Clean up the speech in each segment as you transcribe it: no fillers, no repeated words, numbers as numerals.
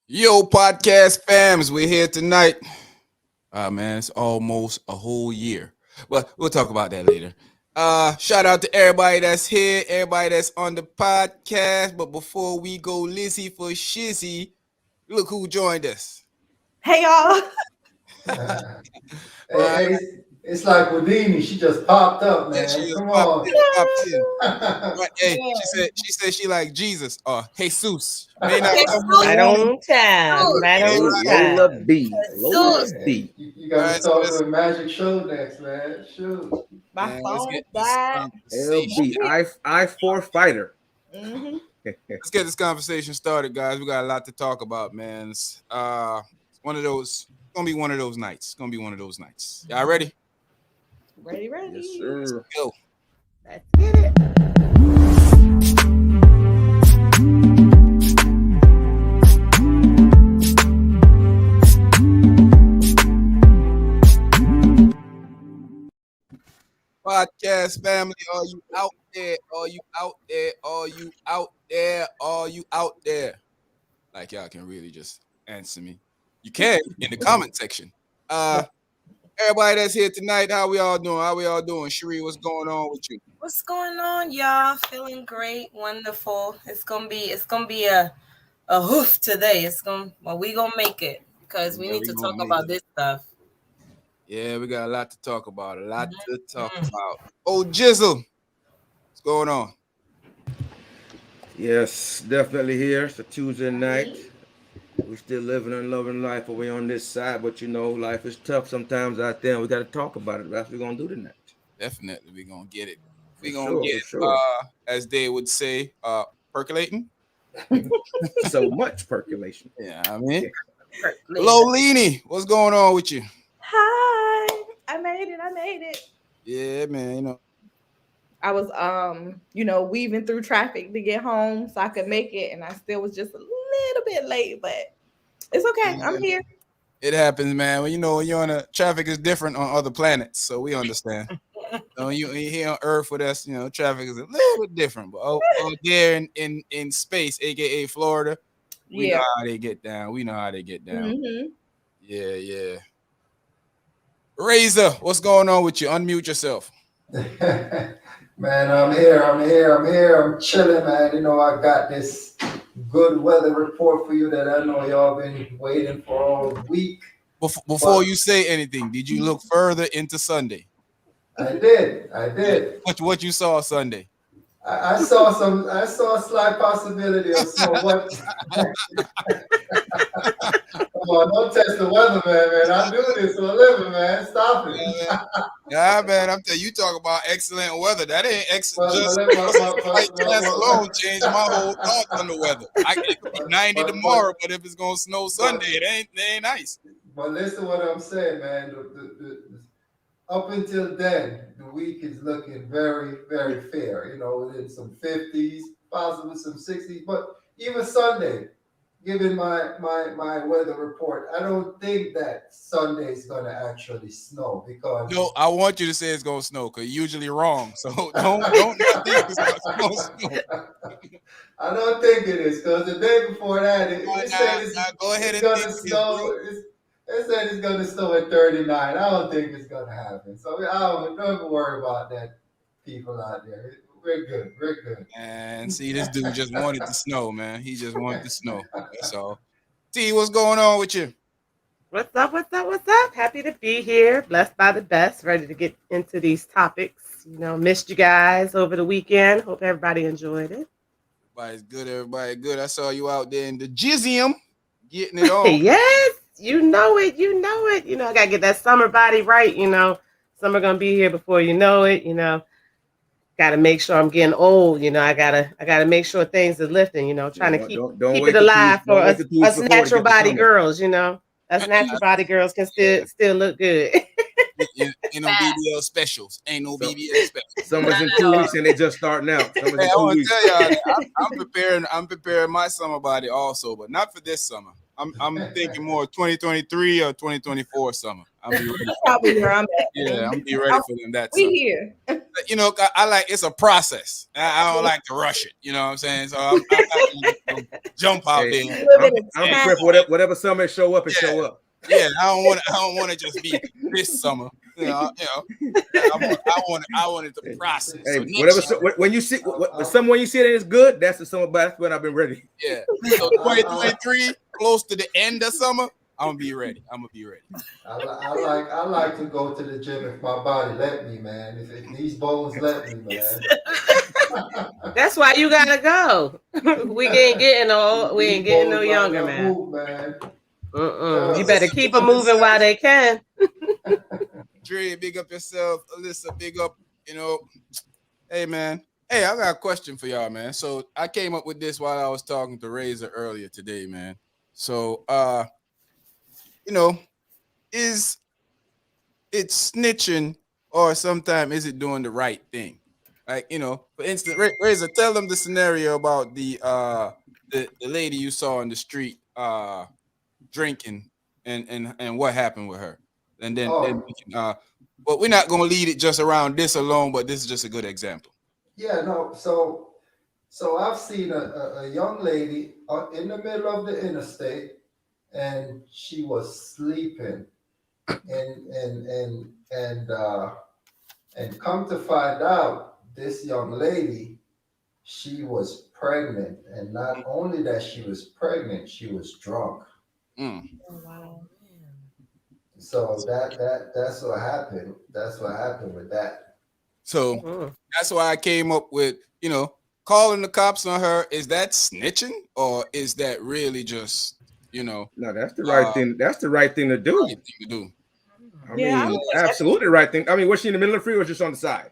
Yo, podcast fams, we're here tonight. Man, it's almost a whole year, but we'll talk about that later. Shout out to everybody that's here, everybody that's on the podcast. But before we go Lizzie for shizzy, look who joined us. Hey y'all. Right, It's like Houdini. She just popped up, yeah, she man. just Come popped on. in, popped in. Right, hey, Yeah. she said she like Jesus or Jesus. May not Jesus. come in Right the room. on time. Right on Lola time. B. Lola Jesus. Yeah, B. you All got to right, so start let's doing magic show next, man. Shoot. My man, let's phone get this died. conversation. LB. I4 fighter. Mm-hmm. Let's get this conversation started, guys. We got a lot to talk about, man. It's one of those. It's gonna be one of those nights. It's gonna be one of those nights. Y'all ready? Ready. Yes, sir. Go. Let's get it. Podcast family, are you out there? Are you out there? Are you out there? Are you out there? Like y'all can really just answer me. You can in the comment section. Everybody that's here tonight, how we all doing? How we all doing? Sheree, what's going on with you? What's going on, y'all? Feeling great, wonderful. It's gonna be a hoof today. We gonna make it because we Yeah, need we to gonna talk make about it. this stuff. Yeah, we got a lot to talk about. A lot to talk Mhm. about. Oh, Jizzle, what's going on? Yes, definitely here. It's a Tuesday night. We still living and loving life away on this side, but you know, life is tough sometimes out there, and we got to talk about it. That's what we're gonna do tonight. Definitely, we gonna get it. For We gonna sure, get for it. sure. As they would say, percolating. So much percolation. Yeah, I mean, Later. Lolini, what's going on with you? Hi. I made it. Yeah, man. You know, I was weaving through traffic to get home so I could make it, and I still was just a little bit late, but it's okay. I'm here. it happens, man. Well, you know, when you're on a traffic is different on other planets, so we understand. So you here on Earth with us, you know, traffic is a little bit different. But out there in space, aka Florida, we know Yeah. how they get down. We know how they get down. Mm-hmm. Yeah, yeah. Razor, what's going on with you? Unmute yourself. Man, I'm here. I'm chilling, man. You know, I got this good weather report for you that I know y'all been waiting for all week. Before you say anything, did you look further into Sunday? I did. What you saw Sunday? I saw a slight possibility of snow. What? Come on, don't test the weather, man. I do this for a living, man. Stop it. Yeah, man. I'm telling you, talk about excellent weather. That ain't excellent. But, Just but, but, slight but, chance but, alone changed my whole thoughts on the weather. It could be 90 but, tomorrow, but if it's gonna snow Sunday, it ain't nice. but listen to what I'm saying, man. Up until then, the week is looking very, very fair. You know, in some 50s, possibly some 60s. But even Sunday, given my weather report, I don't think that Sunday is going to actually snow because No, I want you to say it's gonna snow because you're usually wrong. So don't not think it's gonna snow. I don't think it is because the day before that, it said Go ahead it's and going think to it is, bro. snow. It said it's going to snow at 39. I don't think it's going to happen. So don't worry about that, people out there. We're good. We're good. And see, this dude just wanted to snow, man. He just wanted to snow. That's all. T, what's going on with you? What's up? What's up? What's up? Happy to be here. Blessed by the best. Ready to get into these topics. You know, missed you guys over the weekend. Hope everybody enjoyed it. Everybody's good. Everybody good. I saw you out there in the gymnasium getting it on. Yes, you know it. You know it. You know, I gotta get that summer body right. You know, summer gonna be here before you know it. You know, gotta make sure I'm getting old. You know, I gotta make sure things are lifting. You know, trying to Don't keep wait it till alive for don't wait us, till 2 weeks us before to natural get the body summer. girls. You know, us natural body girls can still look good. Ain't no BBL specials. Ain't no So- BBL specials. Summer's in 2 weeks and they just starting out. Summer's Hey, in I 2 want to weeks. tell y'all, that I'm preparing my summer body also, but not for this summer. I'm thinking more 2023 or 2024 summer. I'm be ready. Probably where I'm at. Yeah, I'm be ready for them that We summer. here. you know, I like it's a process. I don't like to rush it. You know what I'm saying? So I'm not gonna jump out Hey, there. I'm prepared for whatever summer show up and show up. Yeah, I don't want to just be this summer. I wanted the process. Hey, So whatever. next year, When you see someone you see that is good, that's the summer. That's when I've been ready. yeah. So 2023, close to the end of summer, I'm gonna be ready. I like to go to the gym if my body let me, man. If these bones let me, man. That's why you gotta go. We ain't getting old. We ain't getting no younger, man. Move, man. You better keep them moving while they can. Dre, big up yourself. Alyssa, big up. You know, hey man. Hey, I got a question for y'all, man. So I came up with this while I was talking to Razor earlier today, man. So you know, is it snitching or sometimes is it doing the right thing? Like, you know, for instance, Razor, tell them the scenario about the lady you saw in the street drinking and what happened with her. And then we can, but we're not gonna lead it just around this alone, but this is just a good example. Yeah, no, so I've seen a young lady in the middle of the interstate, and she was sleeping, and come to find out, this young lady, she was pregnant, and not only that she was pregnant, she was drunk. Mm. Oh, wow. So that's what happened. That's what happened with that. So that's why I came up with, you know, calling the cops on her. Is that snitching or is that really just, you know? No, that's the right thing. That's the right thing to do. Right thing to do. I mean, absolutely right thing. I mean, was she in the middle of the freeway or just on the side?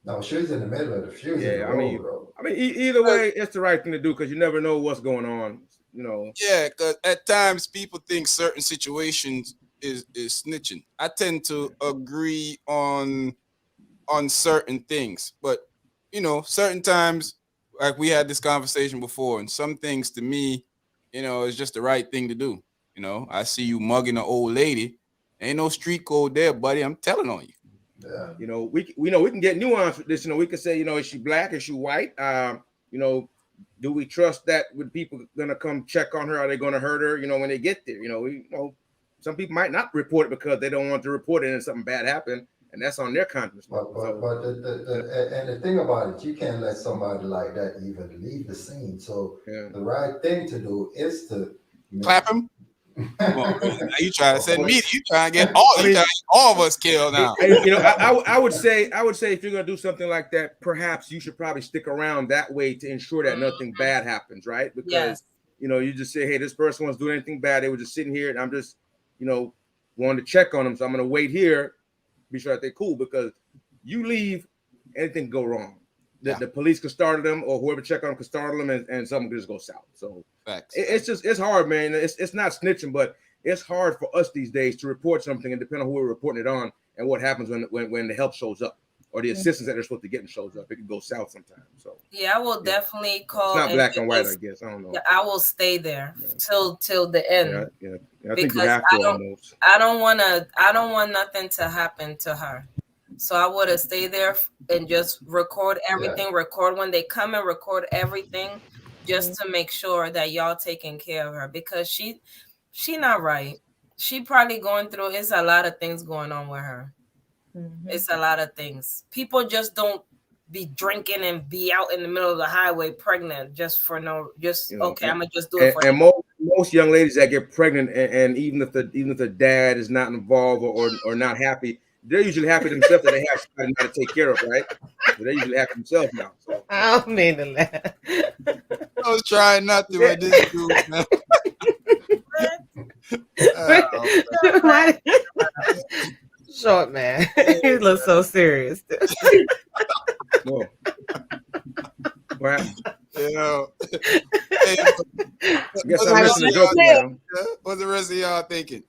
No, she was in the middle of the freeway. Yeah, I mean, either way, it's the right thing to do because you never know what's going on. You know. Yeah, because at times people think certain situations is snitching. I tend to agree on certain things, but you know, certain times, like we had this conversation before, and some things to me, you know, it's just the right thing to do. You know, I see you mugging an old lady. Ain't no street code there, buddy. I'm telling on you. Yeah. You know, we can get nuance with this. You know, we can say, you know, is she black? Is she white? You know, do we trust that with people gonna come check on her? Are they gonna hurt her? You know, when they get there, you know, some people might not report it because they don't want to report it and something bad happened, and that's on their conscience. But the thing about it, you can't let somebody like that even leave the scene. So the right thing to do is to clap him. Now you trying to send me? You trying to get all of us killed now? You know, I would say if you're gonna do something like that, perhaps you should probably stick around that way to ensure that nothing bad happens, right? Because you know, you just say, hey, this person wants to do anything bad. They were just sitting here, and I'm just, you know, wanting to check on them, so I'm gonna wait here, be sure that they're cool. Because you leave, anything can go wrong. The police can startle them, or whoever check on them can startle them, and something can just go south. So it's hard, man. It's not snitching, but it's hard for us these days to report something, and depending on who we're reporting it on and what happens when the help shows up or the assistance that they're supposed to get shows up, it can go south sometimes. So I will definitely call. It's not black and white, I guess. I don't know. I will stay there till the end. I think you have to almost. I don't want nothing to happen to her. So I would have stayed there and just record everything, record when they come and record everything, just to make sure that y'all taking care of her, because she not right. She probably going through, it's a lot of things going on with her. It's a lot of things. People just don't be drinking and be out in the middle of the highway pregnant just for I'm gonna just do it for and most young ladies that get pregnant and even if the dad is not involved or not happy, they're usually happy themselves that they have somebody now to take care of, right? So they're usually happy themselves now. So. I don't mean to laugh. I was trying not to, but this dude, man. Short man. He looks so serious. No. Wow. You know. What's the rest of y'all thinking?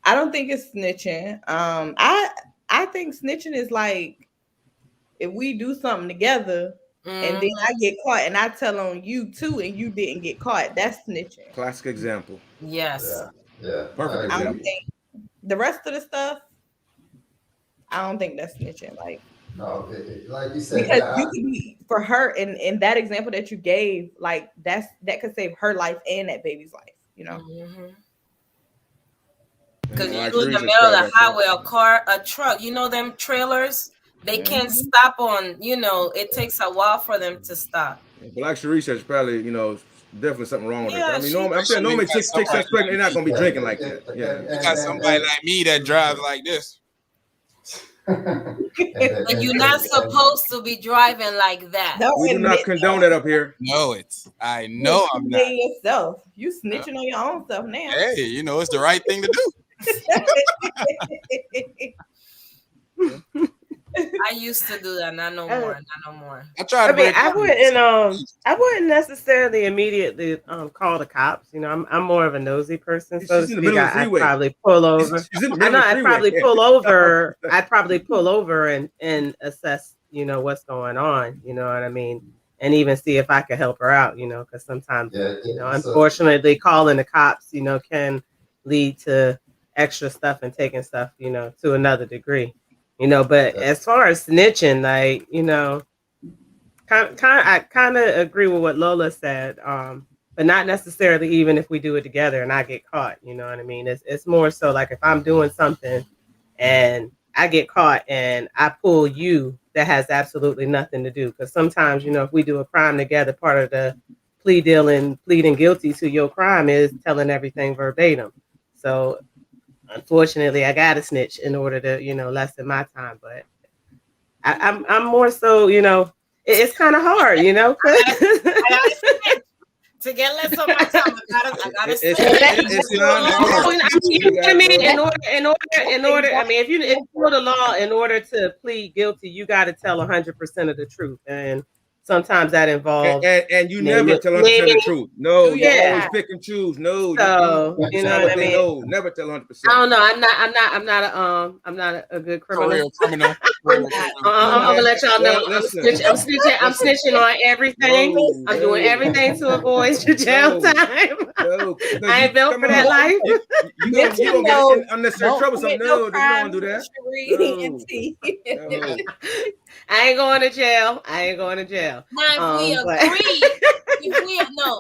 I don't think it's snitching. I think snitching is like if we do something together and then I get caught and I tell on you too and you didn't get caught. That's snitching. Classic example. Yes. Yeah. Perfect example. I don't think the rest of the stuff, I don't think that's snitching. Like No, like you said, because you could be for her in that example that you gave, like that could save her life and that baby's life, you know. Because you Like in the Teresa middle of said, the highway, a car, a truck, you know them trailers, they can't stop on, you know, it takes a while for them to stop. But like Sharice said, probably, you know, definitely something wrong with her. I mean, she- normally, I'm saying normally got six somebody months pregnant, they're not gonna be Yeah, drinking like that. and- Yeah. You got somebody like me that drives like this. And you're not supposed to be driving like that. No, We do not condone that up here. No, I know I'm not. Yourself. You snitching on your own self now. Hey, you know, it's the right thing to do. I used to do that, not no more. I tried to I wouldn't necessarily immediately call the cops. You know, I'm more of a nosy person, so to She's in the speak. middle of the I'd freeway. probably pull over. She's in the I middle know of the I'd freeway. probably pull over. I'd probably pull over and assess, you know, what's going on. You know what I mean? And even see if I could help her out. You know, because sometimes, you know, unfortunately, calling the cops, you know, can lead to extra stuff and taking stuff, you know, to another degree. You know, but as far as snitching, like, you know, I kind of agree with what Lola said, but not necessarily even if we do it together and I get caught. You know what I mean? It's more so like if I'm doing something and I get caught and I pull you, that has absolutely nothing to do. Because sometimes, you know, if we do a crime together, part of the plea deal and pleading guilty to your crime is telling everything verbatim. So unfortunately, I got to snitch in order to, you know, lessen my time. But I'm more so, you know, it's kind of hard, you know. To get less of my time, I gotta snitch. I mean, in order. I mean, if you know the law, in order to plead guilty, you got to tell 100% of the truth, and sometimes that involves and you never tell 100% of the truth. No, you always pick and choose. No, so you know what I mean. No, never tell 100%. I don't know. I'm not a good criminal. criminal. I'm gonna let y'all know. I'm snitching on everything. I'm doing everything to avoid your jail time. I ain't built for that life. You gonna get unnecessary trouble. No, you don't want to do that. No. I ain't going to jail. Now,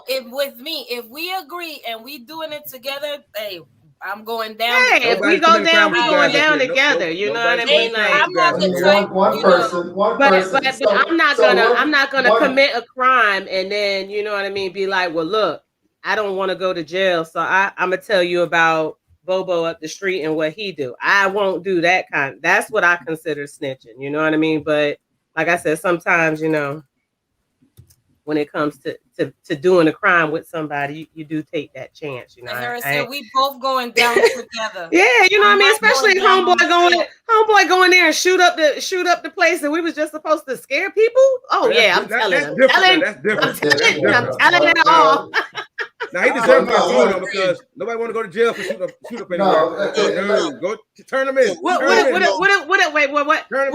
if we agree and we doing it together, hey, I'm going down. Hey, if we go down, we going down together. You know what I mean? Like, I'm not the type. One person. But I'm not gonna commit a crime and then, you know what I mean, be like, well, look, I don't want to go to jail, so I'm gonna tell you about Bobo up the street and what he do. I won't do that kind. That's what I consider snitching. You know what I mean? But like I said, sometimes, you know, when it comes to doing a crime with somebody, you do take that chance. You know, Harrison, we both going down together. Yeah, you know what I mean. Especially homeboy going there and shoot up the place, and we was just supposed to scare people. Oh yeah, I'm telling him. That's different. I'm telling it all. Now he deserves my phone because nobody want to go to jail for shoot up anywhere. No, go turn them in. What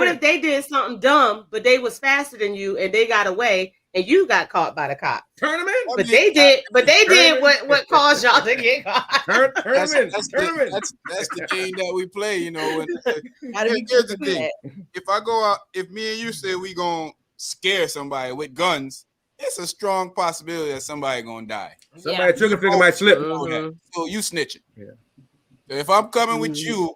if they did something dumb, but they was faster than you and they got away? And you got caught by the cops. Turn them in. But they did what caused y'all to get caught. Turn them in. That's the game that we play, you know. Here's the thing. If I go out, if me and you say we gonna scare somebody with guns, it's a strong possibility that somebody gonna die. Somebody trigger finger might slip. So you snitching. Yeah. So if I'm coming with you,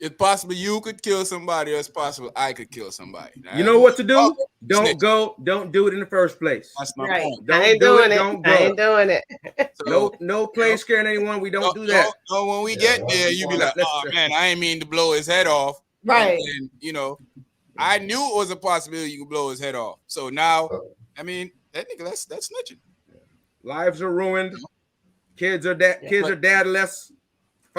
it's possible you could kill somebody, or it's possible I could kill somebody. Right? You know what to do? Don't do it in the first place. That's my point. Don't I ain't do doing it. it. Don't go. I ain't doing it. No play scaring anyone. We don't do that. No, when we get there, you be like, oh man, I ain't mean to blow his head off. Right. And you know, I knew it was a possibility you could blow his head off. So now, I mean, that nigga, that's snitching. Lives are ruined. Kids are dadless.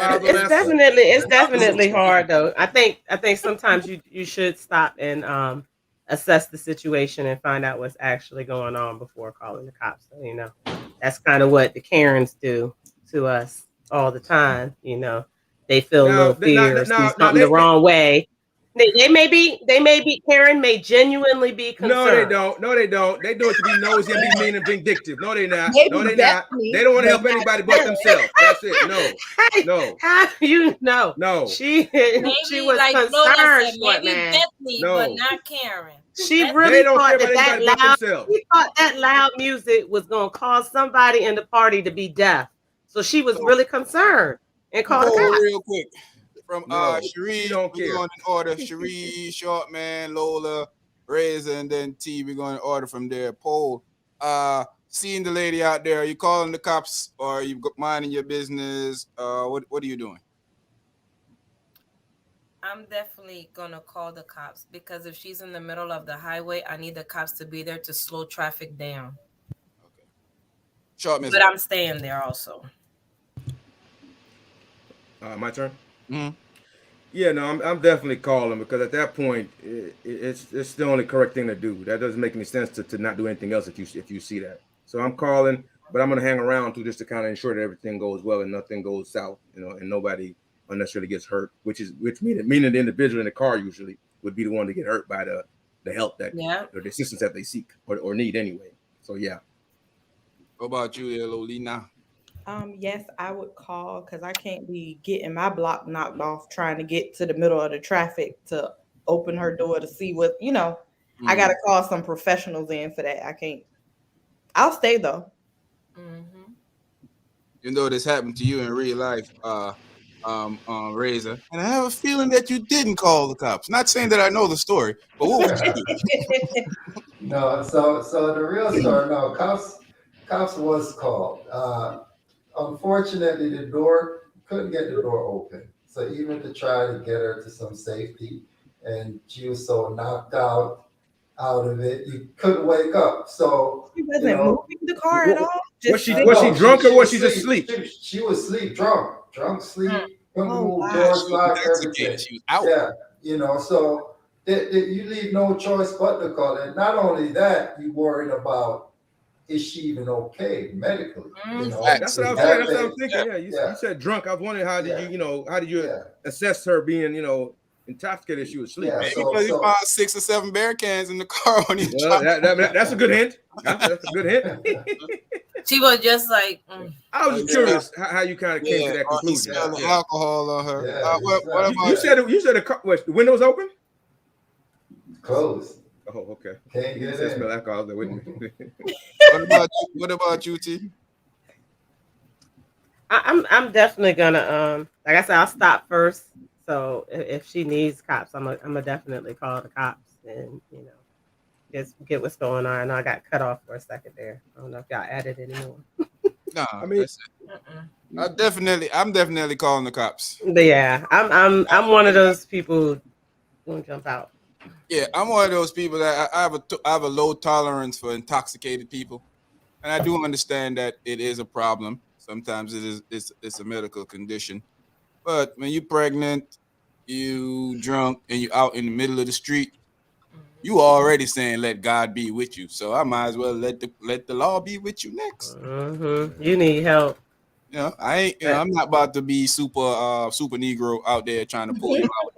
It's definitely hard though. I think sometimes you should stop and assess the situation and find out what's actually going on before calling the cops. So, you know, that's kind of what the Karens do to us all the time. You know, they feel a little fear or see something the wrong way, They may be. Karen may genuinely be concerned. No, they don't. No, they don't. They do it to be nosy and be mean and vindictive. No, they not. Maybe No, they not. Bethany, They don't want to but help not anybody but Karen. themselves. That's it. No. How do you know? No. She Maybe was like Lola concerned, said, short maybe man. Bethany, No. but not Karen. She Bethany- really They don't thought care about that anybody but loud. themselves. She thought that loud music was gonna cause somebody in the party to be deaf. So she was really concerned and called the cops. real quick. From No, Cherie, she don't we're care. going in order. Cherie, Shortman, Lola, Razor, and then T. We're going in order from there. Paul, seeing the lady out there, are you calling the cops or are you minding your business? What are you doing? I'm definitely gonna call the cops because if she's in the middle of the highway, I need the cops to be there to slow traffic down. Okay. Shortman. But I'm staying there also. My turn. Mm-hmm. Yeah, no, I'm definitely calling because at that point, it's the only correct thing to do. That doesn't make any sense to not do anything else if you see that. So I'm calling, but I'm gonna hang around just to kind of ensure that everything goes well and nothing goes south, and nobody unnecessarily gets hurt. Which meaning the individual in the car usually would be the one to get hurt by the help that or the assistance that they seek or need anyway. So yeah. What about you, Lolina? Yes, I would call because I can't be getting my block knocked off trying to get to the middle of the traffic to open her door to see what, I got to call some professionals in for that. I can't. I'll stay though. Mm-hmm. Even though this happened to you in real life, Razor, and I have a feeling that you didn't call the cops. Not saying that I know the story, but what would you do? No, so the real story, no, cops was called. Unfortunately, couldn't get the door open. So even to try to get her to some safety, and she was so knocked out of it, you couldn't wake up. So She wasn't moving the car at all. Was she drunk or was she just asleep? She was asleep, drunk, sleep. Couldn't move, wow. doors She was locked, intoxicated. everything. She was out. Yeah, so you leave no choice but to call. And not only that, you worried about is she even okay medically? That's what I was saying. That's what I'm thinking. Yeah, you said drunk. I was wondering how did you assess her being intoxicated if she was asleep? Maybe because he found 6 or 7 bear cans in the car when he was that's a good hint. That's a good hint. She was just like. I was just curious how you kind of came to that conclusion. He smelled the alcohol on her. Yeah, what about you said the car, the windows open? Closed. Oh, okay. Can't You get said in. smell alcohol there with me. what about you, T? I'm definitely gonna like I said, I'll stop first. So if she needs cops, I'm gonna definitely call the cops and just get what's going on. I know I got cut off for a second there. I don't know if y'all added anymore. No, I mean, I'm definitely calling the cops. But yeah, I'm one of those people who won't jump out. Yeah, I'm one of those people that I have a low tolerance for intoxicated people, and I do understand that it is a problem. Sometimes it's a medical condition, but when you're pregnant, you drunk, and you're out in the middle of the street, you already saying let God be with you. So I might as well let the law be with you next. Mm-hmm. You need help. I ain't. I'm not about to be super Negro out there trying to pull you out.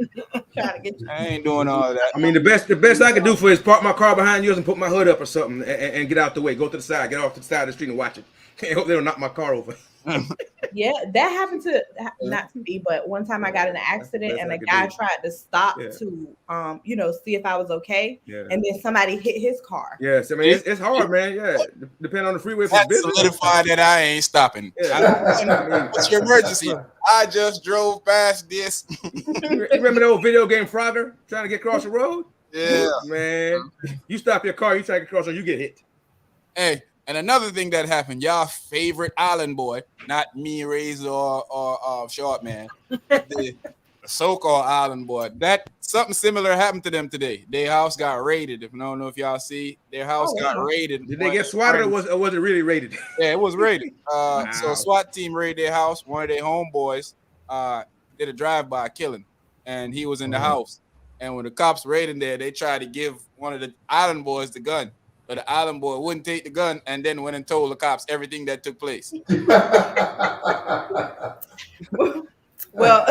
I ain't doing all that. I mean, the best I could do for is park my car behind yours and put my hood up or something and get out the way. Go to the side, get off to the side of the street and watch it. I hope they don't knock my car over. Yeah, that happened to not to me, but one time I got in an accident and a guy tried to stop to see if I was okay, and then somebody hit his car. Yes, I mean it's hard, man. Yeah, depending on the freeway. That solidified that I ain't stopping. Yeah. What's your emergency? I just drove past this. You remember the old video game Frogger trying to get across the road? Yeah, man. You stop your car, you try to get across, and you get hit. Hey. And another thing that happened, y'all favorite island boy, not me, Razor or Short Man, the so-called island boy. That something similar happened to them today. Their house got raided. If I don't know if y'all see, their house got raided. Did they get swatted or was it really raided? Yeah, it was raided. So a SWAT team raided their house. One of their homeboys did a drive-by killing, and he was in the house. And when the cops raided there, they tried to give one of the island boys the gun. But the island boy wouldn't take the gun and then went and told the cops everything that took place. Well,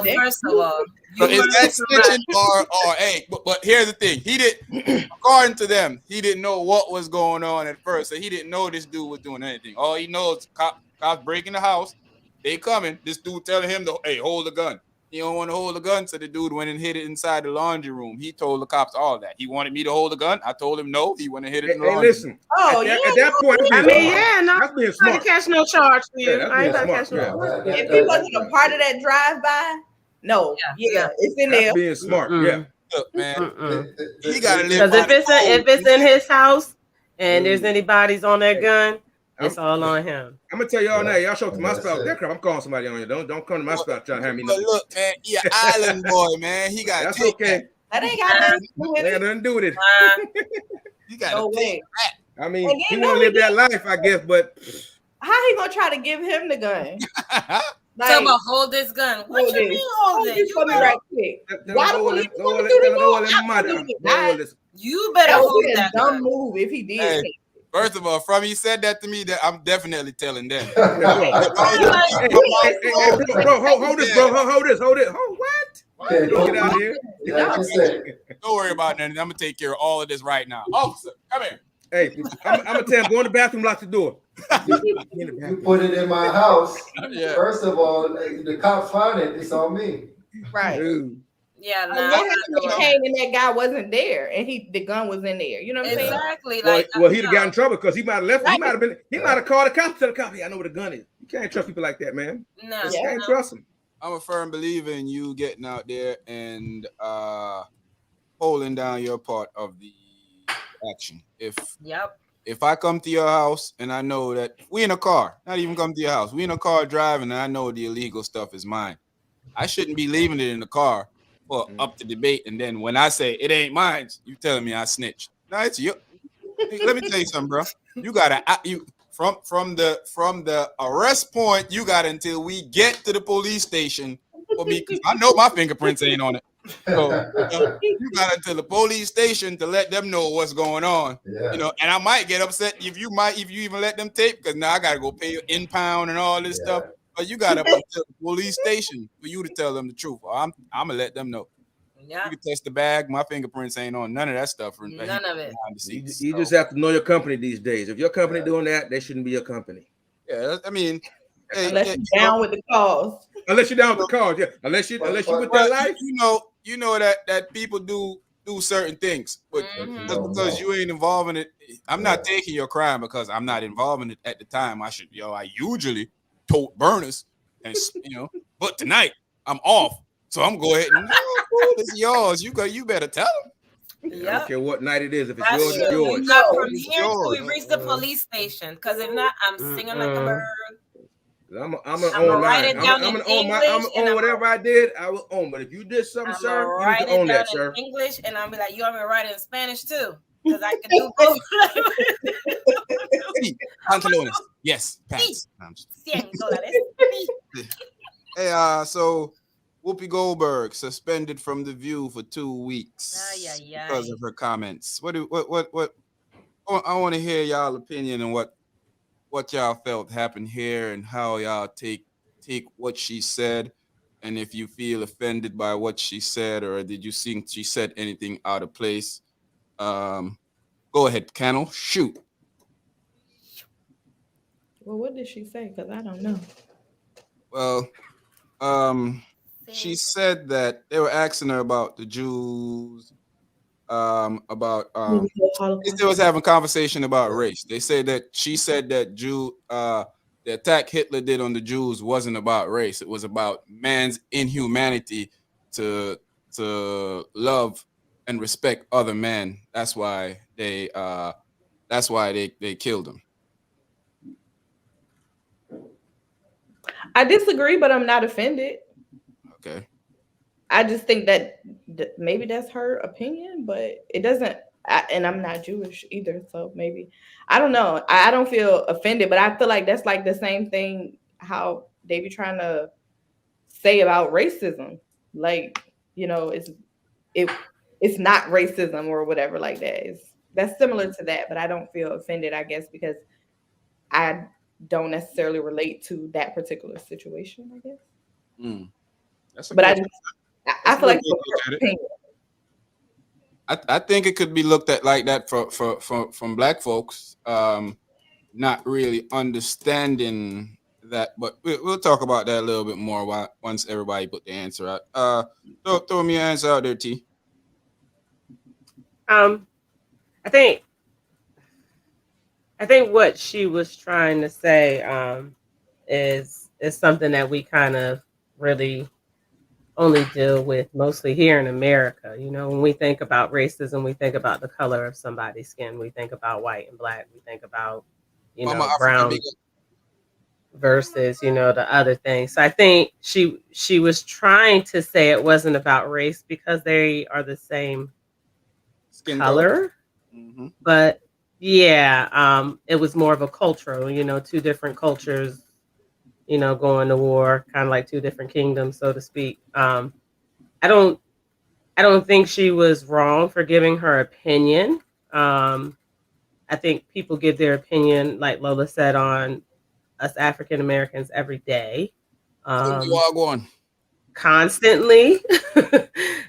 first of all, So is that snitching or hey? But here's the thing: he did, according to them, he didn't know what was going on at first. So he didn't know this dude was doing anything. All he knows, cops breaking the house, they coming. This dude telling him to hold the gun. He don't want to hold the gun, so the dude went and hid it inside the laundry room. He told the cops all that. He wanted me to hold the gun. I told him no. He went and hid it in the laundry room. Oh, at that point, I mean, yeah, no, that's being I smart. ain't catch no charge for you. Yeah, I ain't that's gonna being catch smart. no. If he wasn't a part of that drive-by, no, it's in there. That's being smart. Yeah. Look, man, The- he got to the- live Because by if it's in his house and there's anybody's on that gun, it's all on him. I'm gonna tell y'all now. Y'all show up to my That's spot with it. that crap. I'm calling somebody on you. Don't come to my spot trying to have me But nothing. look, man, he an island boy, man. He got to That's take okay. That ain't got nothing to do with Ain't got it. nothing to do with it. You got No to way. I mean, And he then want to no, live that life, I guess, but How he gonna try to give him the gun? Tell him hold this gun. What hold you this. mean hold Hold it? this You for me better, right quick. Why the police go want to do this? you better That would hold be a that dumb gun. move if he did. Hey, take first of all, from he said that to me, that I'm definitely telling them. bro, hold this, bro. Hold this. Oh, what? Okay, Get out of here. like you said, Don't worry about nothing. I'm gonna take care of all of this right now. Officer, come here. Hey, I'm gonna tell him, go in the bathroom, lock the door. you put it in my house. Yeah. First of all, the cops find it. It's on me. Right. Dude. Yeah, Like, nah, what happened when he came and that guy wasn't there and the gun was in there? You know what I'm saying? exactly. Well, Like, well, he'd have gotten in trouble because he might have left. Right. He might have called the cops. Tell the cops, hey, I know where the gun is. You can't trust people like that, man. no, You can't trust them. I'm a firm believer in you getting out there and holding down your part of the action. If I come to your house and I know that we in a car, not even come to your house, we in a car driving and I know the illegal stuff is mine, I shouldn't be leaving it in the car for up to debate. And then when I say it ain't mine, you telling me I snitched. No, it's you. Hey, let me tell you something, bro. You gotta from the arrest point, you got until we get to the police station for me. I know my fingerprints ain't on it. So you got until the police station to let them know what's going on. Yeah. You know, and I might get upset if you even let them tape, because now I gotta go pay impound and all this stuff. But you got up until the police station for you to tell them the truth. I'm gonna let them know. Yeah. You can test the bag. My fingerprints ain't on none of that stuff. None of it. You just have to know your company these days. If your company doing that, they shouldn't be your company. Yeah, I mean, unless you're down with the cause. Unless you're down with the cause, yeah. Unless you with that life. You know that people do certain things, but just because you ain't involved in it, I'm not taking your crime because I'm not involved in it at the time. I usually tote burners, and but tonight I'm off, so I'm going ahead and it's yours. You better tell them. I don't care what night it is. If it's That's yours, it's true. yours. Not from here till we reach the police station. Because if not, I'm singing like a bird. I'm gonna own mine. I'm gonna own whatever I did. I will own. But if you did something, sir, you need to own that, sir. English, and I'll be like, you want me to write it in Spanish too? Because I can do both. Pantalones. Yes, pants. Hey, so Whoopie Goldberg suspended from The View for 2 weeks because of her comments. What? I want to hear y'all opinion on what y'all felt happened here and how y'all take what she said, and if you feel offended by what she said, or did you think she said anything out of place? Go ahead, Cannell, shoot. Well, what did she say? Because I don't know. Well, she said that they were asking her about the Jews, about they was having conversation about race. They said that she said that the attack Hitler did on the Jews wasn't about race. It was about man's inhumanity to love and respect other men. That's why they killed him. I disagree, but I'm not offended. Okay. I just think that maybe that's her opinion, but it doesn't. And I'm not Jewish either, so maybe I don't know. I don't feel offended, but I feel like that's like the same thing how they be trying to say about racism. Like, it's not racism or whatever like that. That's similar to that, but I don't feel offended, I guess, because I don't necessarily relate to that particular situation, I guess. That's I feel like I think it could be looked at like that from black folks, not really understanding that. But we'll talk about that a little bit more once everybody put the answer out. Throw me your answer out there, T. I think what she was trying to say is something that we kind of really only deal with mostly here in America. You know, when we think about racism, we think about the color of somebody's skin. We think about white and black. We think about, you know, brown versus, you know, the other things. So I think she was trying to say it wasn't about race because they are the same skin color. Mm-hmm. But yeah, it was more of a cultural, you know, two different cultures, you know, going to war, kind of like two different kingdoms, so to speak. I don't think she was wrong for giving her opinion. I think people give their opinion, like Lola said, on us African Americans every day. Constantly,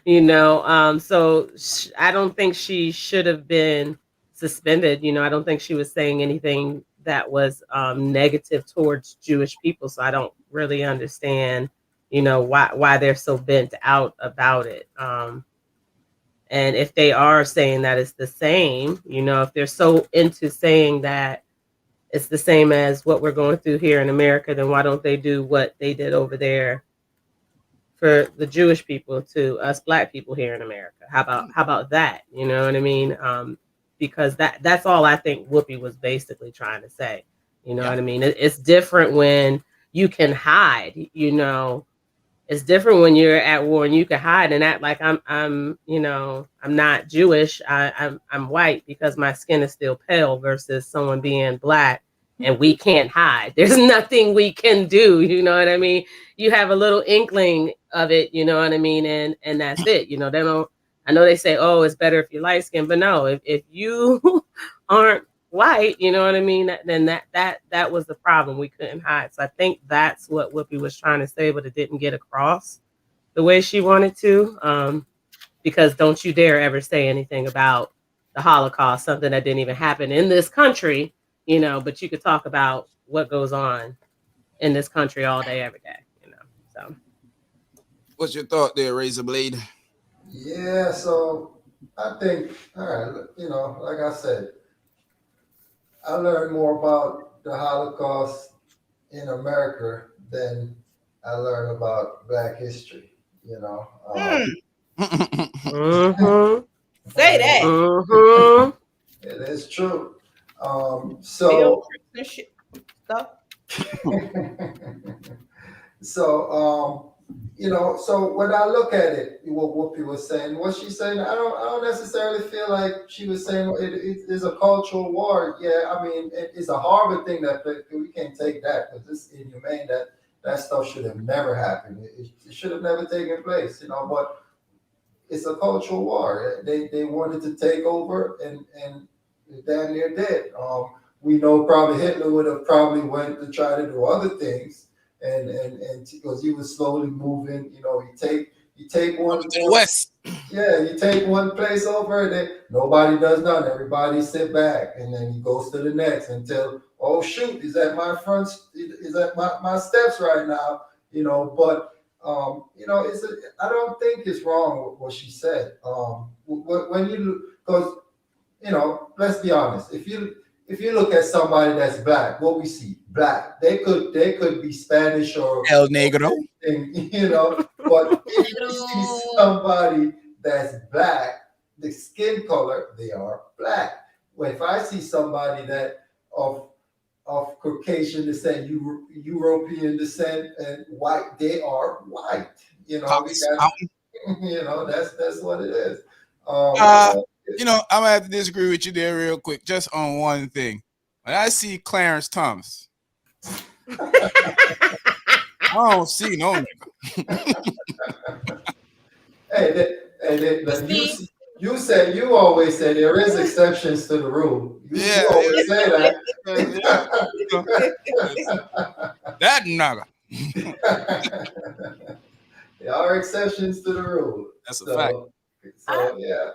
you know. So I don't think she should have been suspended. You know, I don't think she was saying anything that was negative towards Jewish people. So I don't really understand, you know, why they're so bent out about it. And if they are saying that it's the same, you know, if they're so into saying that it's the same as what we're going through here in America, then why don't they do what they did over there for the Jewish people to us black people here in America? How about that? You know what I mean? Because that's all I think Whoopi was basically trying to say. You know what I mean? It's different when you can hide, you know. It's different when you're at war and you can hide and act like I'm you know, I'm not Jewish. I'm white because my skin is still pale versus someone being black and we can't hide. There's nothing we can do. You know what I mean? You have a little inkling of it. You know what I mean? And that's it. You know, they don't. I know they say, oh, it's better if you're light skinned, but no, if you aren't white, you know what I mean? Then that was the problem. We couldn't hide. So I think that's what Whoopi was trying to say, but it didn't get across the way she wanted to. Because don't you dare ever say anything about the Holocaust, something that didn't even happen in this country, you know, but you could talk about what goes on in this country all day, every day, you know. So what's your thought there, Razor Blade? Yeah, so I think, all right, you know, like I said, I learned more about the Holocaust in America than I learned about Black history, you know. mm-hmm. Say that. Mm-hmm. It is true. So you know, so when I look at it, what Whoopi was saying, what she's saying, I don't necessarily feel like she was saying it is a cultural war. Yeah, I mean, it's a horrible thing that we can't take that because it's inhumane. That stuff should have never happened. It should have never taken place, you know. But it's a cultural war. They wanted to take over, and damn near did. We know probably Hitler would have probably went to try to do other things. And because he was slowly moving, you know, you take one to the west. Yeah, you take one place over, and then nobody does nothing. Everybody sit back, and then he goes to the next until, oh shoot, is that my front? Is that my steps right now? You know, but you know, I don't think it's wrong with what she said. When you, because you know, let's be honest. If you look at somebody that's black, what we see, black, they could be Spanish or El Negro, you know. But if you see somebody that's black, the skin color, they are black. Well, if I see somebody that of Caucasian descent, European descent, and white, they are white. You know, you know, that's what it is. You know, I'm gonna have to disagree with you there real quick, just on one thing. When I see Clarence Thomas, I don't see no nigga. You always say there is exceptions to the rule. You always say that. That nigga. There are exceptions to the rule. That's a fact. So yeah.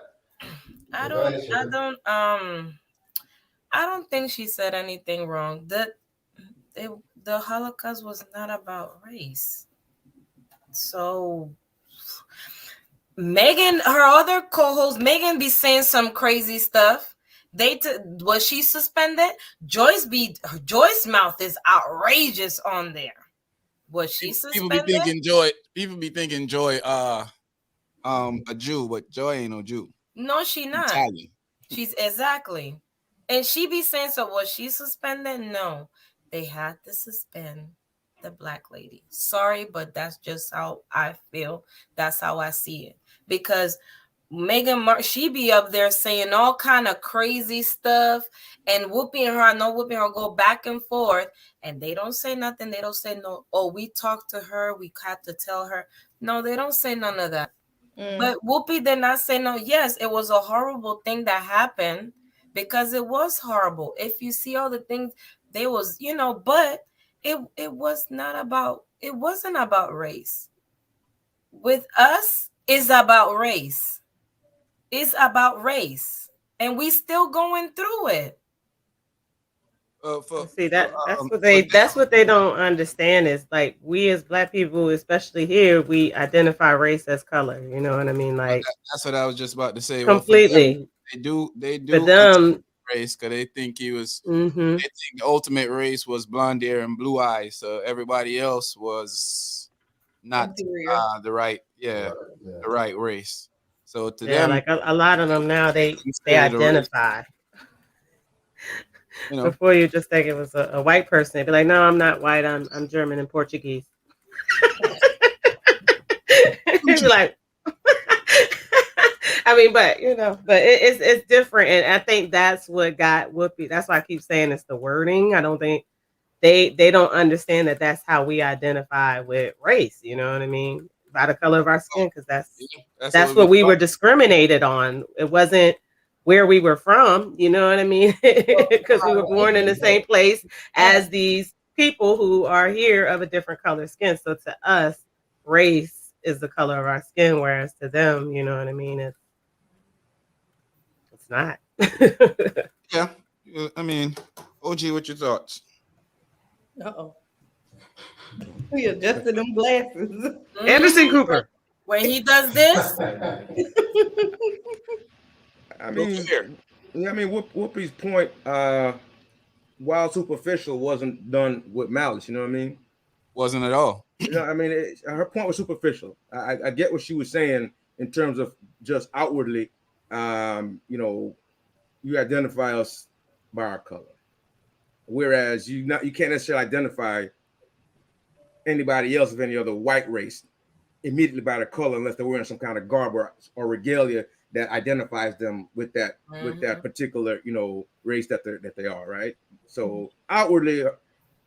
I Go ahead, Sugar. don't think she said anything wrong. The Holocaust was not about race. So Megan, her other co-host, Megan be saying some crazy stuff. Was she suspended? Joyce mouth is outrageous on there. Was she suspended? People be thinking Joy a Jew, but Joy ain't no Jew. No, she not. Italian. She's exactly. And she be saying, so was she suspended? No. They had to suspend the black lady. Sorry, but that's just how I feel. That's how I see it. Because Megan, she be up there saying all kind of crazy stuff, and Whoopie and her, I know Whoopie and her go back and forth, and they don't say nothing. They don't say no, oh, we talked to her, we had to tell her. No, they don't say none of that. But Whoopie did not say no. Yes, it was a horrible thing that happened, because it was horrible. If you see all the things, they was, but it wasn't about race. With us, it's about race. It's about race, and we still going through it. See, that's what they don't understand is like we as black people, especially here, we identify race as color. You know what I mean? Like that's what I was just about to say. Completely. Well, they do. For them, race because they think he was. They think the ultimate race was blonde hair and blue eyes. So everybody else was not the right race. So to them, like a lot of them now, they identify. Before you just think it was a white person, they'd be like, "No, I'm not white. I'm German and Portuguese." You'd be like, I mean, but it's different, and I think that's what got Whoopie. That's why I keep saying it's the wording. I don't think they don't understand that that's how we identify with race. You know what I mean? By the color of our skin, because that's what we were discriminated on. It wasn't where we were from. You know what I mean? Because we were born in the same place as these people who are here of a different color skin. So to us, race is the color of our skin, whereas to them, you know what I mean? It's not. Yeah. I mean, OG, what's your thoughts? Uh-oh. We adjusted them glasses. Anderson Cooper. When he does this. I mean, Whoopi's point, while superficial, wasn't done with malice. You know what I mean? Wasn't at all. I mean, her point was superficial. I get what she was saying in terms of just outwardly. You identify us by our color, whereas you can't necessarily identify anybody else of any other white race immediately by their color unless they're wearing some kind of garb or regalia that identifies them with that particular race that they are, right? So outwardly,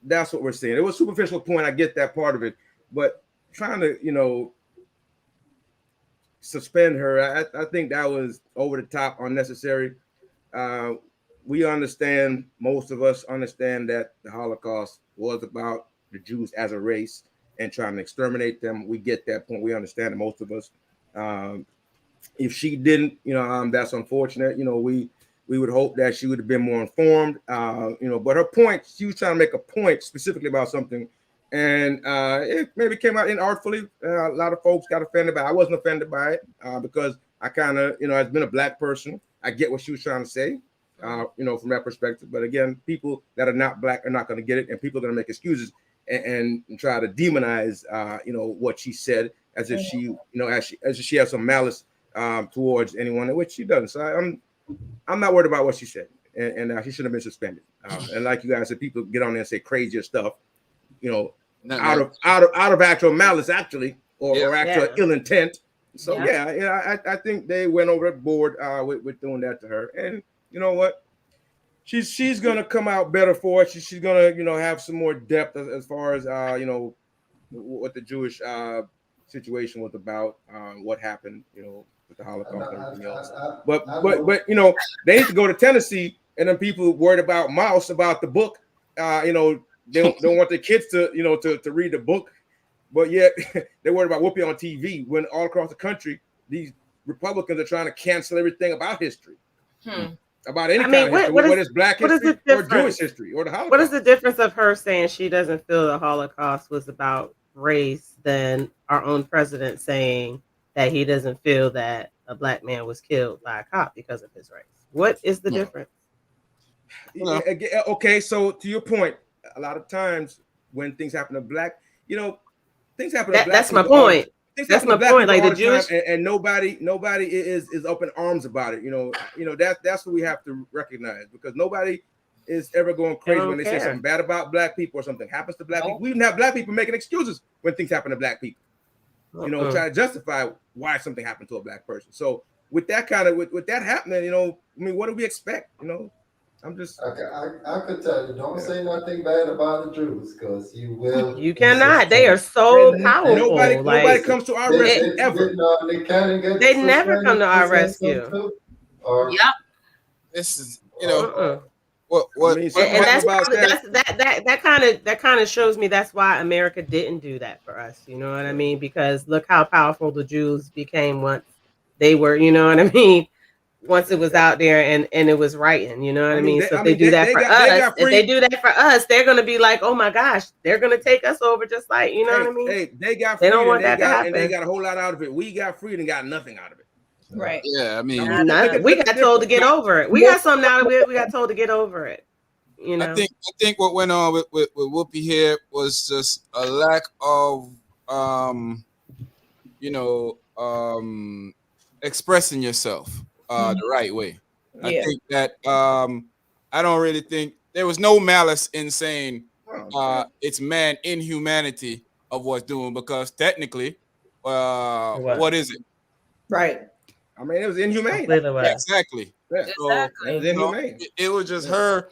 that's what we're saying. It was a superficial point. I get that part of it, but trying to suspend her, I think that was over the top, unnecessary. We understand, most of us understand that the Holocaust was about the Jews as a race and trying to exterminate them. We get that point. We understand it, most of us. If she didn't, that's unfortunate. We would hope that she would have been more informed. But her point, she was trying to make a point specifically about something, and it maybe came out inartfully. A lot of folks got offended by it. I wasn't offended by it because I kind of, as been a black person, I get what she was trying to say, from that perspective. But again, people that are not black are not going to get it, and people are going to make excuses and try to demonize, what she said as if she, as if she has some malice towards anyone, which she doesn't. So I'm not worried about what she said, and she shouldn't have been suspended. And like you guys said, people get on there and say crazier stuff, out of actual malice, actually, or actual ill intent. So I think they went overboard with doing that to her. And you know what? She's gonna come out better for it. She's gonna have some more depth as far as what the Jewish situation was about, what happened, with the Holocaust and everything else. But they need to go to Tennessee, and then people worried about Mouse about the book. They don't want their kids to to read the book. but yet they're worried about Whoopi on TV when all across the country these Republicans are trying to cancel everything about history, about any kind of history, whether it's Black history or Jewish history or the Holocaust. What is the difference of her saying she doesn't feel the Holocaust was about race than our own president saying that he doesn't feel that a Black man was killed by a cop because of his race? What is the difference? Okay, so to your point, a lot of times when things happen to Black, things happen to Black that's my people point. That's my point. Like the Jewish, and nobody is up in arms about it. That's what we have to recognize, because nobody is ever going crazy when they say something bad about Black people or something happens to Black people. We even have Black people making excuses when things happen to Black people. Try to justify why something happened to a Black person. So with that with that happening, what do we expect? I'm just. I could tell you, don't say nothing bad about the Jews, because you will. You cannot. They are so powerful. Nobody comes to our rescue ever. They never come to our rescue. Yep. This is, what and that kind of shows me that's why America didn't do that for us. You know what I mean? Because look how powerful the Jews became once they were. You know what I mean? Once it was out there and it was writing, you know what I mean? So if they do that for us, if they do that for us, they're gonna be like, oh my gosh, they're gonna take us over, just like, you know what I mean? Hey, they got free, they don't want that to happen. And they got a whole lot out of it. We got free and got nothing out of it. Right. Yeah, I mean, we got told to get over it. We got something out of it. We got told to get over it. I think what went on with Whoopi here was just a lack of expressing yourself the right way. I think that I don't really think there was no malice in saying it's man inhumanity of what's doing, because technically, what is it? Right. I mean, it was inhumane. Exactly. Yeah. So, it was inhumane. It was just her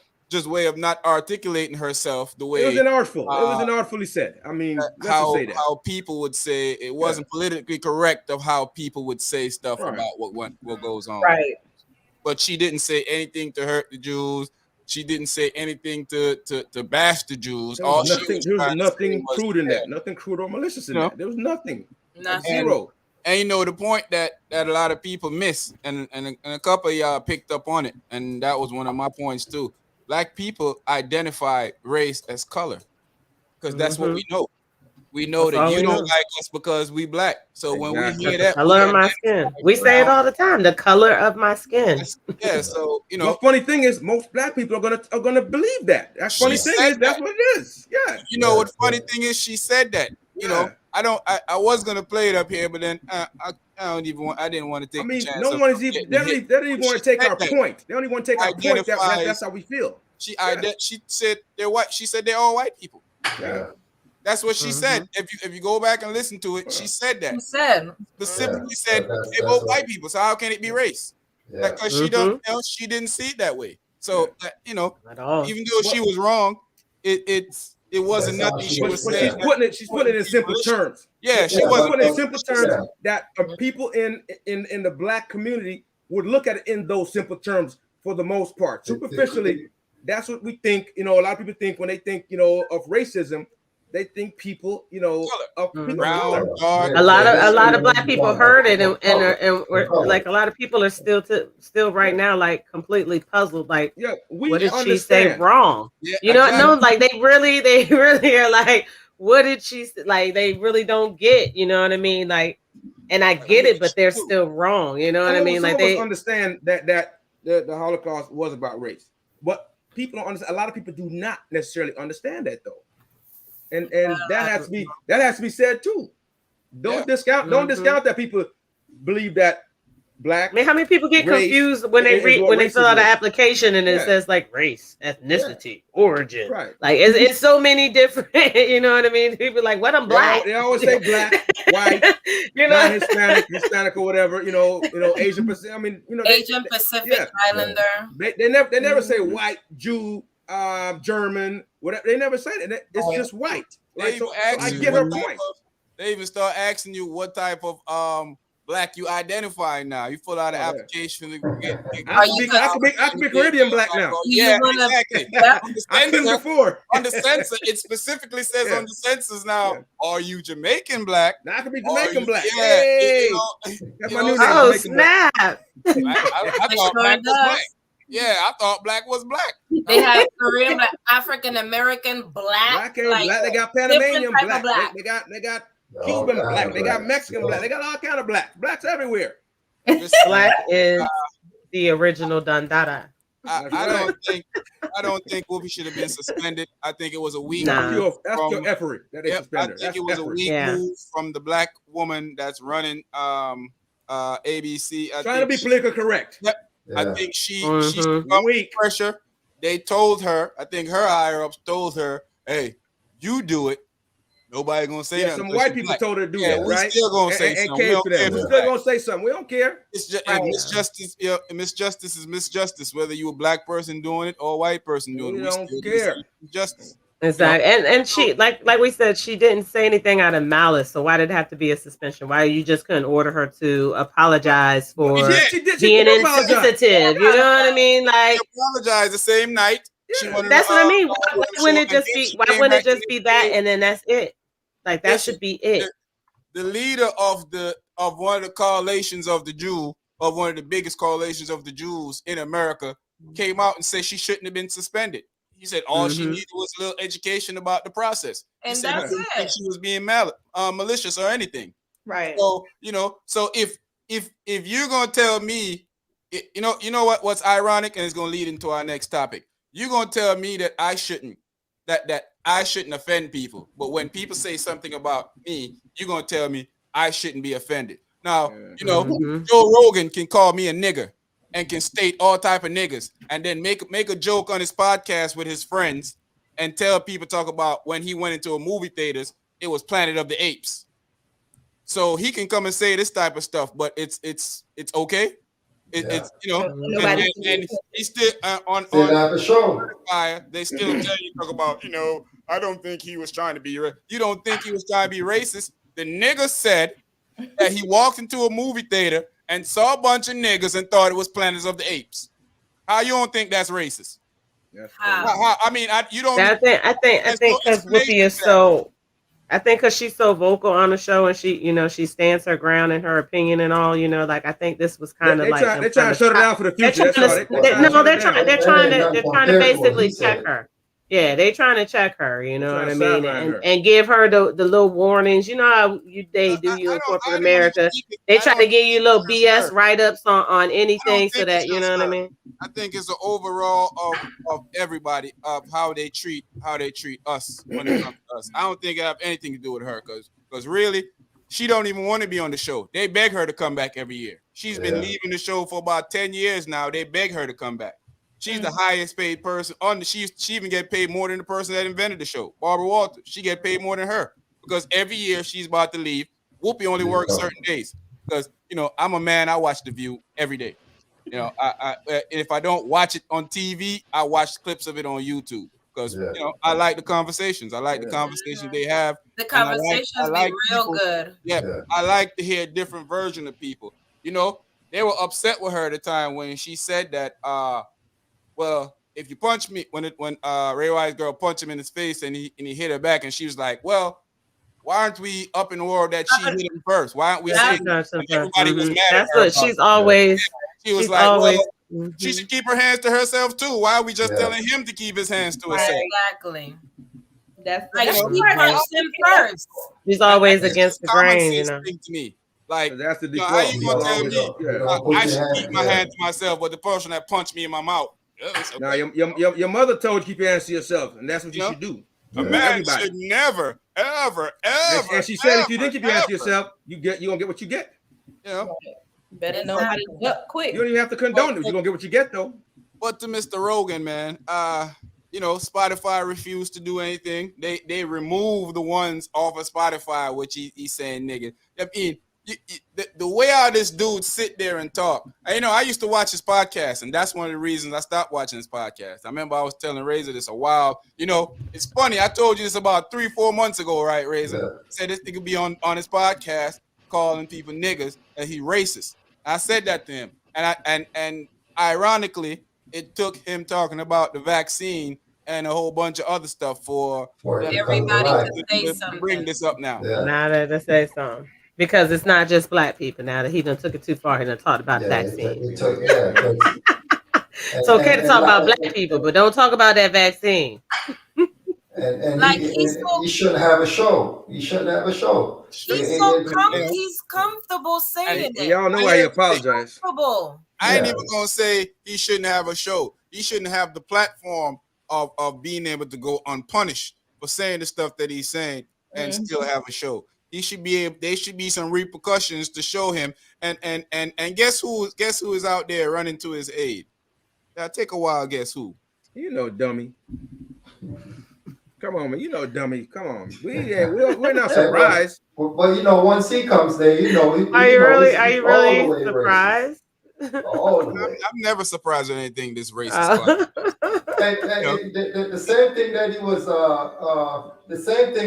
way of not articulating herself the way it was inartful. It was inartfully said. I mean, how people would say it wasn't politically correct of how people would say stuff about what goes on. Right. But she didn't say anything to hurt the Jews. She didn't say anything to bash the Jews. There was nothing crude in that. Nothing crude or malicious in that. There was nothing. Zero. And the point that a lot of people miss, and a couple of y'all picked up on it, and that was one of my points too. Black people identify race as color, because that's what we know. We know that you don't like us because we Black. So when we hear that, color of my skin, we say it all the time. The color of my skin. Yeah. So The funny thing is, most Black people are gonna believe that. That's funny thing is that's what it is. Yeah. What funny thing is, she said that. I was gonna play it up here, but then I didn't want to take. I mean, the chance no one is even. They don't even want to take our point. They don't even want to take our point. That's how we feel. She said they're white. She said they're all white people. Yeah. That's what she said. If you go back and listen to it, she said that. She said Specifically said they're both white people. So how can it be race? Because she don't. She didn't see it that way. So even though she was wrong, it wasn't nothing she was saying. She's putting it in simple terms. Yeah, she was putting it in simple terms that people in the Black community would look at it in those simple terms for the most part. Superficially, that's what we think. A lot of people think when they think of racism, they think people of brown, dark. A lot of Black people heard it and we're, like, a lot of people are still right now like completely puzzled. Like, what did she say wrong? Yeah, like they really are like, what did she say? Like, they really don't get. You know what I mean? Like, and I get it, but they're still wrong. You know what I mean? Like, they understand that the Holocaust was about race, but people don't understand. A lot of people do not necessarily understand that though. And that has to be said too. Don't discount that people believe that Black. I mean, how many people get confused when they fill out an application and it says like race, ethnicity, origin? Right. Like it's so many different. You know what I mean? People like, what? I'm Black. They always say Black, white, Hispanic or whatever. Asian Pacific. I mean, Asian Pacific Islander. They never say white, Jew, German, whatever. They never say that. It's just white. Like, so I get her point. They even start asking you what type of black you identify now. You fill out an application to get I can be Caribbean black now. Yeah, exactly. I couldn't before. On the census, it specifically says on the census now, are you Jamaican black? Now I can be Jamaican black. Yeah, Hey, that's my new name. Oh, Jamaican black. snap. I thought black was black. Yeah, I thought black was black. They have Korean black, African American black. Black ain't black. They got Panamanian different type black. of They got Cuban black. They got Mexican black. They got all kind of black. Blacks everywhere. Black is the original Dundada. I don't think Whoopi should have been suspended. I think it was a weak move. That's your effortry that they suspended. I think it was a weak move from the black woman that's running ABC. Trying to be politically correct. Yep. Yeah. I think she's weak pressure. They told her, I think her higher ups told her, hey, you do it. Nobody gonna say nothing. Some white people told her to do that, right? We still gonna say something. We still gonna say something. We don't care. It's just Miss Justice. Miss Justice is Miss Justice, whether you a black person doing it or a white person doing it. We don't care. Justice. Exactly. And she like we said, she didn't say anything out of malice. So why did it have to be a suspension? Why you just couldn't order her to apologize for being insensitive? You know what I mean? Like she apologized the same night. Yeah. That's what I mean. Why wouldn't it just be that and then that's it? Like that should be it. The leader of one of the coalitions of the Jew, of one of the biggest coalitions of the Jews in America, came out and said she shouldn't have been suspended. He said all she needed was a little education about the process. And that's it. Think she was being malicious or anything. Right. So so if you're gonna tell me, you know what's ironic, and it's gonna lead into our next topic. You're gonna tell me that I shouldn't offend people, but when people say something about me, you're gonna tell me I shouldn't be offended. Now, Joe Rogan can call me a nigger and can state all type of niggas, and then make a joke on his podcast with his friends and tell people, talk about when he went into a movie theaters, it was Planet of the Apes. So he can come and say this type of stuff, but it's okay. It's and he's still on the show. They still tell you, talk about, I don't think he was trying to be you don't think he was trying to be racist. The nigga said that he walked into a movie theater and saw a bunch of niggas and thought it was Planet of the Apes. How you don't think that's racist? How? I mean, you don't. I think because Whoopi is so. I think because she's so vocal on the show and she stands her ground in her opinion and all, like I think this was kind of like they're trying to shut her down for the future. They're trying to basically check her. Yeah, they trying to check her, you know what I mean, and give her the little warnings. You know how they do you in corporate America. They try to give you little BS write-ups on anything so that you know what I mean. I think it's an overall of everybody of how they treat us when it comes to us. I don't think it have anything to do with her because really she don't even want to be on the show. They beg her to come back every year. She's been leaving the show for about 10 years now. They beg her to come back. She's the highest paid person on the. She even get paid more than the person that invented the show, Barbara Walters. She get paid more than her because every year she's about to leave. Whoopi only works certain days because I'm a man. I watch The View every day. I if I don't watch it on TV, I watch clips of it on YouTube because I like the conversations. I like the conversations they have. The conversations be real good. Yeah, I like to hear a different version of people. They were upset with her at the time when she said that. Well, if you punch me, when Ray Wise girl punched him in his face and he hit her back, and she was like, well, why aren't we up in the world that she hit him first? Why aren't we? Everybody was mad. That's what she's always. She was like, always, well, she should keep her hands to herself too. Why are we just telling him to keep his hands to himself? Exactly. That's like she punched him first. She's always against the grain, to me. Like, that's the how you gonna tell me I should keep my hand to myself, but the person that punched me in my mouth? Okay. Now your mother told you to keep your hands to yourself, and that's what you should do. A man should never, ever. And she said, if you didn't keep your hands to yourself, you gonna get what you get. Better know how to duck quick. You don't even have to condone it. You're gonna get what you get though. But to Mr. Rogan, man, Spotify refused to do anything. They removed the ones off of Spotify, which he's saying nigga. I mean, the way how this dude sit there and talk. I used to watch his podcast, and that's one of the reasons I stopped watching his podcast. I remember I was telling Razor this a while. It's funny. I told you this about 3-4 months ago, right, Razor? Said this nigga be on his podcast calling people niggas that he racist. I said that to him, and ironically, it took him talking about the vaccine and a whole bunch of other stuff for everybody to say to something. bring this up now. Yeah. Now that to say something. Because it's not just black people now that he done took it too far. He done talked about the vaccine. It's okay to talk about black people, but don't talk about that vaccine. And Like he shouldn't have a show. He shouldn't have a show. He's comfortable saying it. Y'all know why he apologized. I ain't even gonna say he shouldn't have a show. He shouldn't have the platform of being able to go unpunished for saying the stuff that he's saying and still have a show. He should be able. There should be some repercussions to show him. And guess who is out there running to his aid? Now take a while. Guess who? You know, dummy. Come on, man. You know, dummy. Come on. We're not surprised. But once he comes there, Are you really surprised? I'm never surprised at anything this racist. The same thing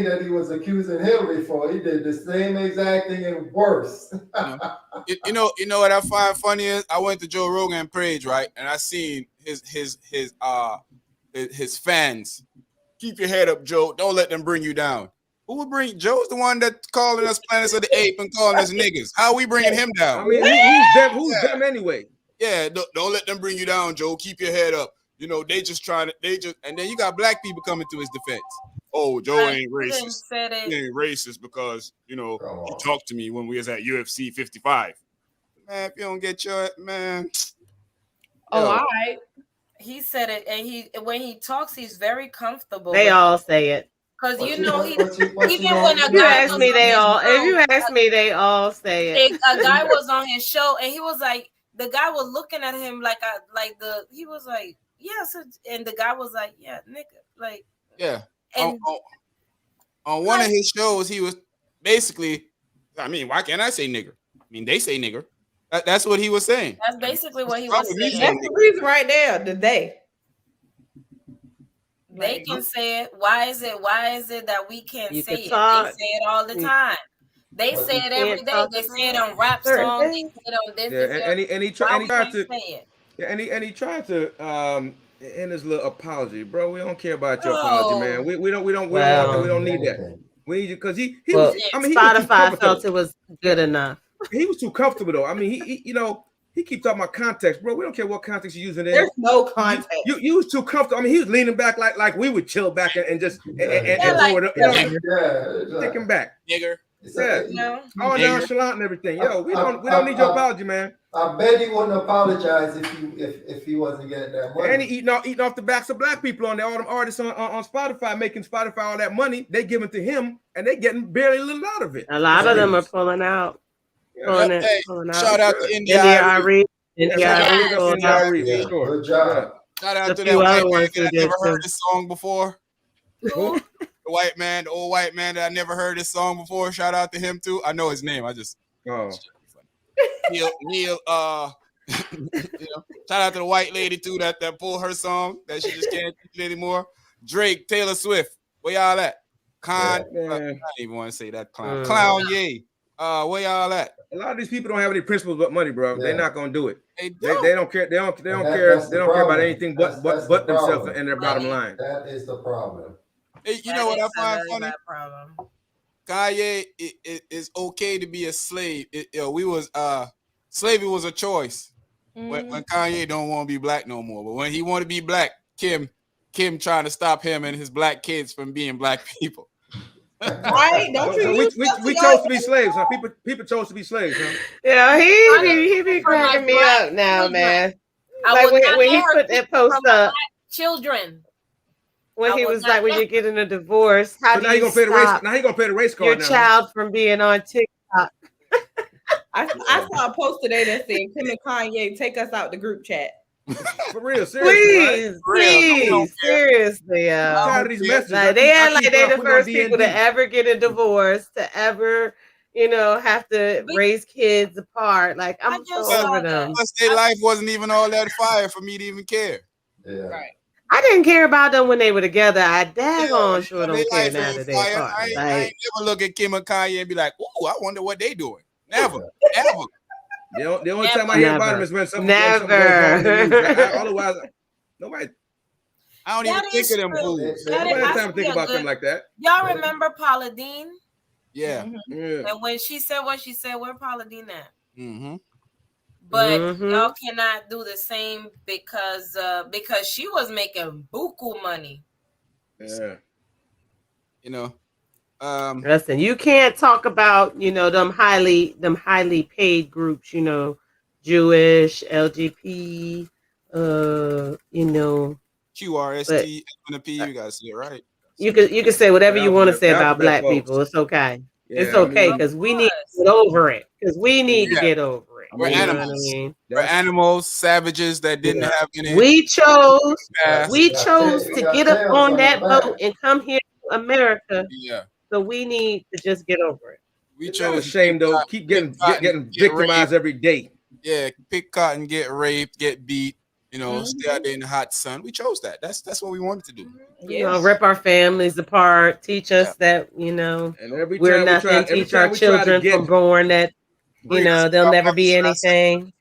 that he was accusing Hillary for, he did the same exact thing and worse. You know what I find funny is I went to Joe Rogan page, right, and I seen his fans. Keep your head up, Joe. Don't let them bring you down. Who would bring Joe's the one that calling us planets of the ape and calling us niggas? How are we bringing him down? I mean, who's them anyway? Yeah, don't let them bring you down, Joe. Keep your head up. And then you got black people coming to his defense. Oh, Joe ain't racist. He ain't racist because, he talked to me when we was at UFC 55. Man, if you don't get your, man. Oh, all right. He said it, and when he talks, he's very comfortable. They all say it. Because even when a guy ask me, they all. If you ask me, they all say it. A guy was on his show, and he was like, the guy was looking at him he was like, yes, and the guy was like, yeah, nigga, like, yeah. And on one of his shows, he was basically, I mean, why can't I say nigger? I mean, they say nigger. That's what he was saying. That's basically what he was saying. That's the reason right there. They can say it. Why is it that we can't say it? Talk. They say it all the time. They say it every day. They say it on rap songs. They say it on this. Yeah, and he tried to. Yeah, and he tried to in his little apology, bro. We don't care about your apology, man. We don't need that. We need you because he was. I mean, Spotify felt it was good enough. He was too comfortable though. I mean, he keeps talking about context, bro. We don't care what context you're using. There's no context. You was too comfortable. I mean, he was leaning back like we would chill back and just throw it up. Take him back, nigger. Yeah, all nonchalant and everything. Yo, we don't need your apology, man. I bet he wouldn't apologize if he wasn't getting that money. And he eating off the backs of black people on there. All them artists on Spotify making Spotify all that money. They giving to him, and they getting barely a little out of it. A lot of them are pulling out. Shout out to India. Good job. Shout out to that white man that I never heard this song before. Who? The old white man that I never heard this song before. Shout out to him too. I know his name. Neil. Shout out to the white lady too that pulled her song that she just can't teach it anymore. Drake, Taylor Swift. Where y'all at? I don't even want to say that clown. Clown, yay. Where y'all at? A lot of these people don't have any principles but money, bro. Yeah. They're not gonna do it. They don't care. They don't care. They don't care about anything but themselves and their bottom line. That is the problem. You know what I find funny? Kanye, it's okay to be a slave. Slavery was a choice. When Kanye don't want to be black no more, but when he want to be black, Kim trying to stop him and his black kids from being black people. Right? Don't you? We chose to be slaves, huh? People chose to be slaves, huh? Yeah, he be cracking me up now, man. Like when he put that post up, children. When he was like, when you're getting a divorce, how do you stop now he gonna pay the race card your child from being on TikTok? I saw a post today that said, Kim and Kanye, take us out the group chat. For real, seriously. Please, seriously. Tired of these messages. Like, they act like they're the first people to ever get a divorce, to ever, have to raise kids apart. Like, I'm so over them. Plus, their life wasn't even all that fire for me to even care. Yeah. Right. I didn't care about them when they were together. I daggone sure don't care now that they're apart. I ain't never look at Kim and Kanye and be like, "Ooh, I wonder what they doing." Never, ever. The only time I hear about him is when something goes wrong in the news. Otherwise, nobody. I don't even think of them fools. Nobody has time to think about them like that. Y'all remember Paula Deen? Yeah. And when she said what she said, where Paula Deen at? But Mm-hmm. y'all cannot do the same because she was making buku money. Yeah. You know. Listen, you can't talk about, you know, them highly paid groups, you know, Jewish, LGBT, you know, QRST, NP, you gotta say it right. You can say whatever you want to say about black people. It's okay. Yeah, it's okay because we need to get over it. Because we need to get over it. We're animals. We're animals, savages that didn't have any. We chose to get up on that boat and come here to America. Yeah. So we need to just get over it. We chose shame though. Keep getting victimized every day. Yeah, pick cotton, get raped, get beat. You know, stay out there in the hot sun. We chose that. That's what we wanted to do. You know, rip our families apart, teach us that, you know, and every we're time nothing, teach our children from born that, you know, they'll never be anything.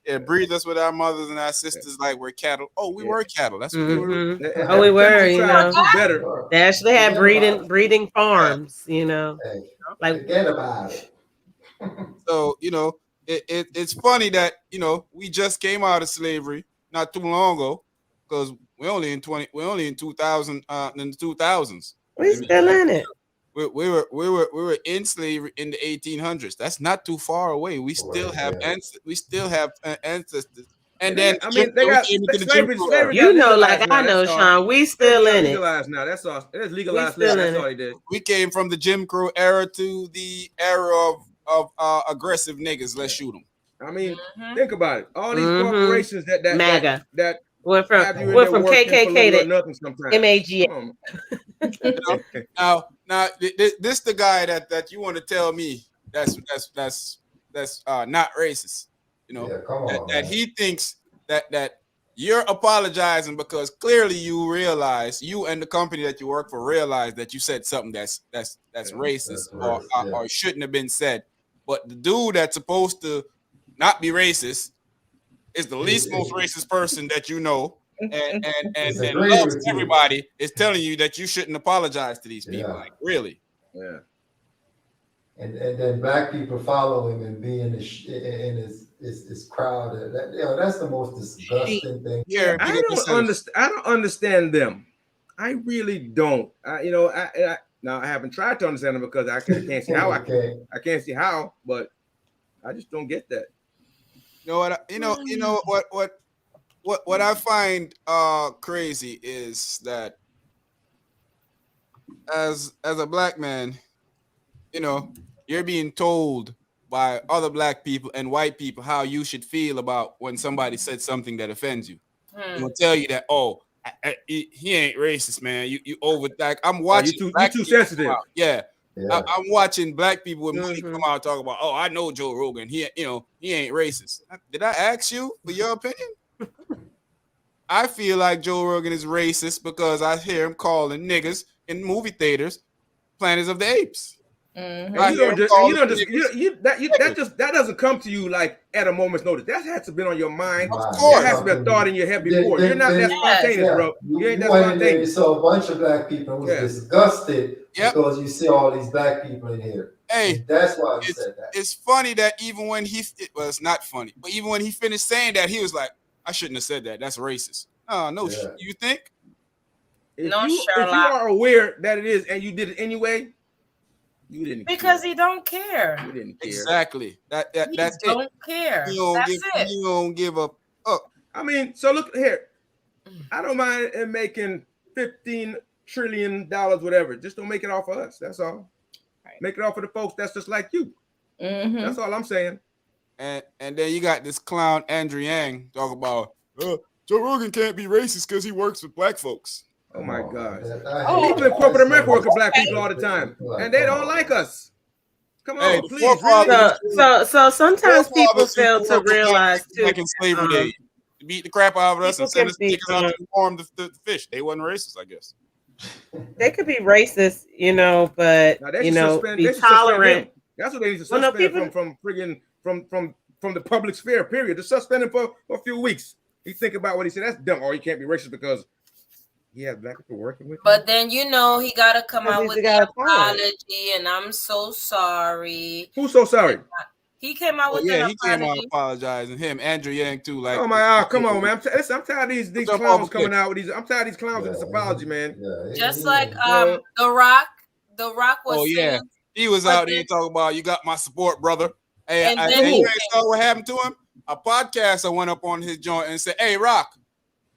Yeah, breed us with our mothers and our sisters like we're cattle. Oh, we were cattle. That's what we were. Oh, we were, you know. Better. They actually had breeding farms, you know. Like forget about it. So, you know, it's funny that, you know, we just came out of slavery not too long ago, because we're only in 2000 in the 2000s. We still in it. We were in slavery in the 1800s. That's not too far away. We still have ancestors. And then I mean, they got slavery. You know, like I know, Sean, we still in it. Legalized now. That's all. It's legalized now. That's all he did. We came from the Jim Crow era to the era of aggressive niggas. Let's shoot them. I mean, think about it. All these corporations MAGA that went from KKK to MAGA. Now, this the guy that you want to tell me that's not racist. You know, that he thinks that you're apologizing because clearly you realize, you and the company that you work for realize that you said something that's racist or shouldn't have been said. But the dude that's supposed to not be racist is the least most racist person that you know, and loves everybody, is telling you that you shouldn't apologize to these people. Like, really? Yeah. And then black people follow him and be in his crowd. That's the most disgusting thing. Yeah, I don't understand them. I really don't. Now I haven't tried to understand them because I can't see how. I can't see how, but I just don't get that. You know what I find crazy is that as a black man, you know, you're being told by other black people and white people how you should feel about when somebody said something that offends you. They'll tell you that, oh, he ain't racist, man. You over, like, I'm watching. You too sensitive. Yeah. I'm watching black people with money come out and talk about, oh, I know Joe Rogan. He ain't racist. Did I ask you for your opinion? I feel like Joe Rogan is racist because I hear him calling niggas in movie theaters Planets of the Apes. That doesn't come to you like at a moment's notice. That has to be on your mind. Of course, that has to be a thought in your head before. You're not that spontaneous, bro. You ain't that spontaneous. You saw a bunch of black people and was disgusted because you see all these black people in here. Hey, and that's why he said that. It's funny that even when it's not funny, but even when he finished saying that, he was like, I shouldn't have said that. That's racist. You think? If you are aware that it is and you did it anyway, you didn't because he don't care. He didn't care. Exactly. That's it. Don't care. You don't give up. I mean, so look here. I don't mind making $15 trillion, whatever. Just don't make it off of us. That's all. Right. Make it off of the folks that's just like you. That's all I'm saying. And then you got this clown Andrew Yang talk about Joe Rogan can't be racist because he works with black folks. Oh my God! People in corporate America work with black people all the time, and they don't like us. Come on, please. So sometimes people fail to realize too. Like in slavery days, beat the crap out of us and send us stickers out to farm the fish. They wasn't racist, I guess. They could be racist, but be tolerant. That's what they need to Well, no, suspend people- from friggin' from the public sphere. Period. To suspend him for a few weeks. He think about what he said. That's dumb. Or he can't be racist because he has black people working with him. But then he gotta come Because out he's with the the guy of power. apology, and I'm so sorry. Who's so sorry? He came out with yeah, an he came out apology. apologizing. Him, Andrew Yang too. Like, Oh my! come on, man! I'm tired of these Jump clowns off a coming cliff. out with these. I'm tired of these clowns with this apology, man. Just like The Rock. The Rock was Oh yeah, saying, he was out there talking about you got my support, brother. Hey, And then you he ain't saw what happened to him? A podcaster went up on his joint and said, "Hey, Rock,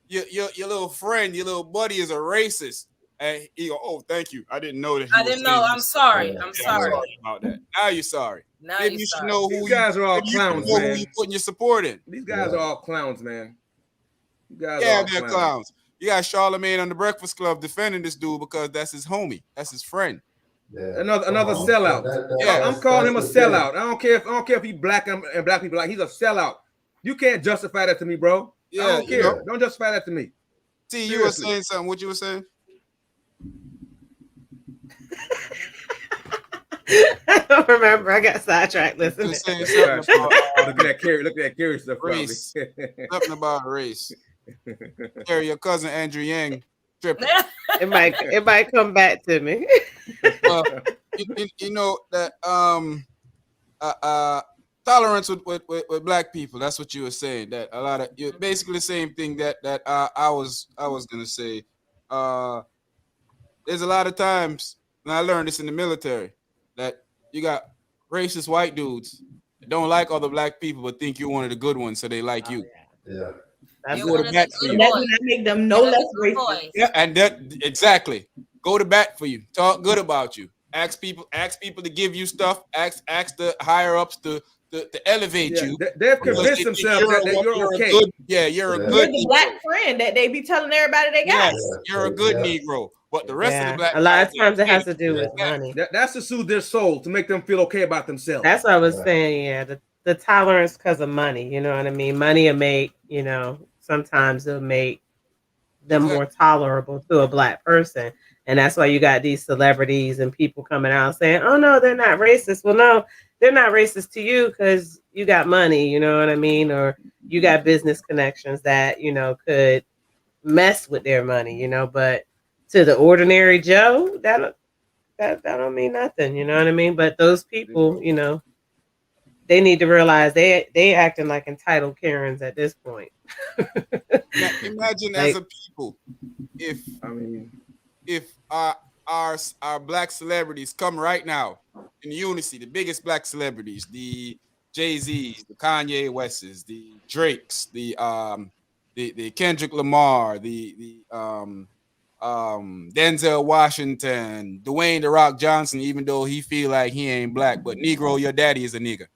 your little friend, your little buddy is a racist." And he go, "Oh, thank you. I didn't know that." I didn't know. I'm sorry. I'm sorry. About that. Now you're sorry. Now Maybe you're you should sorry. know who These guys are all maybe you clowns, know man. who you putting your support in. These guys are all clowns, man. You guys Yeah, are all they're clowns. You got Charlamagne on the Breakfast Club defending this dude because that's his homie. That's his friend. Yeah. Another sellout. I'm calling him a sellout. I don't care if he black and black people like he's a sellout. You can't justify that to me, bro. Yeah, I don't care. know. Don't justify that to me. See, you were Seriously. saying something. What you were saying? I don't remember. I got sidetracked You listening. were saying something about Look at that Carrie. Look at that Carrie stuff. race. Probably. Something about race. Carry your cousin Andrew Yang tripping. It might come back to me. Well, you know that tolerance with black people. That's what you were saying. That a lot of you're basically the same thing that I was gonna say. There's a lot of times, and I learned this in the military, that you got racist white dudes that don't like other black people but think you're one of the good ones, so they like you. Yeah. That's You go one to of bat the for good you. That boys. do not make them no One of less the good racist. boys. Yeah, and that exactly. Go to bat for you. Talk good about you. Ask people to give you stuff. Ask the higher ups to elevate Yeah, you. they've convinced themselves that you're okay. You're a Yeah. good You're the Negro. black friend that they be telling everybody they got. Yes, you're a good Yeah. Negro. But the rest of the black a lot of guys, times it has hey, to do with money. That's to soothe their soul, to make them feel okay about themselves. That's what I was Yeah. saying. Yeah, the tolerance because of money. You know what I mean? Money will make, sometimes it'll make them more tolerable to a black person. And that's why you got these celebrities and people coming out saying, oh, no, they're not racist. Well, no, they're not racist to you because you got money, you know what I mean? Or you got business connections that, could mess with their money, but to the ordinary Joe, that don't mean nothing, you know what I mean? But those people, they need to realize they acting like entitled Karens at this point. Imagine Like- as a people, if our black celebrities come right now in unity, the biggest black celebrities, the Jay-Z's, the Kanye Wests, the Drakes, the Kendrick Lamar, the Denzel Washington, Dwayne The Rock Johnson, even though he feel like he ain't black, but Negro, your daddy is a nigga.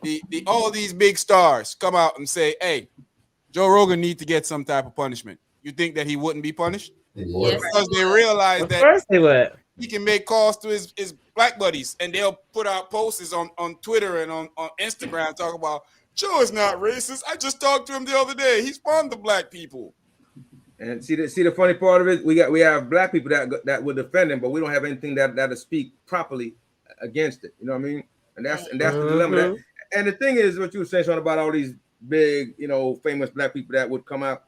The all these big stars come out and say, hey, Joe Rogan need to get some type of punishment. You think that he wouldn't be punished? Yes. Because they realize Of that course they would. he can make calls to his black buddies and they'll put out posts on Twitter and on Instagram talk about Joe is not racist. I just talked to him the other day. He's fond of black people. And see the funny part of it, we have black people that would defend him, but we don't have anything that'll speak properly against it. You know what I mean? And that's the dilemma. And the thing is, what you were saying, Sean, about all these big, famous black people that would come out.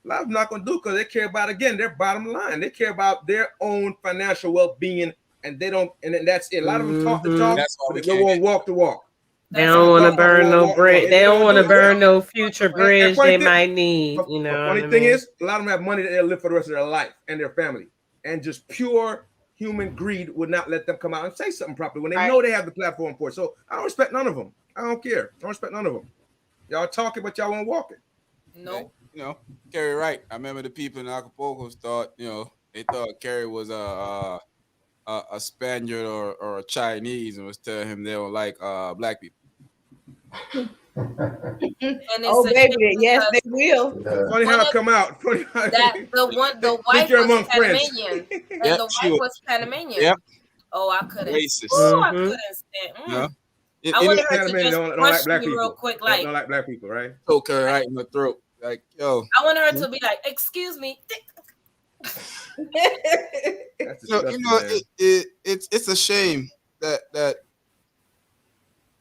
A lot of them not going to do because they care about, again, their bottom line. They care about their own financial well-being, and they don't. And then that's it. A lot of them talk the talk, That's why we but they can't won't walk the walk. They don't want to burn no bridge. They don't want to burn no future bridge funny they thing- might need. The You know, funny what I thing mean? is, a lot of them have money that they'll live for the rest of their life and their family, and just pure human greed would not let them come out and say something properly when they know they have the platform for it. So I don't respect none of them. I don't care. I don't respect none of them. Y'all talking, but y'all won't walk it. No. Kerry Wright. I remember the people in Acapulco thought, they thought Kerry was a Spaniard or a Chinese and was telling him they don't like black people. And Oh, it's a baby, shame yes, because they will. Funny how it come out. Funny how that the wife you're was among friends. Panamanian, and Yep, the she wife was. was Panamanian. Yep. Oh, I couldn't. Racist. Oh, I Mhm. couldn't stand. No. I wanted her to Panamanian just don't like push black me people. real quick, Don't like like black people, right? Choke her right in the throat. Like, yo. I wanted her to be like, "Excuse me." That's You disgusting, know, man. it's a shame that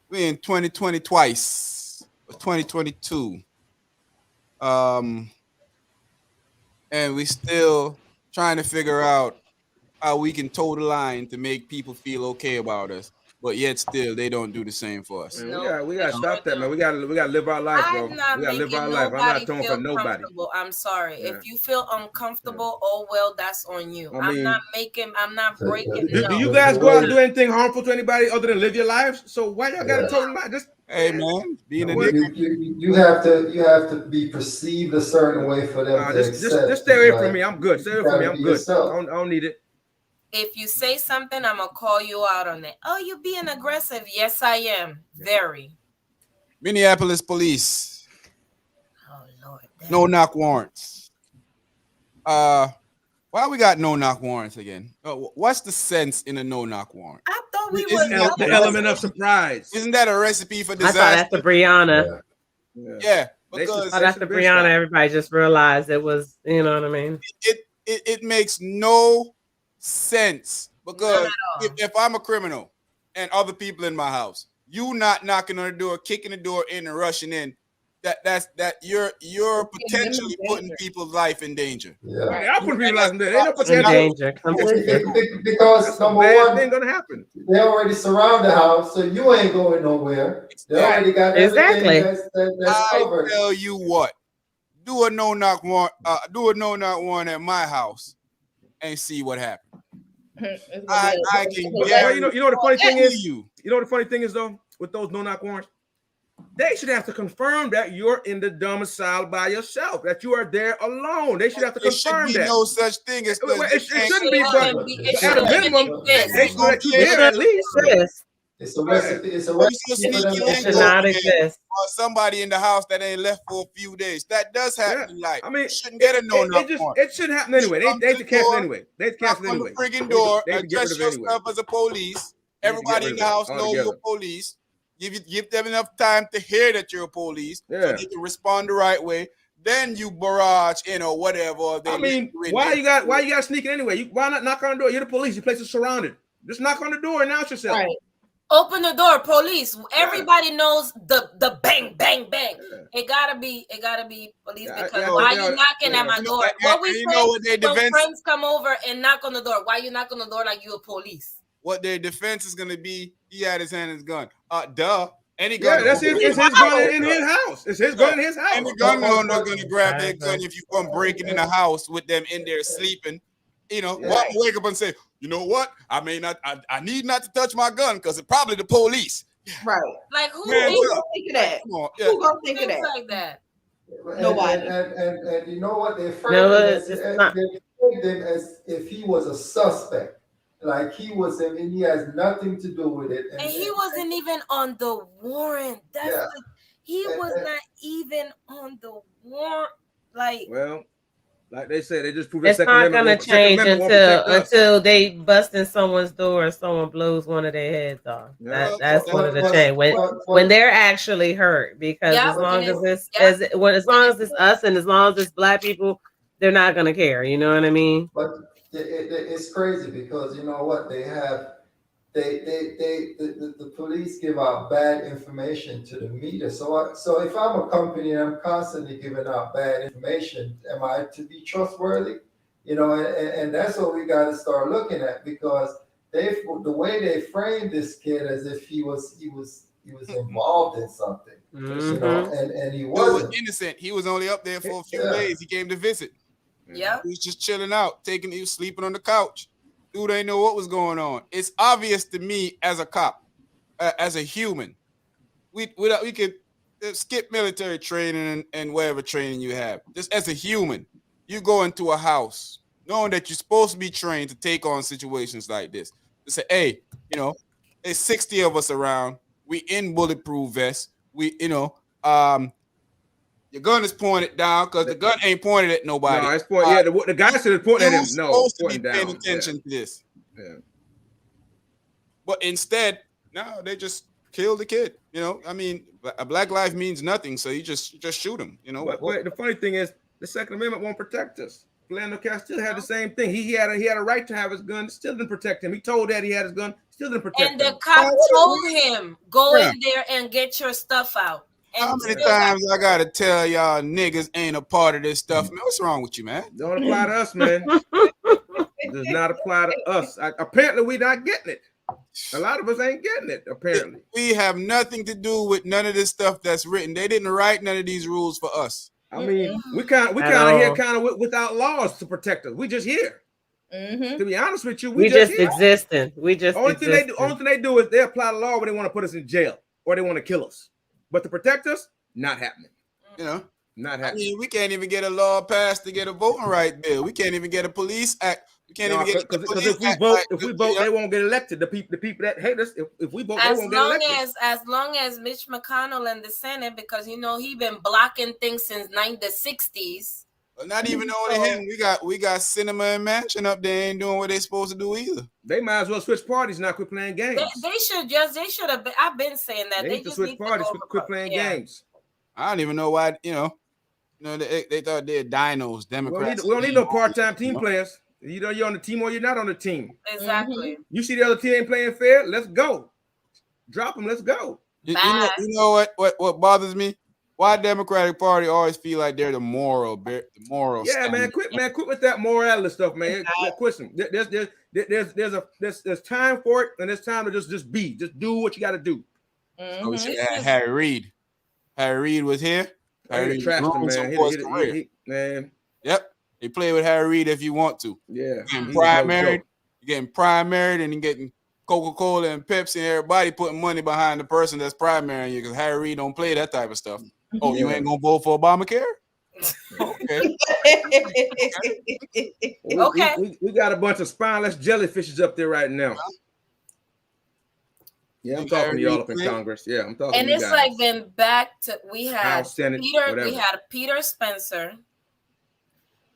we in 2020 twice, or 2022, and we still trying to figure out how we can toe the line to make people feel okay about us, but yet still they don't do the same for us. Man, No, we they gotta sure stop that, man. do. We gotta live our life, bro. I'm not We gotta live our making life. I'm not nobody talking for feel nobody. comfortable. I'm sorry. Yeah. If you feel uncomfortable, oh well, that's on you. I I'm mean, not breaking. do you No. guys go out and do anything harmful to anybody other than live your lives? So why y'all gotta Yeah. totally lie? Just Hey man, being a what? nigga, You have to be perceived a certain way for them Nah, to just accept. stay away Like, from me. I'm good. Stay you away from me. gotta I'm be good. yourself. I don't need it. If you say something, I'm gonna call you out on it. Oh, you being aggressive? Yes, I am. Very. Minneapolis police, Oh Lord. no knock warrants. Why we got no knock warrants again? What's the sense in a no knock warrant? I thought we Isn't was that The element of surprise. Isn't that a recipe for I disaster? thought after Brianna, Yeah, They because thought after Brianna, everybody just realized it was, you know what I mean? it makes no sense. Because None at all. if I'm a criminal and other people in my house, you not knocking on the door, kicking the door in and rushing in, that you're potentially putting people's life in danger. Yeah. I put people life in there. They don't put In that danger. Because That's a number bad one, thing gonna happen. they already surround the house, so you ain't going nowhere. They already got everything Exactly. that's I covered. tell you what, do a no knock warrant at my house and see what happens. I can Well, guarantee you know what the funny thing is? you. You know what the funny thing is though, with those no knock warrants? They should have to confirm that you're in the domicile by yourself, that you are there alone. They should have to There should confirm be that. no such thing as It shouldn't be, but It at a shouldn't even minimum, exist. they know that you're It there at least. Exist. It's a recipe. It's a Or you recipe for them. sneaky It link should over not there, exist. or somebody in the house that ain't left for a few days. That does happen in life. I mean, You shouldn't get a no knock warrant. it should happen anyway. They have to cancel door, anyway. They have to Knock cancel on anyway. the friggin' door, They have to get rid address of it anyway. yourself as a police. They have to get Everybody rid in of the it house know you're a altogether. police. Give them enough time to hear that you're a police, so Yeah. they can respond the right way. Then you barrage in or whatever. Or they I mean, let you in why there. you got sneaking anyway? Why not knock on the door? You're the police. Your place is surrounded. Just knock on the door and announce yourself. Right. Open the door, police. Everybody knows the bang, bang, bang. Yeah. It gotta be police Yeah, because yeah, why yeah, you knocking yeah. at my You know, door? and- What we and say you know what their when defense- friends come over and knock on the door? Why you knock on the door like you a police? What their defense is gonna be? He had his hand in his gun. Duh. Any Yeah, gun. that's it's his gun in his house. It's his gun in his house. Any gun owner gonna grab their gun if you come breaking in a house with them in there sleeping. You know, Yeah. one wake up and say, you know what? I need not to touch my gun because it's probably the police. Right. Like who Man, Who's yeah. gonna think of that? Come on, yeah. Who's gonna think of thinks that? like that? Nobody. And you know what? They framed No, him it's not. they framed him as if he was a suspect. Like he was, I mean, he has nothing to do with it. And he wasn't even on the warrant. That's Yeah. he was not even on the warrant. Like Well, like they said, they just proved It's not gonna change until they bust in someone's door or someone blows one of their heads off. Yeah. That's But- one of the but- change but- when they're actually hurt. Because Yeah, as long as it's yeah. as long as it's us and as long as it's black people, they're not gonna care. You know what I mean? But it's crazy because you know what they have. The police give out bad information to the media. So if I'm a company and I'm constantly giving out bad information, am I to be trustworthy? You know, and that's what we got to start looking at because the way they framed this kid as if he was involved in something, you know, and he He was wasn't. innocent. He was only up there for a few Yeah. days. He came to visit. yeah. He was just chilling out, he was sleeping on the couch. Dude ain't know what was going on. It's obvious to me as a cop, as a human. We could skip military training and whatever training you have. Just as a human, you go into a house knowing that you're supposed to be trained to take on situations like this. To say, hey, you know, there's 60 of us around. We in bulletproof vests. Your gun is pointed down because the gun ain't pointed at nobody. No, it's pointing. Yeah, the guy should have pointed at him. You're No, supposed to be pointing paying down. attention to this. Yeah. But instead, no, they just kill the kid. You know, I mean, a black life means nothing, so you just shoot him. You know, But the funny thing is, the Second Amendment won't protect us. Philando Castile had the same thing. He had a right to have his gun. Still didn't protect him. He told Dad he had his gun. Still didn't protect And him. the cop told him, "Go in there and get your stuff out." And how many times I gotta tell y'all niggas ain't a part of this stuff, man? What's wrong with you, man? Don't apply to us, man. Does not apply to us. Apparently, we're not getting it. A lot of us ain't getting it. Apparently, we have nothing to do with none of this stuff that's written. They didn't write none of these rules for us. I mean, we kind of here without laws to protect us. We just here. To be honest with you, we just existing. We just only thing they do is they apply the law when they want to put us in jail or they want to kill us. But to protect us, not happening. You know, not happening. I mean, we can't even get a law passed to get a voting right bill. We can't even get a police act. We can't even get because if we vote, they won't get elected. The people that hate us, if we vote, they won't get elected. As long as Mitch McConnell in the Senate, because he been blocking things since the 60s. But not even only him. We got Cinema and Mansion up there ain't doing what they supposed to do either. They might as well switch parties, not quit playing games. They should have been. I've been saying that they need to switch parties, quit playing games. I don't even know why. They thought they're dinos, Democrats. We don't need no part-time team players. You're on the team or you're not on the team. Exactly. You see the other team ain't playing fair. Let's go. Drop them. Let's go. You know what bothers me? Why Democratic Party always feel like they're the moral? Yeah, standard. Quit with that morality stuff, man. Question. There's time for it, and there's time to just do what you got to do. So we should have Harry Reid. Harry Reid was here. Harry trashed him, man. Yep. They play with Harry Reid if you want to. Yeah. You're getting primaried, and you're getting Coca-Cola and Pepsi, and everybody putting money behind the person that's primarying you because Harry Reid don't play that type of stuff. Oh, you ain't gonna vote for Obamacare? Okay. We got a bunch of spineless jellyfishes up there right now. Yeah, I'm talking to y'all up in Congress. Yeah, I'm talking. And it's like been back to we had House, Senate, we had Peter Spencer,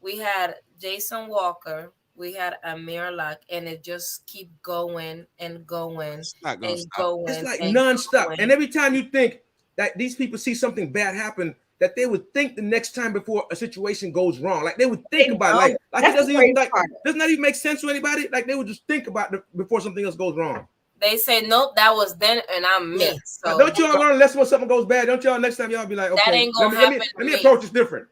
we had Jason Walker, we had Amir Locke, and it just keep going and going it's not gonna and stop. going. It's like nonstop. And every time you think that these people see something bad happen, that they would think the next time before a situation goes wrong, like they would think about it, like it doesn't not even make sense to anybody. Like they would just think about it before something else goes wrong. They say nope, that was then, and I'm me. So don't y'all learn a lesson when something goes bad? Don't y'all next time y'all be like, okay, that ain't gonna happen. Let me approach this different.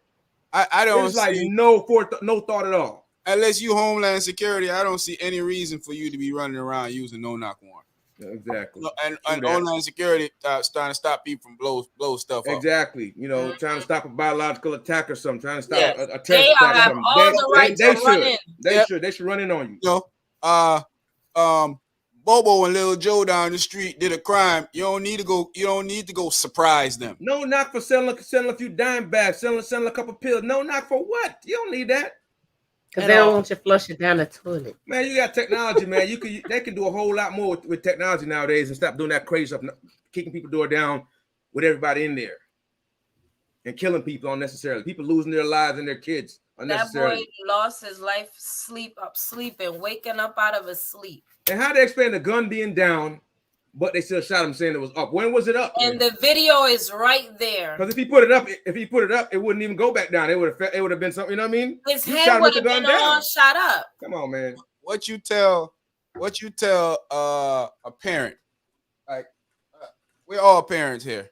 I don't. It's like no thought at all. Unless you Homeland Security, I don't see any reason for you to be running around using no-knock warrant. Exactly. And Homeland Security starting to stop people from blow stuff up. Exactly. Trying to stop a biological attack or something. Trying to stop a terrorist they attack have or all the right to run in. They should run in on you. Bobo and Little Joe down the street did a crime. You don't need to go surprise them. No knock for selling a few dime bags, selling a couple pills. No knock for what? You don't need that. Because they don't want you to flush it down the toilet. Man, you got technology, man. They can do a whole lot more with technology nowadays and stop doing that crazy stuff, kicking people door down with everybody in there and killing people unnecessarily. People losing their lives and their kids unnecessarily. That boy lost his life sleeping, waking up out of his sleep. And how they explain the gun being down, but they still shot him saying it was up. When was it up? And the video is right there. Because if he put it up, it wouldn't even go back down. It would have been something. You know what I mean? His head would have been all shot up. Come on, man. What you tell a parent? Like we're all parents here.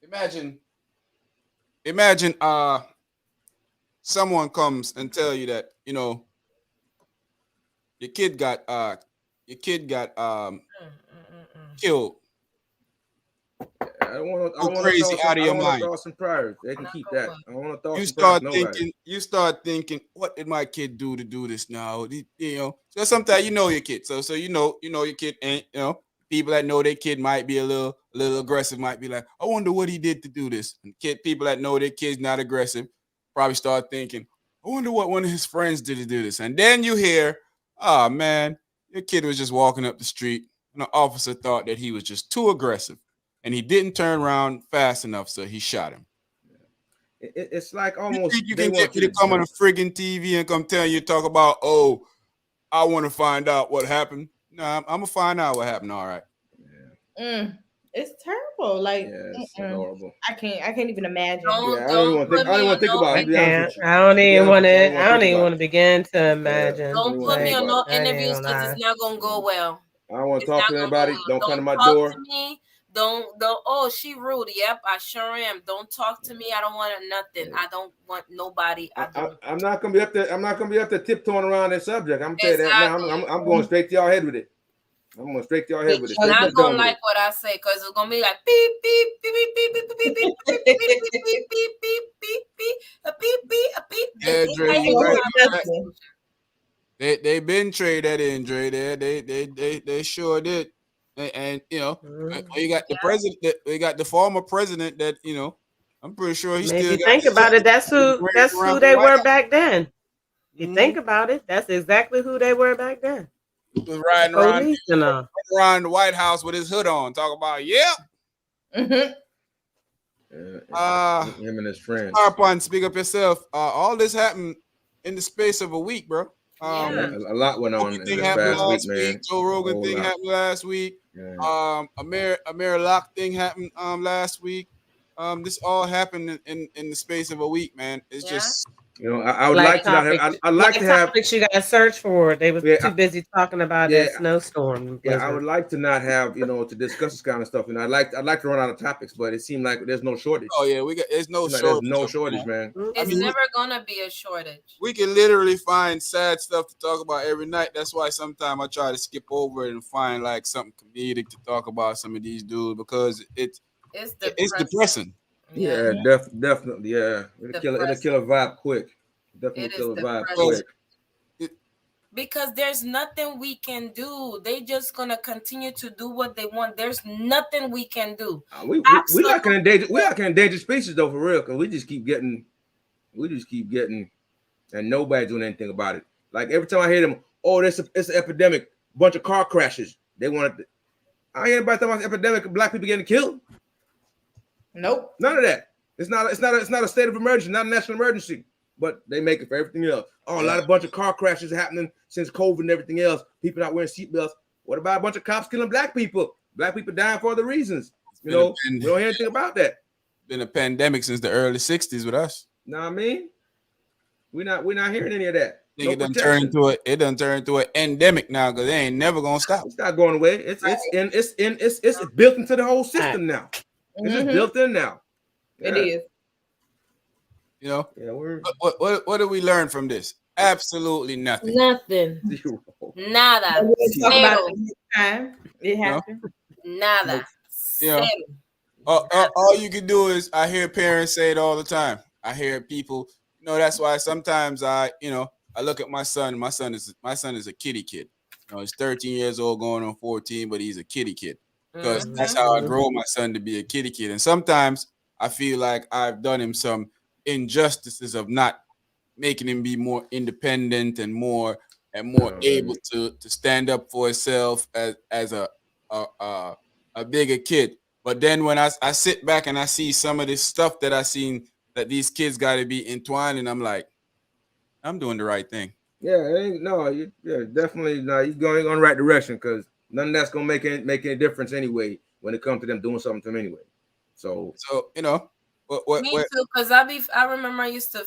Imagine someone comes and tell you that your kid got killed. I don't want crazy out of your mind. Some priors. They can keep that. I want to throw You start thinking, what did my kid do to do this now? So sometimes your kid. So you know your kid ain't, people that know their kid might be a little aggressive, might be like, I wonder what he did to do this. And people that know their kid's not aggressive probably start thinking, I wonder what one of his friends did to do this. And then you hear, oh man, your kid was just walking up the street and an officer thought that he was just too aggressive and he didn't turn around fast enough, so he shot him. It's like almost you can get me to come on a friggin' TV and come tell you, talk about, oh, I want to find out what happened. No, I'm gonna find out what happened. All right. Yeah. It's terrible. Like, Yeah, it's mm-mm. horrible. I can't even imagine. Yeah, I don't even want to think. I don't want to think about it. I To be honest can't. with you. I don't even want to. I don't think even about want to begin to imagine. Don't wanna put me think on about no it. I ain't interviews gonna because lie. it's not gonna go well. I don't want It's to talk not to gonna anybody. go well. Don't come to my talk door. to me. Don't. Oh, she rude. Yep, I sure am. Don't talk to me. I don't want nothing. I don't want nobody. I'm not gonna be up there. I'm not gonna be up there tiptoeing around that subject. I'm gonna tell you that now. Exactly. I'm going straight to y'all head with it. I'm going straight to y'all head with it. You're Straight to not the dome gonna with like it. what I say because it's gonna be like beep beep beep beep beep beep beep beep beep beep beep beep beep beep beep beep beep a beep beep a beep. Yeah, They Dre, might you even right. have a conversation. They been trade that in, Dre. They sure did. And you know, you got the president. We got the former president that you know. I'm pretty sure he Maybe still got. think about it. That's who around they the White were House. back then. You Mhm. think about it. That's exactly who they were back then. He was riding around, Police and all. around the White House with his hood on, talking about Mhm. Him and his friends. Starpon, speak up yourself. All this happened in the space of a week, bro. Yeah. A lot went on Rogan in thing this happened past week, last week. man. Joe Rogan whole thing lot. happened last week. Yeah. Amir Locke thing happened last week. This all happened in the space of a week, man. It's Yeah. just I would like to not have. I'd like to have topics you got to search for. They was Yeah, too busy talking about that snowstorm. Yeah, I would like to not have to discuss this kind of stuff. I'd like to run out of topics, but it seemed like there's no shortage. oh yeah, there's no shortage. There's no shortage, man. It's never gonna be a shortage. We can literally find sad stuff to talk about every night. That's why sometimes I try to skip over it and find like something comedic to talk about some of these dudes because it's depressing. Yeah, definitely. Yeah, it'll kill a vibe quick. Definitely kill a vibe quick. Because there's nothing we can do. They just gonna continue to do what they want. There's nothing we can do. We're not gonna endanger species though, for real, because we just keep getting, and nobody's doing anything about it. Like every time I hear them, oh, it's an epidemic, bunch of car crashes. They want to. I ain't hear anybody talking about the epidemic of black people getting killed. Nope. None of that. It's not a state of emergency, not a national emergency. But they make it for everything else. Oh, a bunch of car crashes happening since COVID and everything else. People not wearing seatbelts. What about a bunch of cops killing black people? Black people dying for other reasons. We don't hear anything about that. Been a pandemic since the early '60s with us. Know what I mean? We're not hearing any of that. It done turned into an endemic now because they ain't never gonna stop. It's not going away. It's built into the whole system now. It's just built in now. It is. You know, what did we learn from this? Absolutely nothing. Nothing. Zero. Nada. We'll talk about it next time. It happened. Nada. Yeah. All you can do is I hear parents say it all the time. I hear people. That's why sometimes I look at my son. My son is a kitty kid. He's 13 years old, going on 14, but he's a kitty kid because that's how I grow my son to be a kitty kid. And sometimes I feel like I've done him some injustices of not making him be more independent and more able to stand up for himself as a bigger kid. But then when I sit back and I see some of this stuff that I seen that these kids got to be entwined, and I'm like, I'm doing the right thing. Yeah, definitely. No, you're going on the right direction because none of that's gonna make any difference anyway when it comes to them doing something to them anyway. So me too, because I remember I used to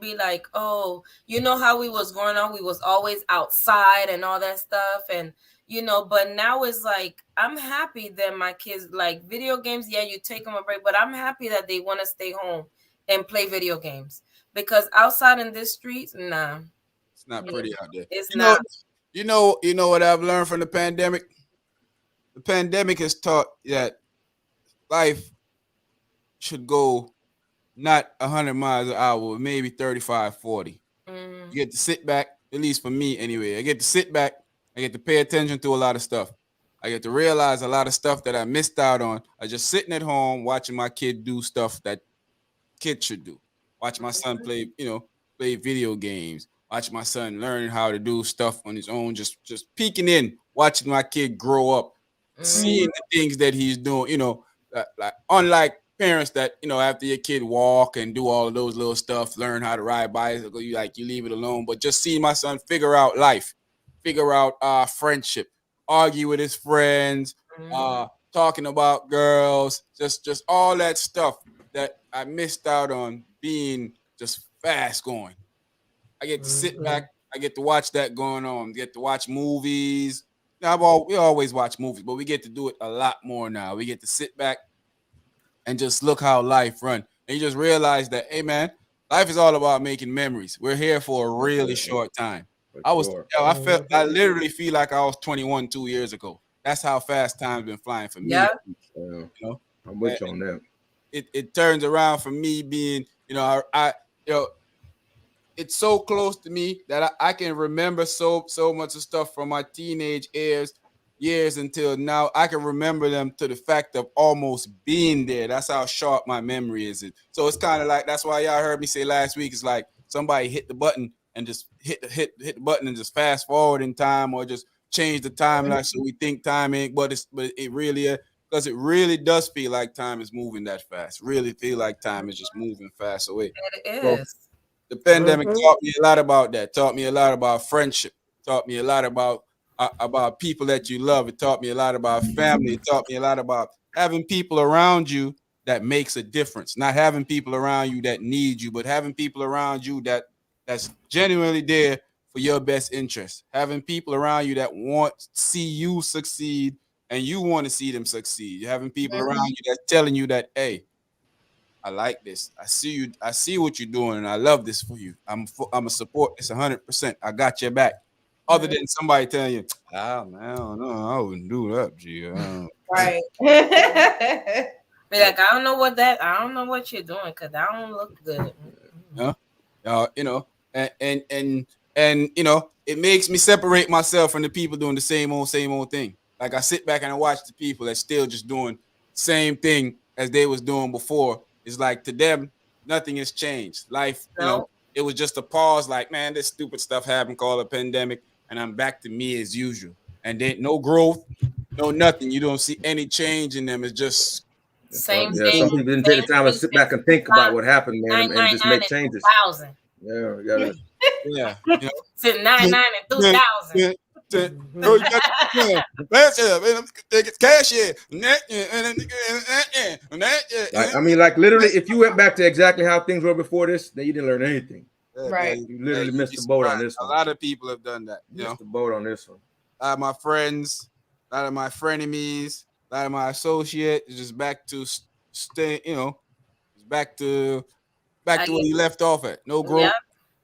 be like, oh, how we was growing up, we was always outside and all that stuff, and but now it's like I'm happy that my kids like video games. Yeah, you take them a break, but I'm happy that they want to stay home and play video games because outside in this streets, nah, it's not pretty out there. It's not. You know what I've learned from the pandemic? The pandemic has taught that life should go not 100 miles an hour, maybe 35, 40. You get to sit back, at least for me anyway. I get to sit back. I get to pay attention to a lot of stuff. I get to realize a lot of stuff that I missed out on. I just sitting at home watching my kid do stuff that kids should do. Watch my son play video games. Watch my son learn how to do stuff on his own. Just peeking in, watching my kid grow up, seeing the things that he's doing. Like unlike parents that after your kid walk and do all of those little stuff, learn how to ride bicycle, you leave it alone. But just seeing my son figure out life, figure out friendship, argue with his friends, talking about girls, just all that stuff that I missed out on being just fast going. I get to sit back. I get to watch that going on. Get to watch movies. Now, we always watch movies, but we get to do it a lot more now. We get to sit back and just look how life run. And you just realize that, hey man, life is all about making memories. We're here for a really short time. I literally feel like I was 21 2 years ago. That's how fast time's been flying for me. Yeah. You know, I'm with you on that. It turns around for me being, I it's so close to me that I can remember so much of stuff from my teenage years until now. I can remember them to the fact of almost being there. That's how sharp my memory is. So it's kind of like, that's why y'all heard me say last week, it's like somebody hit the button and just hit the button and just fast forward in time, or just change the timeline so we think time ain't, but it really because it really does feel like time is moving that fast. Really feel like time is just moving fast away. It So, is. the pandemic taught me a lot about that. Taught me a lot about friendship. Taught me a lot about people that you love. It taught me a lot about family. It taught me a lot about having people around you that makes a difference. Not having people around you that need you, but having people around you that's genuinely there for your best interest. Having people around you that want to see you succeed and you want to see them succeed. Having people around you that's telling you that, hey, I like this. I see you. I see what you're doing, and I love this for you. I'm a support this 100%. I got your back. Other than somebody telling you, man, I don't know, I wouldn't do that, G. Right. Be like, I don't know what you're doing because I don't look good. And it makes me separate myself from the people doing the same old thing. Like I sit back and I watch the people that still just doing same thing as they was doing before. It's like to them, nothing has changed. Life, it was just a pause. Like, man, this stupid stuff happened called a pandemic, and I'm back to me as usual. And then no growth, no nothing. You don't see any change in them. It's just same thing. Some people didn't take the time to sit back and think about what happened, man, and just make changes. 2000. Yeah, we got it. Yeah. Since 99 and 2000. Cash here. I mean, like literally, if you went back to exactly how things were before this, then you didn't learn anything. Right. You literally missed the boat on this one. A lot of people have done that. Missed the boat on this one. A lot of my friends, a lot of my frenemies, a lot of my associates, just back to back to where you left off at. No growth.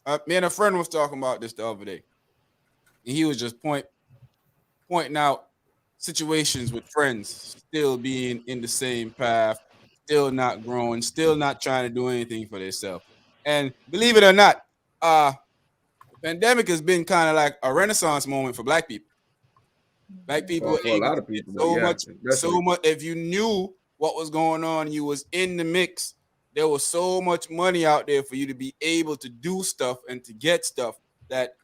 Yeah. Me and a friend was talking about this the other day. And he was just pointing out situations with friends still being in the same path, still not growing, still not trying to do anything for themselves. And believe it or not, the pandemic has been kind of like a renaissance moment for Black people. Black people, for a lot of people, so much. If you knew what was going on, you was in the mix. There was so much money out there for you to be able to do stuff and to get stuff that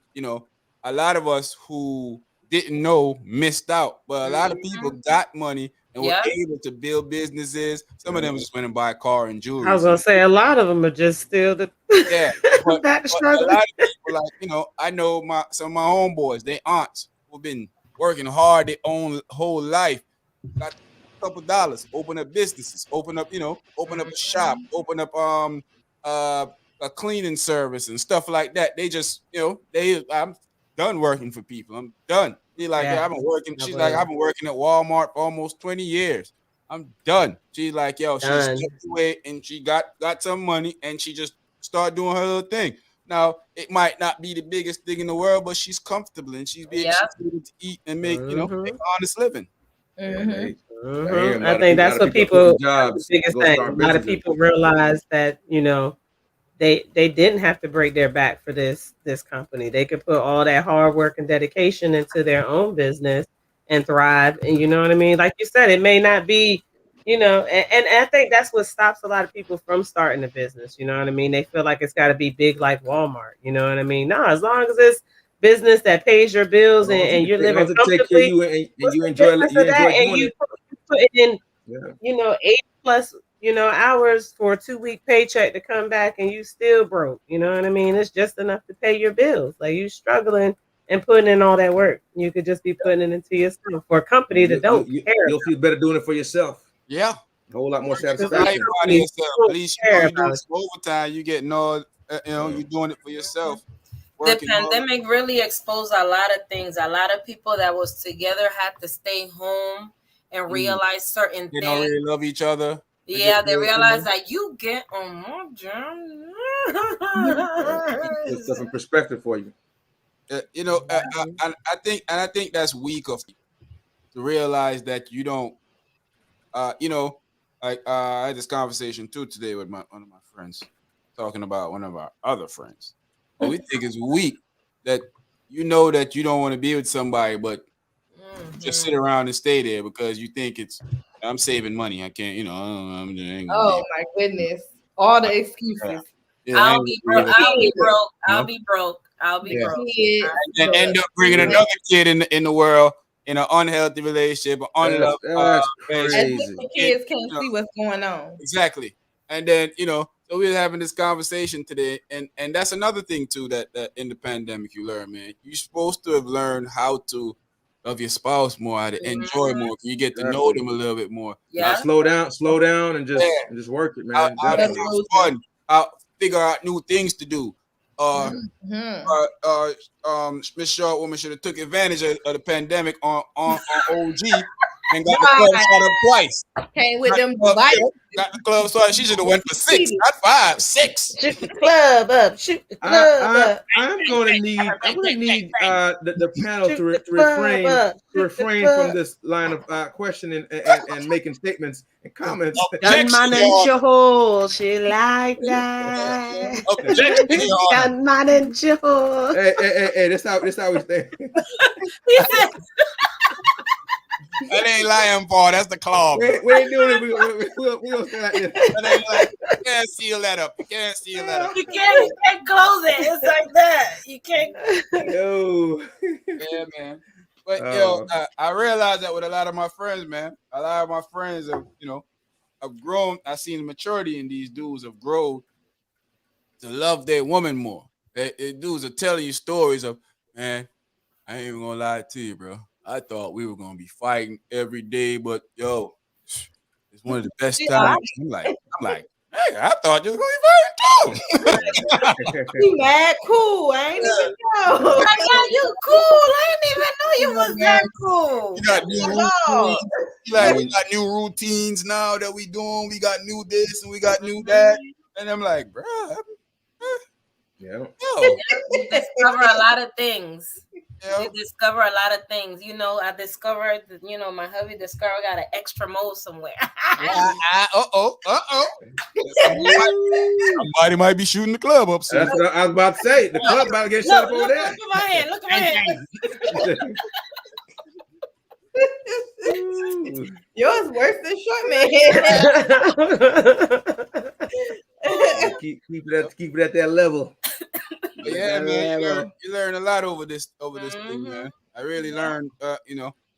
a lot of us who didn't know missed out. But a lot of people got money and were able to build businesses. Some of them just went and buy a car and jewelry. I was gonna say a lot of them are just still the but a lot of people, like I know some of my homeboys, they aunts who've been working hard their own whole life, got a couple dollars, open up businesses, open up a shop, open up a cleaning service and stuff like that. They just I'm done working for people. I'm done. She's like, I've been working. She's like, I've been working at Walmart for almost 20 years. I'm done. She's like, she stepped away and she got some money and she just started doing her little thing. Now, it might not be the biggest thing in the world, but she's comfortable and she's able to eat and make, make honest living. I think that's what people, the biggest thing. A lot of people realize that, they didn't have to break their back for this company. They could put all that hard work and dedication into their own business and thrive. And you know what I mean? Like you said, it may not be, and I think that's what stops a lot of people from starting a business. You know what I mean? They feel like it's got to be big like Walmart. You know what I mean? No, as long as it's business that pays your bills and you're living comfortably, and you enjoy and you put it in, 8+ hours for a 2-week paycheck to come back and you still broke. You know what I mean? It's just enough to pay your bills. Like you struggling and putting in all that work. You could just be putting it into yourself for a company that don't care. You'll feel better doing it for yourself. Yeah. A whole lot more Right satisfaction. by yourself. At least you know care you're doing about some overtime. You getting all, you're doing it for yourself. The Working hard. pandemic really exposed a lot of things. A lot of people that was together had to stay home and realize certain They things. don't really love each other. Yeah, they realize that you get on my job. It's different perspective for you. I think that's weak of you to realize that you don't. I had this conversation too today with one of my friends, talking about one of our other friends. But we think it's weak that you know that you don't want to be with somebody, but just sit around and stay there because you think I'm saving money. I can't, I'm just ain't gonna Oh my goodness. All the excuses. I'll be broke. I'll be broke. I'll be broke. I'll be broke. And end up bringing another kid in the world in an unhealthy relationship, unloved. That's As crazy. if the kids can't see what's going on. Exactly. And then, so we were having this conversation today, and that's another thing too that in the pandemic you learn, man. You're supposed to have learned how to love your spouse more, how to enjoy more. You get to know them a little bit more. Yeah. Slow down, and just work it, man. I'll have fun. I'll figure out new things to do. Miss Short Woman should have took advantage of the pandemic on OG and got the club shot up twice. Came with them got the club started. She should have went for 6, not 5, 6. Shoot the club up. Shoot the club up. I'm gonna need the panel to refrain from this line of questioning and making statements and comments. Gunman and Joel, she like that. Gunman and Joel. Hey, that's how we stay. That ain't lying, Paul. That's the claw. We ain't doing it. We gonna stay like this. That ain't like, you can't seal that up. You can't seal that up. You can't close it. It's like that. You can't. Yo. Yeah, man. But I realized that with a lot of my friends, man. A lot of my friends have, have grown. I seen the maturity in these dudes have grown to love their woman more. They dudes are telling you stories of, man, I ain't even gonna lie to you, bro. I thought we were gonna be fighting every day, but it's one of the best times. I'm like, hey, I thought you was gonna be fighting too. You mad cool? I ain't even know. You cool? I didn't even know you was that cool. We got new routines now that we doing. We got new this and we got new that, and I'm like, bro. You discover a lot of things. You discover a lot of things. I discovered, my hubby discovered got an extra mole somewhere. Somebody might be shooting the club up soon. That's what I was about to say. The club about to get shut up over there. Look at my hand. Look at my hand. Yours worse than short man. keep it at that level. Yeah, man, you learn a lot over this thing, man. I really learned, I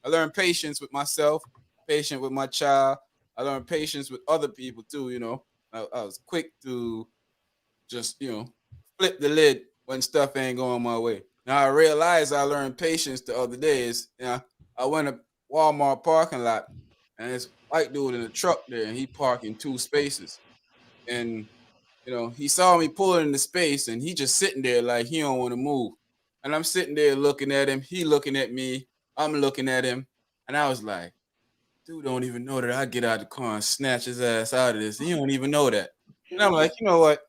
learned patience with myself, patient with my child. I learned patience with other people too. I was quick to just, flip the lid when stuff ain't going my way. Now I realized I learned patience the other day. I went to Walmart parking lot and this white dude in a truck there, and he parked in 2 spaces, and he saw me pulling in the space and he just sitting there like he don't want to move. And I'm sitting there looking at him. He looking at me. I'm looking at him. And I was like, dude don't even know that I get out of the car and snatch his ass out of this. He don't even know that. And I'm like, you know what?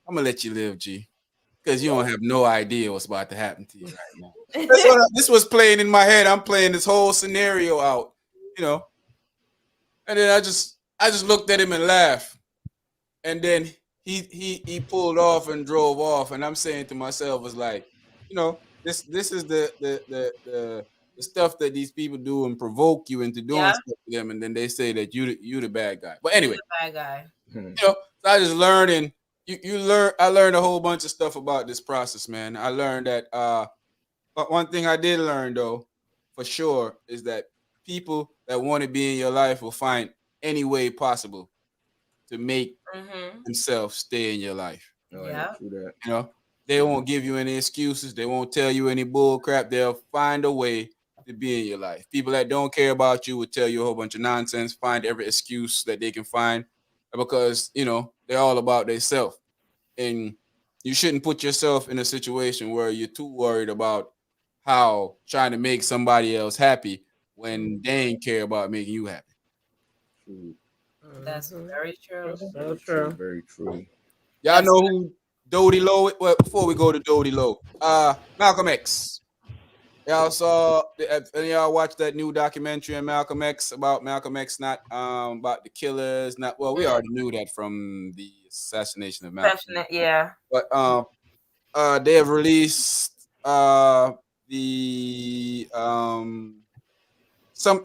I'm going to let you live, G. Because you don't have no idea what's about to happen to you right now. This was playing in my head. I'm playing this whole scenario out, And then I just looked at him and laughed. And then he pulled off and drove off, and I'm saying to myself, was like, this is the stuff that these people do and provoke you into doing stuff to them, and then they say that you the bad guy. But anyway, bad guy. So I just learned, and I learned a whole bunch of stuff about this process, man. I learned that but one thing I did learn though, for sure, is that people that want to be in your life will find any way possible to make themselves stay in your life. Yeah. True that. They won't give you any excuses. They won't tell you any bull crap. They'll find a way to be in your life. People that don't care about you will tell you a whole bunch of nonsense, find every excuse that they can find because, they're all about themselves. And you shouldn't put yourself in a situation where you're too worried about how trying to make somebody else happy when they ain't care about making you happy. That's very true. So true. Very true. Y'all know who Doodie Lowe? Well, before we go to Doodie Lowe, Malcolm X. Y'all watched that new documentary on Malcolm X about Malcolm X, not about the killers. We already knew that from the assassination of Malcolm. Yeah. But they have released they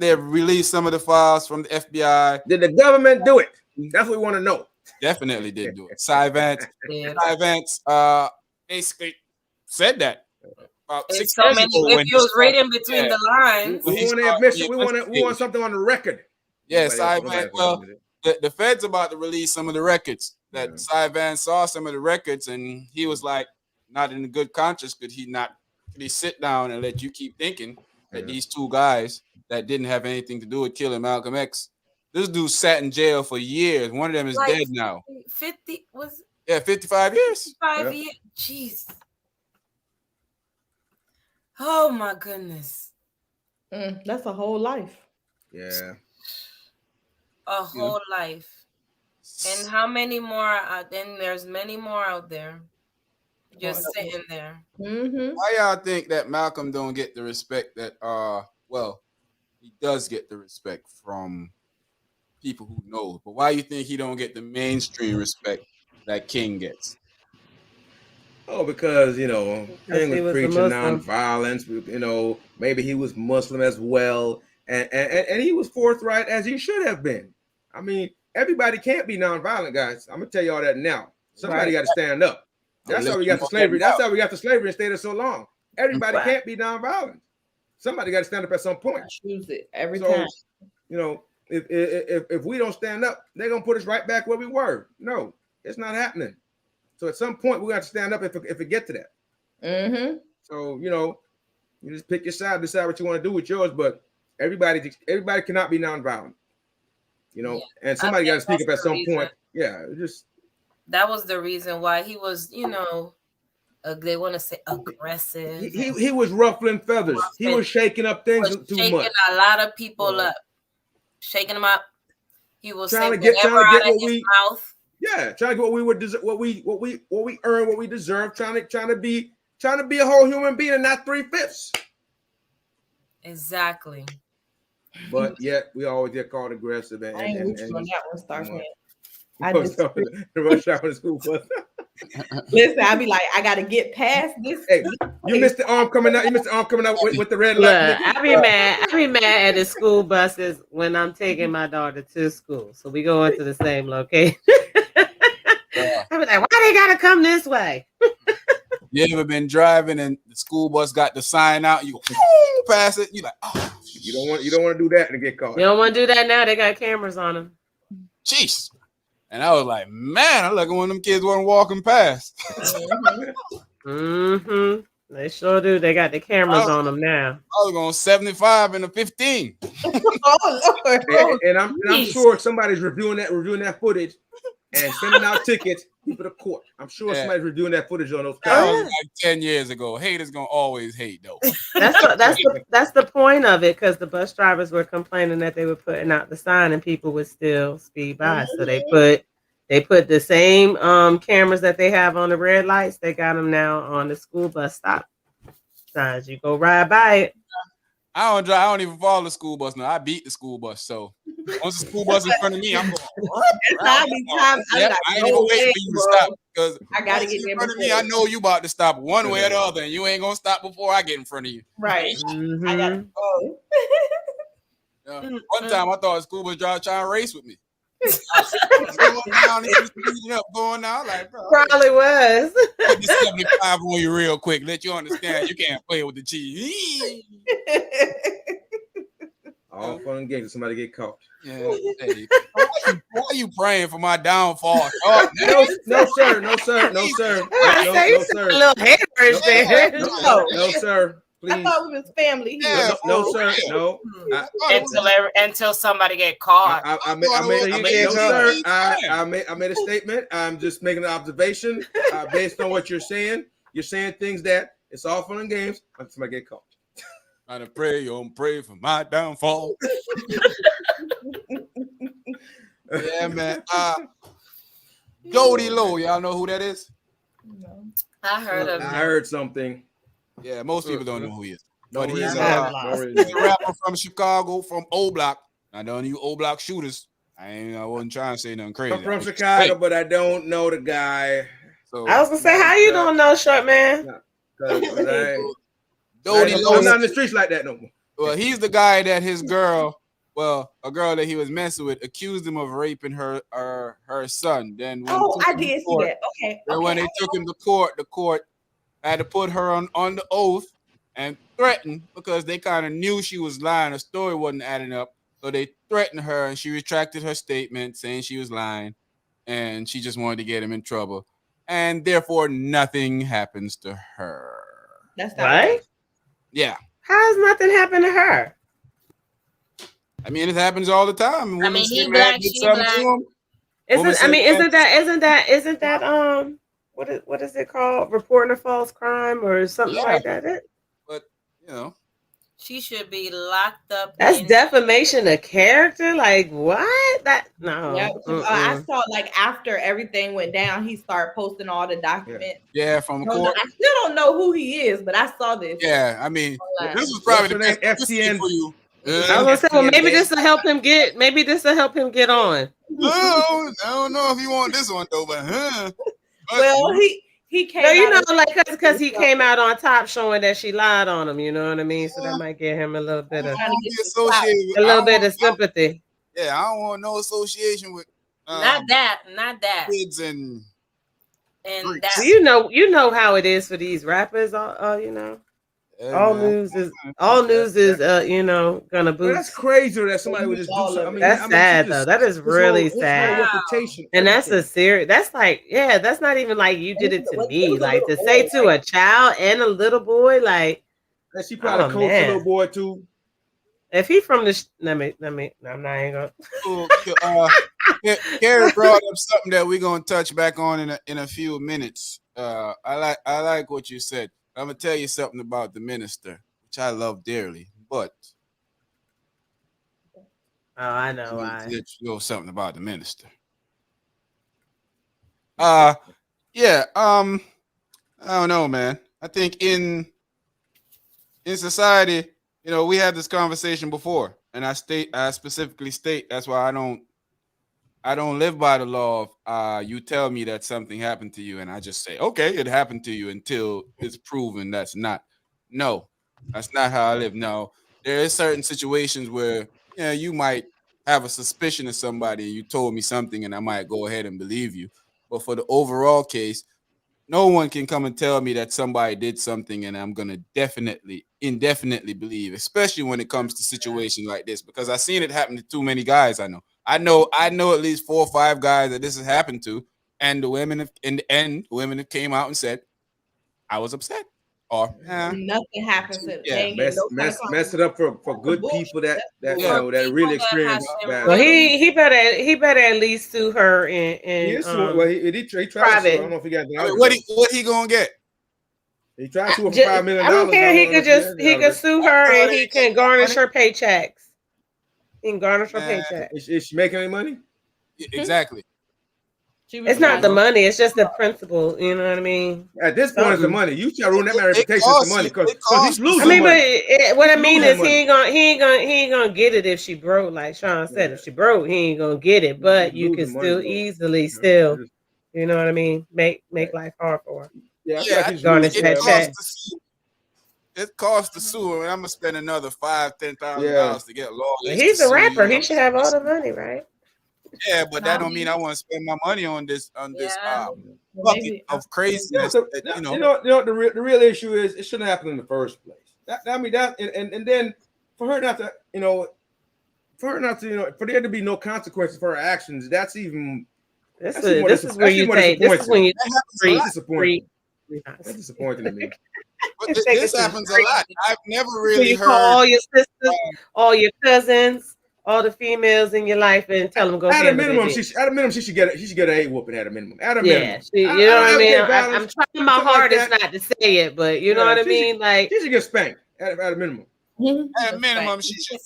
have released some of the files from the FBI. Did the government do it? That's what we want to know. Definitely did do it. Cy Vance basically said that. About 6 so years many. ago If you was reading between the lines, we want to admission. We want something on the record. Yes, Cy Vance. Well, the feds about to release some of the records that Cy Vance saw some of the records, and he was like, not in a good conscience. Could he sit down and let you keep thinking that these two guys that didn't have anything to do with killing Malcolm X? This dude sat in jail for years. One of them is dead now. 55 years. 55 years. Jeez. Oh my goodness. That's a whole life. Yeah. A whole life. And how many more? Then there's many more out there, just sitting there. Why y'all think that Malcolm don't get the respect that he does get the respect from people who know, but why you think he don't get the mainstream respect that King gets? Oh, because King was preaching nonviolence. Maybe he was Muslim as well, and he was forthright as he should have been. I mean, everybody can't be nonviolent, guys. I'm gonna tell you all that now. Somebody got to stand up. That's how we got to slavery. That's how we got to slavery and stayed there so long. Everybody can't be nonviolent. Somebody got to stand up at some point. Choose it every time. If we don't stand up, they're gonna put us right back where we were. No, it's not happening. So at some point we got to stand up if it get to that. So you just pick your side, decide what you want to do with yours. But everybody cannot be nonviolent. And somebody got to speak up at some point. Yeah, that was the reason why he was, they want to say aggressive. He was ruffling feathers. He was shaking up things too much. Shaking a lot of people up, shaking them up. He was trying to get what his mouth. Yeah, trying to get what we would deserve, what we earn, what we deserve. Trying to be a whole human being and not 3/5. Exactly. But yet we always get called aggressive and I ain't that one starts with. I just rush out of the school bus. Listen, I be like, I gotta get past this. Hey, you missed the arm coming out. You missed the arm coming out with the red light. I be mad at the school buses when I'm taking my daughter to school. So we go into the same location. I be like, why they gotta come this way? You ever been driving and the school bus got the sign out? You go pass it. You like, oh. You don't want to do that and get caught. You don't want to do that now. They got cameras on them. Jeez. And I was like, man, I look at one of them kids wasn't walking past. They sure do. They got the cameras on them now. I was going 75 and a 15. Oh Lord! And I'm sure somebody's reviewing that footage and sending out tickets for the court. I'm sure somebody's reviewing that footage on those cameras. Like 10 years ago. Haters gonna always hate though. That's the point of it, because the bus drivers were complaining that they were putting out the sign and people would still speed by. So they put the same cameras that they have on the red lights. They got them now on the school bus stop signs. You go ride by it. I don't drive. I don't even follow the school bus now. I beat the school bus. So once the school bus in front of me, I'm going. What? I ain't even waiting for you to stop, because I gotta get in front of me. I know you about to stop one way or the other, and you ain't gonna stop before I get in front of you. Right. I gotta go. One time I thought a school bus driver trying to race with me. Going down, like, bro, probably was. Put the 75 on you real quick. Let you understand you can't play with the cheese. All fun and games. Somebody get caught. Yeah. Hey. Why are you praying for my downfall? Oh, No, sir. No, sir. No, sir. No, A little haters there. No, sir. I Please. thought we was family here. Yeah. No, for sir. real. No. Until somebody get caught. I made a statement. I'm just making an observation based on what you're saying. You're saying things that it's all fun and games until somebody get caught. Trying to pray for my downfall. Yeah, man. Doodie Low, y'all know who that is? No. I heard of I him. heard something. Yeah, most people don't know who he is. Don't But really he's know. he's a rapper from Chicago, from O Block. I know you O Block shooters. I wasn't trying to say nothing crazy. I'm from Chicago, but I don't know the guy. So I was gonna say, how you don't know, short man? Doodie I'm Low. not in the streets like that no more. Well, he's the guy that his girl, a girl that he was messing with, accused him of raping her son. Then when I did see that. Okay. Then when they took him to court, the court had to put her on the oath and threatened because they kind of knew she was lying. Her story wasn't adding up. So they threatened her and she retracted her statement saying she was lying and she just wanted to get him in trouble. And therefore, nothing happens to her. That's not Right? Yeah. How's nothing happened to her? I mean, it happens all the time. I mean, he black, she black. Isn't that what is it called? Reporting a false crime or something like that? But you know, she should be locked up. That's defamation of character. Like what? That no. Yeah, I saw like after everything went down, he started posting all the documents. Yeah, from the court. I still don't know who he is, but I saw this. Yeah, I mean, this was probably the best FTN for you. I was gonna say, well, maybe this will help him get. Maybe this will help him get on. No, I don't know if you want this one though, but Well, he came. No, you know, like because he came out on top showing that she lied on him. You know what I mean? So that might give him a little bit of sympathy. Yeah, I don't want no association with not that kids and that. So you know how it is for these rappers. You know. All news is you know, gonna boost. Well, that's crazy that somebody would just do something. That's sad though. That is really sad. And that's a serious. That's like, yeah, that's not even like you did it to me. Like to say to a child and a little boy, like she probably coached a little boy too. If he from the, let me. I'm not even gonna. Gary brought up something that we're gonna touch back on in a few minutes. I like what you said. I'm gonna tell you something about the minister, which I love dearly, but I know why. Let you know something about the minister. I don't know, man. I think in society, you know, we had this conversation before, and I specifically state that's why I don't live by the law of you tell me that something happened to you and I just say, okay, it happened to you until it's proven that's not. No, that's not how I live. No, there is certain situations where you might have a suspicion of somebody and you told me something and I might go ahead and believe you. But for the overall case, no one can come and tell me that somebody did something and I'm going to indefinitely believe, especially when it comes to situations like this, because I've seen it happen to too many guys I know. I know at least 4 or 5 guys that this has happened to, and the women have came out and said, I was upset. Or nothing happens. Mess it up for good people that really experience that. Well, he better at least sue her in he tried private. I don't know if he got what he gonna get? He tried to sue her for $5 million. I don't care. He could sue her and he can garnish her paychecks. He can garnish her paycheck. Is she making any money? Exactly. It's not the money. It's just the principle. You know what I mean? At this point, it's the money. You try to ruin that man's reputation. It's the money because he's losing. I mean, money. But what I mean is he ain't gonna get it if she broke. Like Sean said, if she broke, he ain't gonna get it. But you can still easily you know what I mean? Make life hard for her. Yeah, garnish that check. It costs to sue, and I'm gonna spend another $5,000-$10,000 to get lawyers. He's a rapper. He should have all the money, right? Yeah, but that don't mean I want to spend my money on this bucket of craziness. You know, the real issue is it shouldn't happen in the first place. And then for her not to, for her not to, for there to be no consequences for her actions, that's even. This is where you take. This is when you that's disappointing. That's disappointing to me. But this happens a lot. I've never really heard. Call all your sisters, all your cousins, all the females in your life, and tell them go. At a minimum, she should get an A whooping at a minimum. At a minimum, you know what I mean. I'm trying my hardest not to say it, but you know what I mean. Like she should get spanked at a minimum. At a minimum, she should.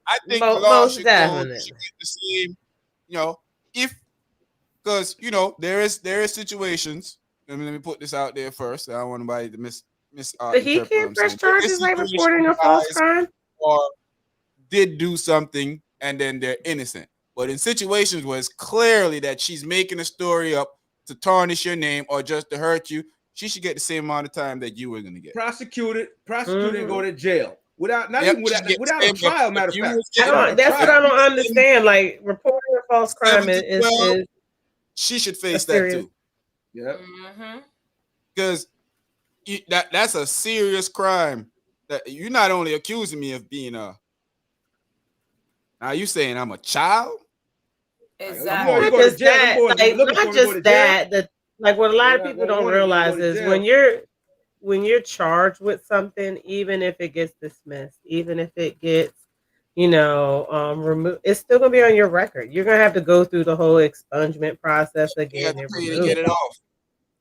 I think most should definitely. She get the same. Because there is situations. Let me put this out there first. I don't want anybody to miss. But he can't press charges like reporting a false crime, or did do something and then they're innocent. But in situations where it's clearly that she's making a story up to tarnish your name or just to hurt you, she should get the same amount of time that you were going to get. Prosecuted, and go to jail without a trial. Matter of fact, that's what I don't understand. Like reporting a false crime is she should face that too. Yeah, because that's a serious crime. That you're not only accusing me of being a. Now you saying I'm a child? Exactly. Not just that. Like what a lot of people don't realize is when you're charged with something, even if it gets dismissed, even if it gets, removed, it's still gonna be on your record. You're gonna have to go through the whole expungement process again to get it off.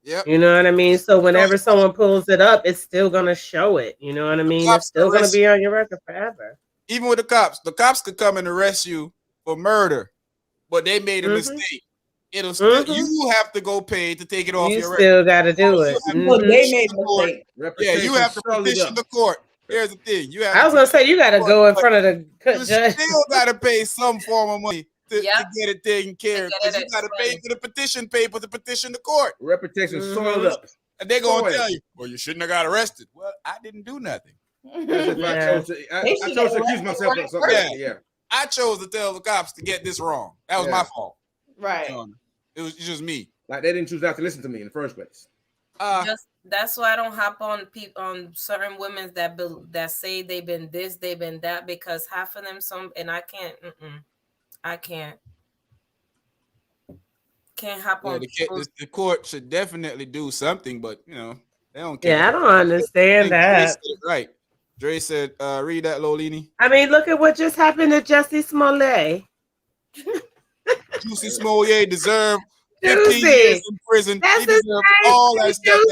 Yep. You know what I mean? So whenever someone pulls it up, it's still gonna show it. You know what I mean? It's still gonna be on your record forever. Even with the cops could come and arrest you for murder, but they made a mistake. It'll still you have to go pay to take it off your record. You still got to do it. Well, they made a mistake. Yeah, you have to petition the court. Here's the thing: I was gonna say you got to go in front of the judge. You still got to pay some form of money to get it taken care of. You got to pay for the petition paper to petition the court. Reputation soiled up, and they're gonna tell you, "Well, you shouldn't have got arrested." Well, I didn't do nothing. I chose to accuse myself of something. Yeah. I chose to tell the cops to get this wrong. That was my fault. Right. It was just me. Like they didn't choose not to listen to me in the first place. That's why I don't hop on certain women that say they've been this, they've been that, because half of them and I can't. I can't hop on. The court should definitely do something, but they don't care. Yeah, I don't understand that. Right. Dre said, read that, Lolini. I mean, look at what just happened to Jussie Smollett. Jussie Smollett deserved 15 years in prison. That's he deserved all that stuff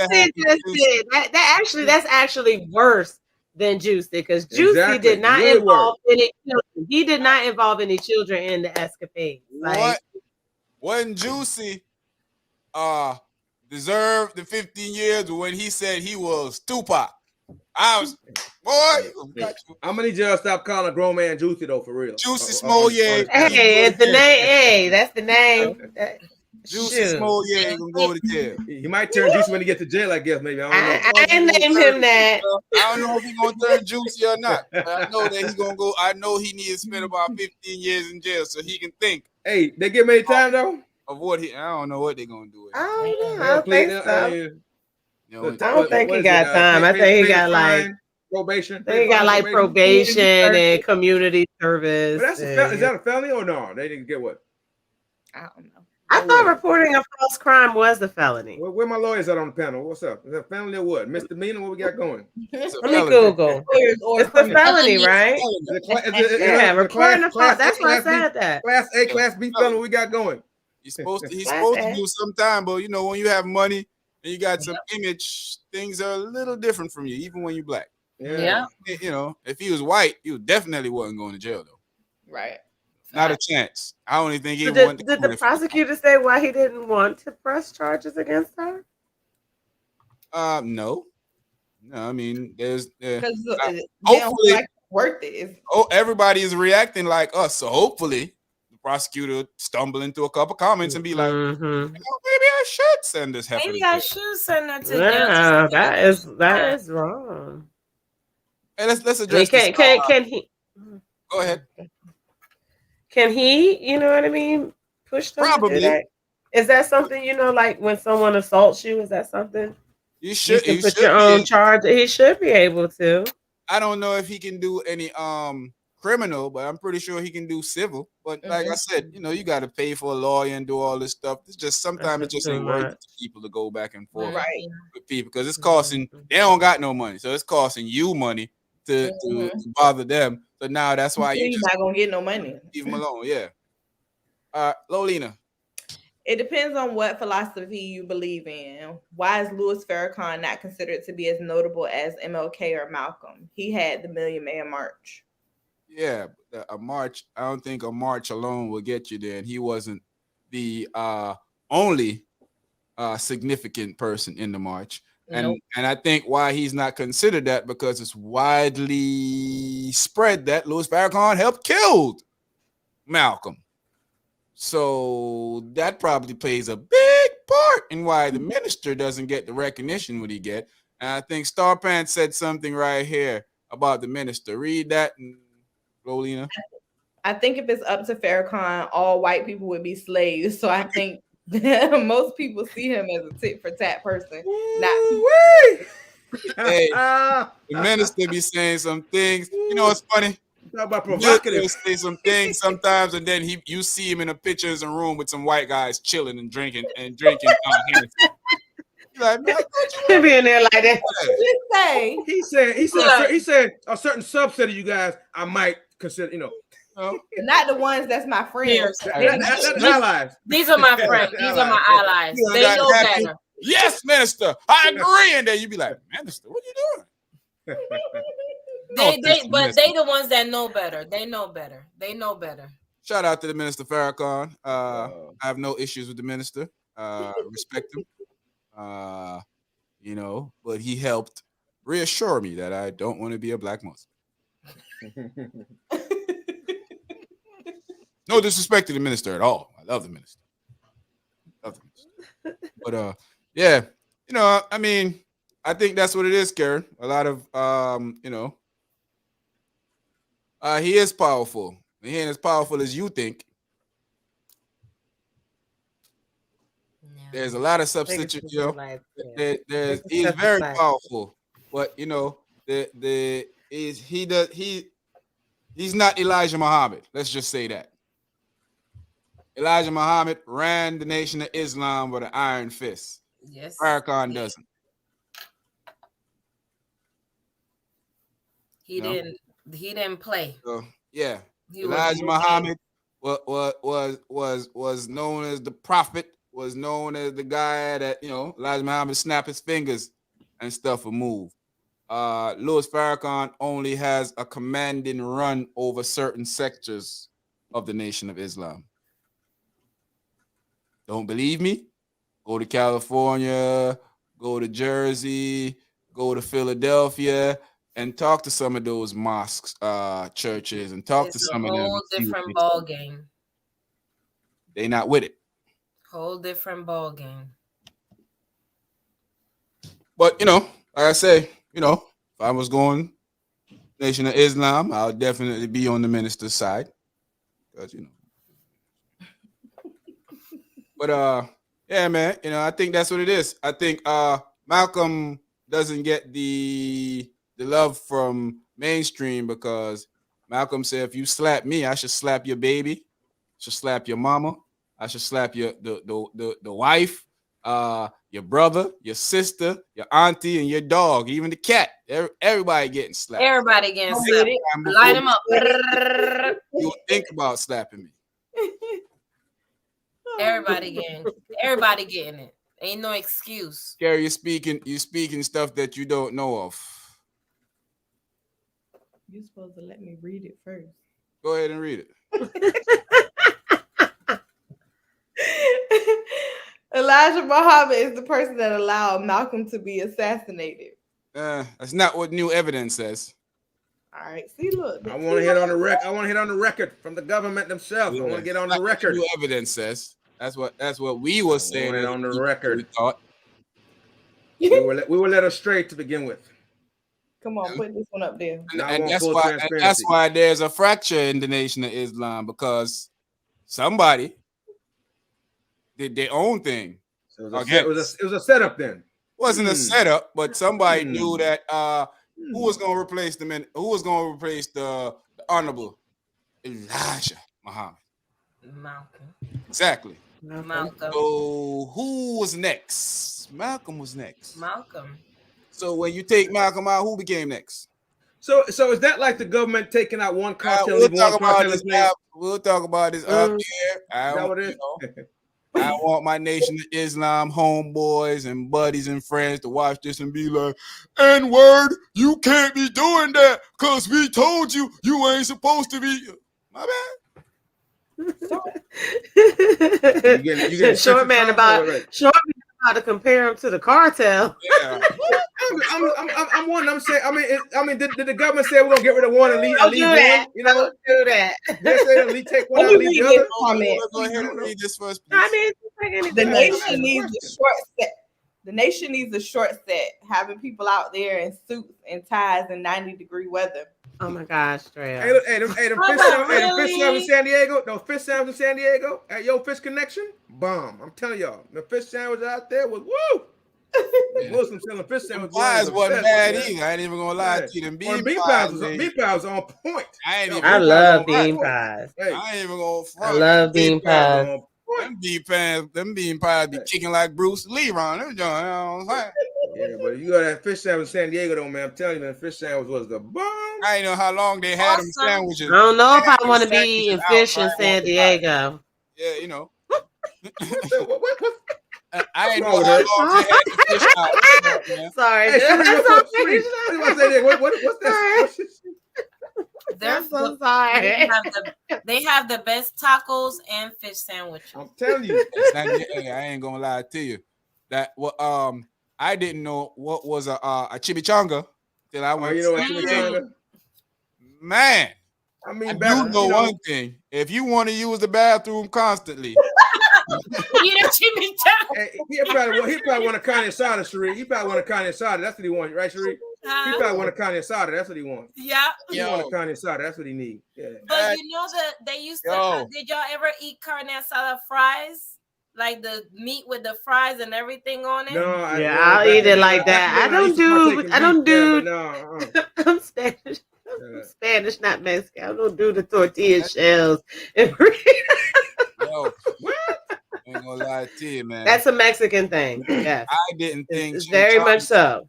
that's actually worse than Jussie, because Jussie did not involve any children. He did not involve any children in the escapade. What? When Jussie deserved the 15 years when he said he was Tupac. I was, boy. I'm gonna need y'all to stop calling a grown man Jussie though, for real. Jussie Smollett. Hey, it's the name. Hey, that's the name. Jussie Smollett gonna go to jail. He might turn Jussie when he gets to jail, I guess. Maybe I didn't name him that. I don't know if he's gonna turn Jussie or not. But I know that he's gonna go. I know he needs to spend about 15 years in jail so he can think. Hey, they give him any time though? Of what I don't know what they're gonna do. I don't know. I don't think so. I don't think he got time. I think he got like probation. I think he got like probation and community service. But is that a felony or no? They didn't get what? I don't know. I thought reporting a false crime was a felony. Where my lawyers at on the panel? What's up? Is that a felony or what? Misdemeanor? What we got going? Let me Google. It's a felony, right? Yeah, reporting a false. That's why I said that. Class A, Class B felony. What we got going? He's supposed to do some time, but when you have money and you got some image, things are a little different from you, even when you're black. Yeah. If he was white, he definitely wasn't going to jail though. Right. Not a chance. I don't even think he wanted. Did the prosecutor say why he didn't want to press charges against her? No. I mean, there's hopefully like worth it. Everybody is reacting like us, so hopefully the prosecutor stumble into a couple comments and be like, maybe I should send this heifer. Maybe I should send that to him. Yeah, that is wrong. Hey, let's address this. Can he? Go ahead. Can he, you know what I mean, push them? Probably. Is that something, like when someone assaults you, is that something you should put your own charge? He should be able to. I don't know if he can do any criminal, but I'm pretty sure he can do civil. But like I said, you know, you got to pay for a lawyer and do all this stuff. It's just sometimes it just ain't worth it to people to go back and forth with people because it's costing. They don't got no money, so it's costing you money to bother them. So now that's why you're not gonna get no money. Leave them alone. Yeah. Lolina. It depends on what philosophy you believe in. Why is Louis Farrakhan not considered to be as notable as MLK or Malcolm? He had the Million Man March. Yeah, a march. I don't think a march alone will get you there. And he wasn't the only significant person in the march. And I think why he's not considered that because it's widely spread that Louis Farrakhan helped kill Malcolm. So that probably plays a big part in why the minister doesn't get the recognition what he get. And I think Star Pants said something right here about the minister. Read that, Lolina. I think if it's up to Farrakhan, all white people would be slaves. So I think most people see him as a tit for tat person. Hey, the minister be saying some things. You know what's funny? About provocative. He'll say some things sometimes, and then you see him in a picture in a room with some white guys chilling and drinking. Like, man, he'll be in there like that. He said a certain subset of you guys I might consider, you know. Not the ones that's my friends. That's allies. These are my friends. These are my allies. They know better. Yes, minister. I agree. And then you be like, minister, what are you doing? They the ones that know better. They know better. They know better. Shout out to the minister Farrakhan. I have no issues with the minister. Respect him. You know, but he helped reassure me that I don't want to be a black Muslim. No disrespect to the minister at all. I love the minister. But yeah, you know, I mean, I think that's what it is, Karen. A lot of you know, he is powerful. He ain't as powerful as you think. There's a lot of substitute, you know. He's very powerful, but you know, he's not Elijah Muhammad. Let's just say that. Elijah Muhammad ran the Nation of Islam with an iron fist. Yes. Farrakhan doesn't. He didn't play. So, yeah. Elijah Muhammad was known as the prophet, was known as the guy that, you know, Elijah Muhammad snap his fingers and stuff will move. Louis Farrakhan only has a commanding run over certain sectors of the Nation of Islam. Don't believe me? Go to California, go to Jersey, go to Philadelphia, and talk to some of those mosques, churches, and talk to some of them. Whole different ball game. They not with it. Whole different ball game. But you know, like I say, you know, if I was going Nation of Islam, I'll definitely be on the minister's side, because you know. But yeah, man, you know, I think that's what it is. I think Malcolm doesn't get the love from mainstream because Malcolm said, if you slap me, I should slap your baby, I should slap your mama, I should slap your the wife, your brother, your sister, your auntie, and your dog, even the cat. Everybody getting slapped. Everybody getting slapped. Line them up. You think about slapping me. Everybody getting it. Ain't no excuse. Gary, you're speaking stuff that you don't know of. You're supposed to let me read it first. Go ahead and read it. Elijah Muhammad is the person that allowed Malcolm to be assassinated. That's not what new evidence says. All right, see, look. I want to hit on the record. I want to hit on the record from the government themselves. Yeah. I want to get on the record. New evidence says. That's what we were saying on the record. We thought. we were led astray to begin with. Come on, put this one up there. And that's why there's a fracture in the Nation of Islam, because somebody did their own thing. So it was a setup then. Wasn't a setup, but somebody knew that who was going to replace the Honorable Elijah Muhammad. Malcolm. Exactly. Malcolm. So who was next? Malcolm was next. Malcolm. So when you take Malcolm out, who became next? So is that like the government taking out one cartel, We'll leaving one talk about cartel in this. place? We'll talk about this up there. Is that what it is? I want my Nation of Islam homeboys and buddies and friends to watch this and be like, N-word, you can't be doing that because we told you ain't supposed to be. My bad. Short man about to compare him to the cartel. Yeah. I'm one. I'm saying. I mean, did the government say we're gonna get rid of one and leave one? You know, Don't do that. They say take one and leave the other. Go ahead and read this first, please. I mean, the nation needs a short set. The nation needs a short set. Having people out there in suits and ties in 90-degree weather. Oh my gosh, Trey. Hey, them fish sandwiches in San Diego. Those fish sandwiches in San Diego at Yo Fish Connection. Bomb. I'm telling y'all, the fish sandwich out there was woo. Muslims selling fish sandwiches. Pies wasn't bad either. I ain't even gonna lie to you. Them bean pies was on point. I love bean pies. I ain't even gonna front. I love bean pies. Them bean pies be kicking like Bruce Lee, Ron. You know what I'm saying? Yeah, but you got that fish sandwich in San Diego, though, man. I'm telling you, man, the fish sandwich was the bomb. I ain't know how long they had them sandwiches. I don't know if I want to be eating fish in San Diego. Yeah, you know. What? I ain't know how long they had the fish out. Sorry. Hey, what's that? I'm so sorry. They have the best tacos and fish sandwiches. I'm telling you. I ain't gonna lie to you. That I didn't know what was a chimichanga till I went. You know what chimichanga? Man, I mean, one thing. If you want to use the bathroom constantly, eat a chimichanga. Hey, he probably want a carne asada, Sheree. He probably want a carne asada. That's what he wants, right, Sheree? He probably want a carne asada. That's what he wants. Yeah. He want a carne asada. That's what he needs. Yeah. But you know that they used to. Did y'all ever eat carne asada fries? Like the meat with the fries and everything on it? No, I'll eat it like that. I don't do. No, I'm Spanish. I'm Spanish, not Mexican. I don't do the tortilla shells. Yo, what? I ain't gonna lie to you, man. That's a Mexican thing. Yeah, I didn't think it's very much so.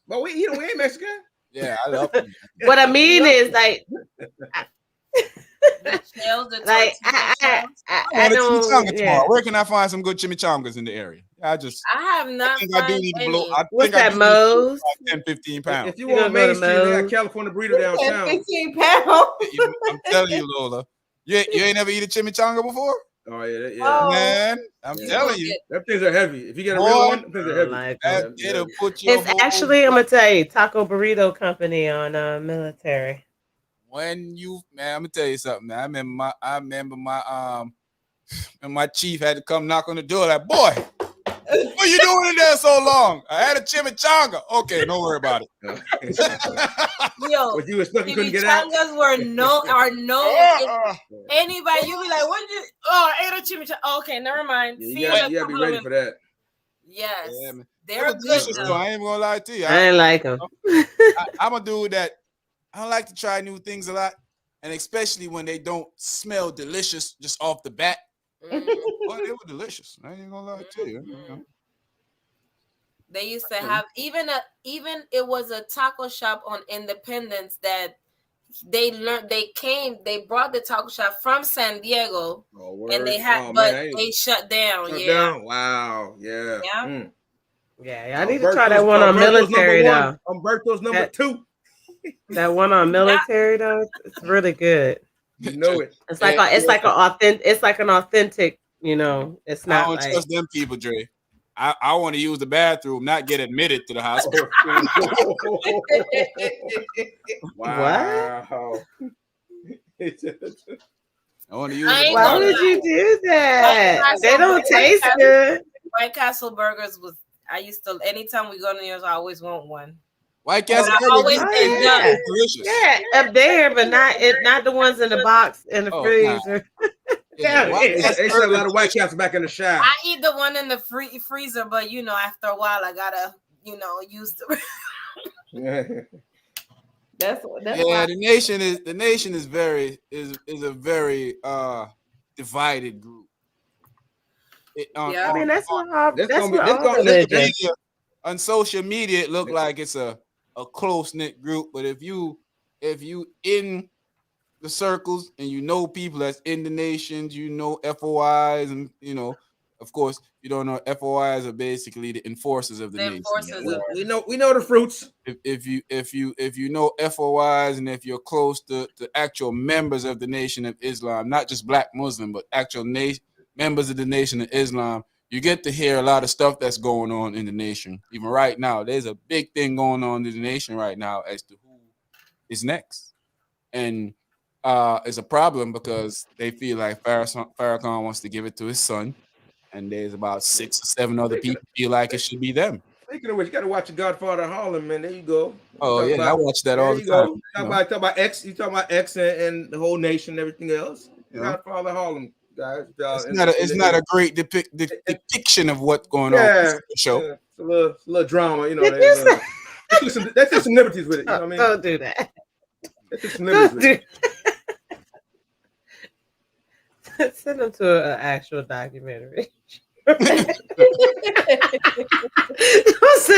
But we ain't Mexican. Yeah, I love it. What I mean is like. The shells, like I don't. Tomorrow. Where can I find some good chimichangas in the area? I have not. I think I do need to blow. What's that, Moe's? 10-15 pounds. If you want Main Street, they got California burrito downtown. 15 pounds. I'm telling you, Lola. You ain't never eat a chimichanga before? Oh yeah, man. I'm telling you, them things are heavy. If you get a real one, them things are heavy. It'll put you. It's actually, I'm gonna tell you, Taco Burrito Company on Military. When you, man, I'm gonna tell you something, man. I remember my chief had to come knock on the door, like, boy, what you doing in there so long? I had a chimichanga. Okay, don't worry about it. Yo, but you couldn't get out. Chimichangas were no. Anybody, you be like, what did you? Oh, I ate a chimichanga. Okay, never mind. You gotta be ready for that. Yes, yeah, man. They're good. I ain't gonna lie to you. I ain't like them. I'm a dude that I like to try new things a lot, and especially when they don't smell delicious just off the bat. Well, they were delicious. I ain't gonna lie to you. They used to have even it was a taco shop on Independence that they brought the taco shop from San Diego, and they had they shut down. Wow. Yeah. Yeah, I need to try that one on Military though. Umberto's number 2. That one on Military though, it's really good. You know it. It's like an authentic. You know, it's not. I don't trust them people, Dre. I want to use the bathroom, not get admitted to the hospital. Wow. I want to use. Why would you do that? They don't taste good. White Castle burgers was. I used to anytime we go to New York, I always want one. White Castle always delicious. Yeah, up there, but not the ones in the box in the freezer. They sell a lot of White Castle back in the shop. I eat the one in the freezer, but after a while, I gotta use the. That's Yeah, why. the nation is a very divided group. Yeah. I mean, that's what all That's that's gonna be what that's all gonna that's gonna religions. be on social media, it look like it's a close knit group. But if you in the circles and you know people that's in the nations, you know FOIs, and of course, you don't know FOIs are basically the enforcers of the The nation. enforcers So of we know the fruits. if you know FOIs and if you're close to actual members of the Nation of Islam, not just Black Muslim, but actual members of the Nation of Islam, you get to hear a lot of stuff that's going on in the nation. Even right now, there's a big thing going on in the nation right now as to who is next, and it's a problem because they feel like Farrakhan wants to give it to his son, and there's about 6 or 7 other people feel like it should be them. Speaking of which, you got to watch The Godfather of Harlem, man. There you go. Oh yeah, I watch that there all the you time. go. Talk about X. You talk about X and the whole nation and everything else. The Yeah. Godfather of Harlem, guys. It's not a great depiction of what's going on. Yeah, In the show. yeah. It's a little drama, Did you say? That's just some liberties with it. You know what I mean? Don't do that. That's just some liberties with it. Send them to an actual documentary. Don't send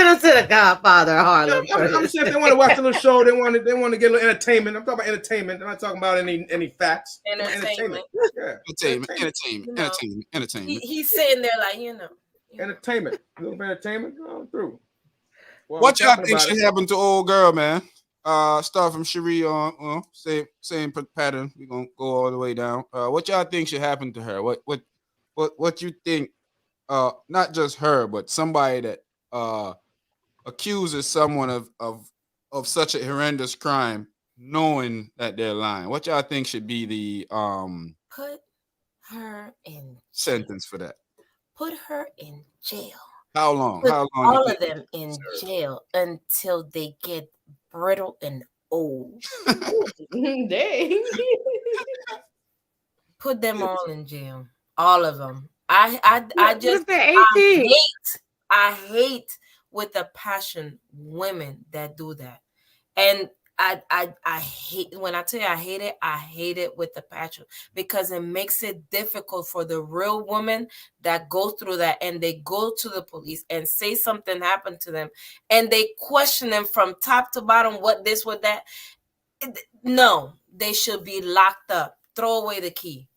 them to the Godfather of Harlem. I'm saying if they want to watch a little show, they want to get a little entertainment. I'm talking about entertainment. I'm not talking about any facts. entertainment. Yeah. Entertainment. He's sitting there like, Entertainment. A little bit of entertainment going through. Well, What y'all think should happen to old girl, man? Start from Cherie on same pattern. We're gonna go all the way down. What y'all think should happen to her? What you think? Not just her, but somebody that accuses someone of such a horrendous crime, knowing that they're lying. What y'all think should be the put her in sentence for that? Put her in jail. How long? Put How long? all of them in jail until they get brittle and old. Dang. Put them all in jail. All of them. I just I hate with a passion women that do that. And I hate, when I tell you I hate it with the passion, because it makes it difficult for the real woman that go through that, and they go to the police and say something happened to them and they question them from top to bottom, what this, what that. No, they should be locked up. Throw away the key.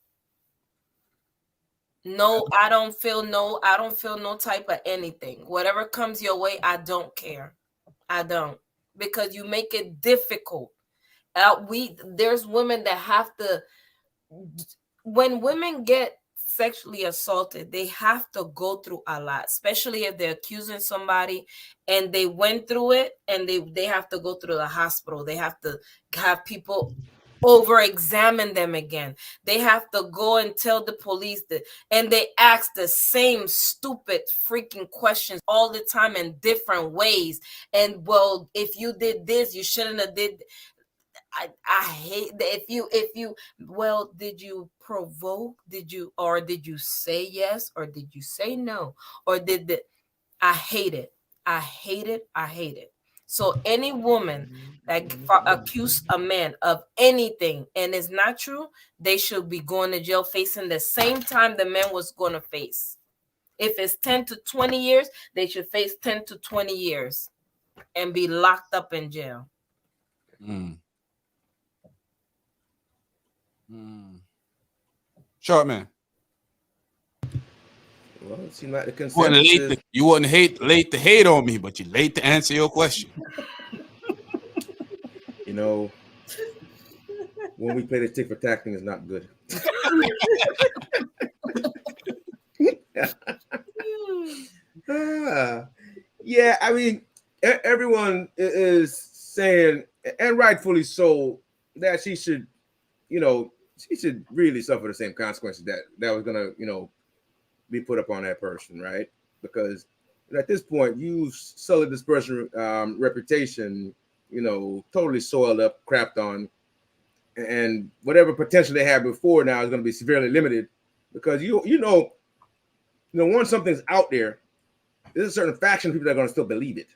No, I don't feel no type of anything. Whatever comes your way, I don't care. I don't. Because you make it difficult. There's women that have to, when women get sexually assaulted, they have to go through a lot, especially if they're accusing somebody and they went through it, and they have to go through the hospital. They have to have people over-examine them again. They have to go and tell the police that, and they ask the same stupid freaking questions all the time in different ways. And well, if you did this, you shouldn't have did. I hate that. If you well, did you provoke? Did you say yes, or did you say no, or did the? I hate it. I hate it. I hate it. So any woman that accuse a man of anything and it's not true, they should be going to jail, facing the same time the man was going to face. If it's 10 to 20 years, they should face 10 to 20 years and be locked up in jail. Short man. Well, it seemed like the consensus You wasn't late to hate on me, but you're late to answer your question. You know, when we play the tick for tack thing is not good. Yeah, I mean, everyone is saying, and rightfully so, that she should really suffer the same consequences that was gonna, be put up on that person, right? Because at this point, you've sullied this person's reputation, totally soiled up, crapped on, and whatever potential they had before now is going to be severely limited, because once something's out there, there's a certain faction of people that are going to still believe it.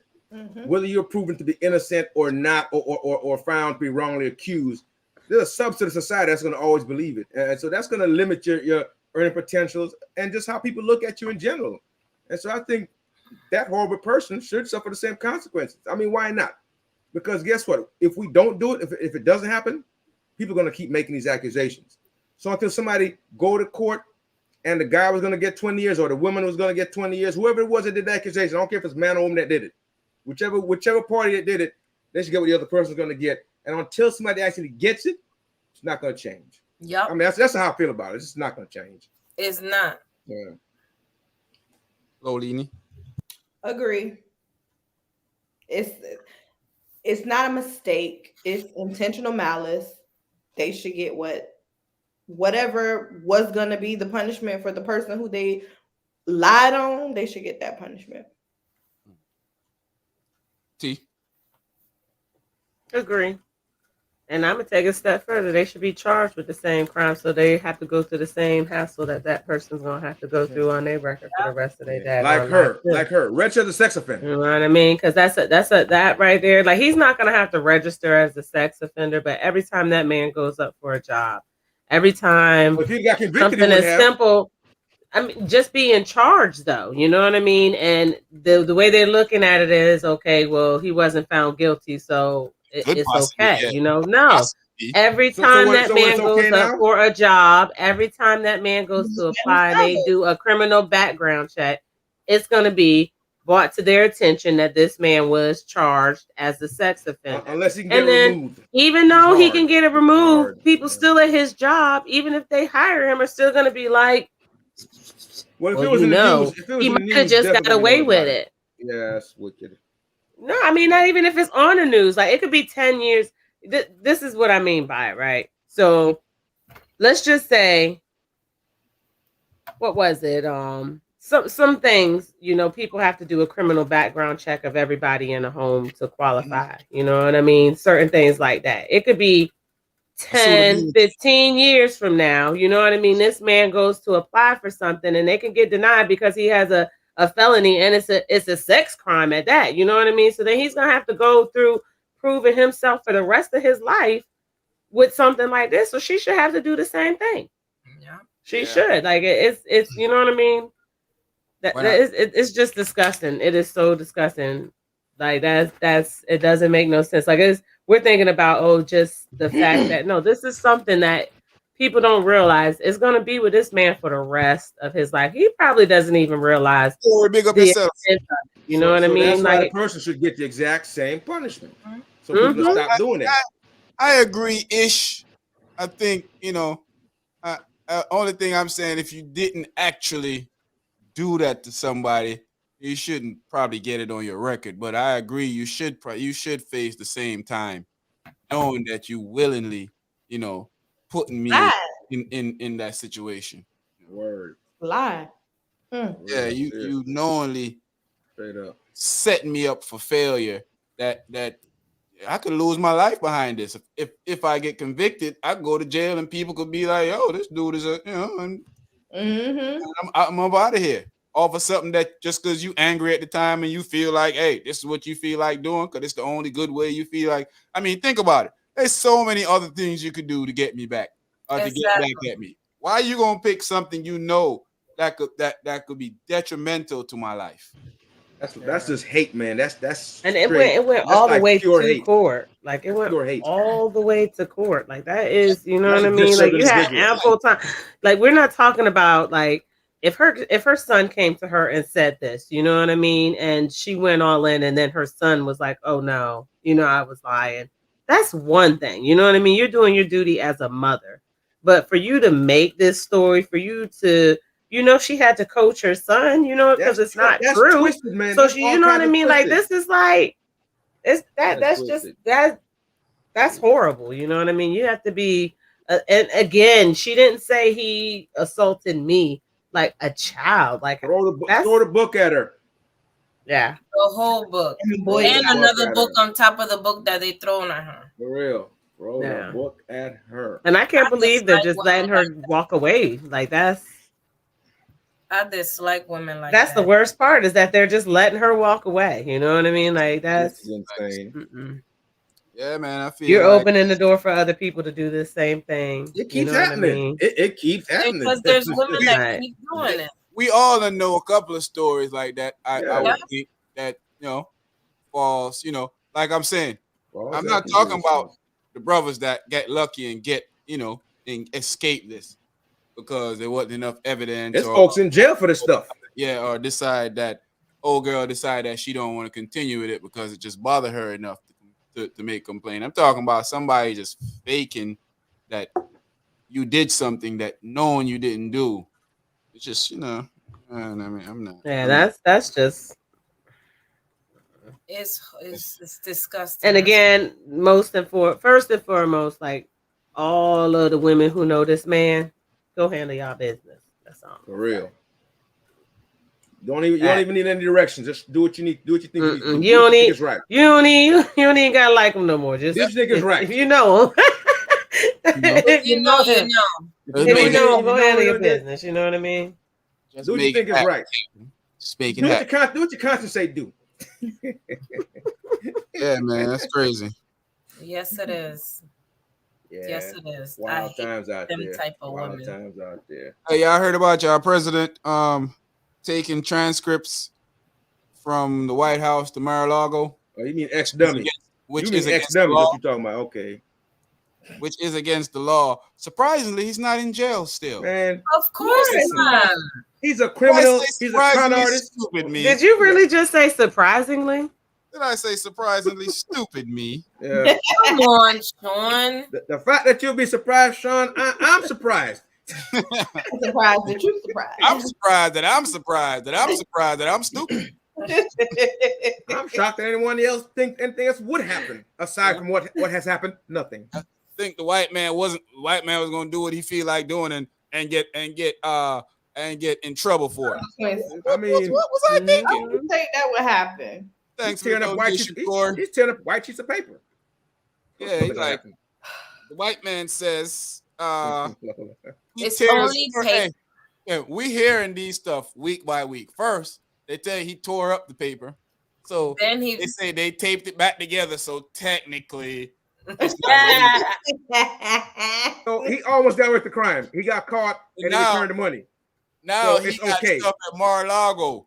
whether you're proven to be innocent or not, or found to be wrongly accused, there's a subset of society that's going to always believe it. And so that's going to limit your earning potentials and just how people look at you in general. And so I think that horrible person should suffer the same consequences. I mean, why not? Because guess what? If we don't do it, if it doesn't happen, people are going to keep making these accusations. So until somebody go to court and the guy was going to get 20 years or the woman was going to get 20 years, whoever it was that did the accusation, I don't care if it's man or woman that did it. Whichever party that did it, they should get what the other person's going to get. And until somebody actually gets it, it's not going to change. Yeah. I mean, that's how I feel about it. It's just not going to change. It's not. Yeah. Lolini. Agree. It's not a mistake. It's intentional malice. They should get whatever was going to be the punishment for the person who they lied on. They should get that punishment. T. Agree. And I'm gonna take a step further. They should be charged with the same crime, so they have to go through the same hassle that person's gonna have to go through on their record for the rest of their day. Like her, register the sex offender. You know what I mean? Because that right there. Like, he's not gonna have to register as a sex offender, but every time that man goes up for a job, every time well, if he got convicted, something as simple. I mean, just being charged, though, you know what I mean? And the way they're looking at it is, okay, well, he wasn't found guilty, so it's okay, yeah. You know? No. Every time that man goes up for a job, every time that man goes to apply, they do a criminal background check. It's going to be brought to their attention that this man was charged as a sex offender. Unless he can get it removed. Even though he can get it removed, people still at his job, even if they hire him, are still going to be like, well, if it was in the news, he might have just got away with it. Yeah, that's wicked. No, I mean, not even if it's on the news. Like, it could be 10 years. This is what I mean by it, right? So let's just say, what was it? Some things, you know, people have to do a criminal background check of everybody in a home to qualify. You know what I mean? Certain things like that. It could be 10, 15 years from now, you know what I mean? This man goes to apply for something and they can get denied because he has a felony and it's a sex crime at that, you know what I mean? So then he's gonna have to go through proving himself for the rest of his life with something like this. So she should have to do the same thing. Yeah, she should. Like, it's you know what I mean? It's just disgusting. It is so disgusting. Like, that's it doesn't make no sense. Like, we're thinking about, just the fact that, no, this is something that people don't realize is going to be with this man for the rest of his life. He probably doesn't even realize. Big up yourself. You know what I mean? That's why like, the person should get the exact same punishment. So people stop doing it. I agree-ish. I think, only thing I'm saying, if you didn't actually do that to somebody, you shouldn't probably get it on your record. But I agree, you should face the same time, knowing that you willingly, putting me in that situation. Word. Lie. Yeah, you knowingly straight up setting me up for failure. That I could lose my life behind this. If I get convicted, I go to jail and people could be like, "Oh, this dude is and I'm out of here." Offer something that just because you angry at the time and you feel like, hey, this is what you feel like doing because it's the only good way you feel like. I mean, think about it. There's so many other things you could do to get me back, to get back at me. Why are you gonna pick something that could be detrimental to my life? That's just hate, man. That's and it went all the way to court. Like, it went all the way to court. Like, that is, you know what I mean? Like, you had ample time. Like, we're not talking about, like, if her son came to her and said this, you know what I mean? And she went all in and then her son was like, oh no, I was lying. That's one thing. You know what I mean? You're doing your duty as a mother. But for you to make this story, for you to, she had to coach her son, because it's not true. Twisted, man. So she, you know what I mean? Like, this is like, that's horrible. You know what I mean? You have to be, and again, she didn't say he assaulted me like a child. Like, throw the book at her. Yeah, the whole book and another book on top of the book that they thrown at her. For real. Throw the book at her. And I can't believe they're just letting her walk away. Like, that's I dislike women like That's that. the worst part is that they're just letting her walk away. You know what I mean? Like This that's is insane. mm-mm. Yeah, man. I feel You're like opening the door for other people to do the same thing. It You keeps know what I happening. mean? It keeps happening. Because there's women that Right. keep doing it. we all know a couple of stories like that. I Yeah. would think that falls. Like I'm saying, Well, I'm not talking about the brothers that get lucky and get and escape this because there wasn't enough evidence. There's folks in jail for this stuff. Yeah, or decide that old girl decide that she don't want to continue with it because it just bothered her enough to make complaint. I'm talking about somebody just faking that you did something that knowing you didn't do. It's just I mean, I'm not. Yeah, that's just. It's disgusting. And again, first and foremost, like all of the women who know this man, go handle y'all business. That's all. For real. You don't even need any directions. Just do what you need. Do what you think you need to do. You don't need. It's right. You don't even gotta like him no more. Just this nigga's right. If you know him. If you know, you know. If you know him, go handle your business. You know what I mean? Do what you think is right. Speaking do what your conscience say do. Yeah, man, that's crazy. Yes, it is. Yeah. Yes, it is. Wild times out them there. type of Wild women. times out there. Hey, y'all heard about y'all president taking transcripts from the White House to Mar-a-Lago? Oh, you mean ex-dummy? Which you is mean against the ex-dummy? law. What you talking about? Okay. Which is against the law. Surprisingly, he's not in jail still. Man, Of course not. he's a criminal. Did I say He's a con surprisingly artist. Stupid me. Did you really just say surprisingly? Did I say surprisingly stupid me? Yeah. Come on, Sean. The fact that you'll be surprised, Sean, I'm surprised. I'm surprised that you're surprised. I'm surprised that I'm surprised that I'm surprised that I'm stupid. I'm shocked that anyone else think anything else would happen aside from what has happened. Nothing. I think the white man was going to do what he feel like doing and get in trouble for it. I mean, what was I thinking? I would think that would happen. Thanks he's for tearing the up white donation, sheets. Corey. He's tearing up white sheets of paper. Yeah, he's like the white man says. It's only paper. Yeah, we hearing these stuff week by week. First, they tell you he tore up the paper, so Then they say they taped it back together. So technically, So he almost got with the crime. He got caught and he returned the money. Now So he it's got okay. stuff at Mar-a-Lago.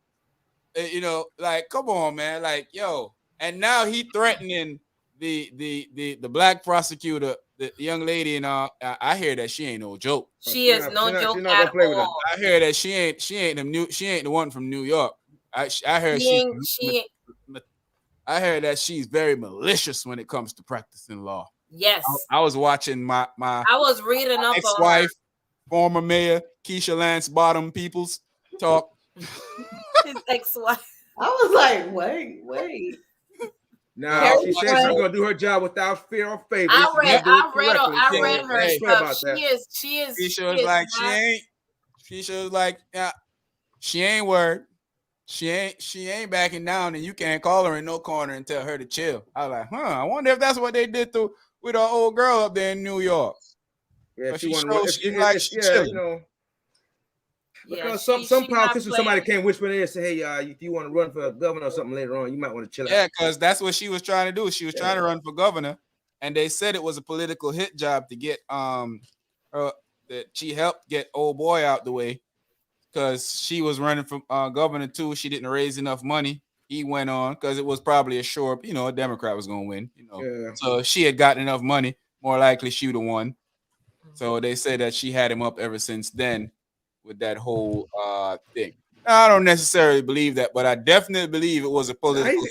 Like, come on, man. Like, yo. And now he threatening the black prosecutor, the young lady, and I hear that she ain't no joke. She is no joke at all. I hear that she ain't the one from New York. I heard I heard that she's very malicious when it comes to practicing law. Yes. I was watching my I was reading up ex-wife, former mayor Keisha Lance Bottom Peoples talk. His ex-wife. I was like, wait. Now she said she's gonna do her job without fear or favor. I read her stuff. She is. Keisha was like, Keisha was like, yeah, she ain't worried. She ain't backing down, and you can't call her in no corner and tell her to chill. I was like, I wonder if that's what they did with our old girl up there in New York. Yeah, she because some politicians, somebody came whisper in there and say, hey, if you want to run for governor or something later on, you might want to chill out. Yeah, because that's what she was trying to do. She was trying to run for governor, and they said it was a political hit job to get that she helped get old boy out the way because she was running for governor too. She didn't raise enough money. He went on because it was probably a sure, a Democrat was going to win. Yeah. So she had gotten enough money. More likely she would have won. So they say that she had him up ever since then with that whole thing. Now, I don't necessarily believe that, but I definitely believe it was a political.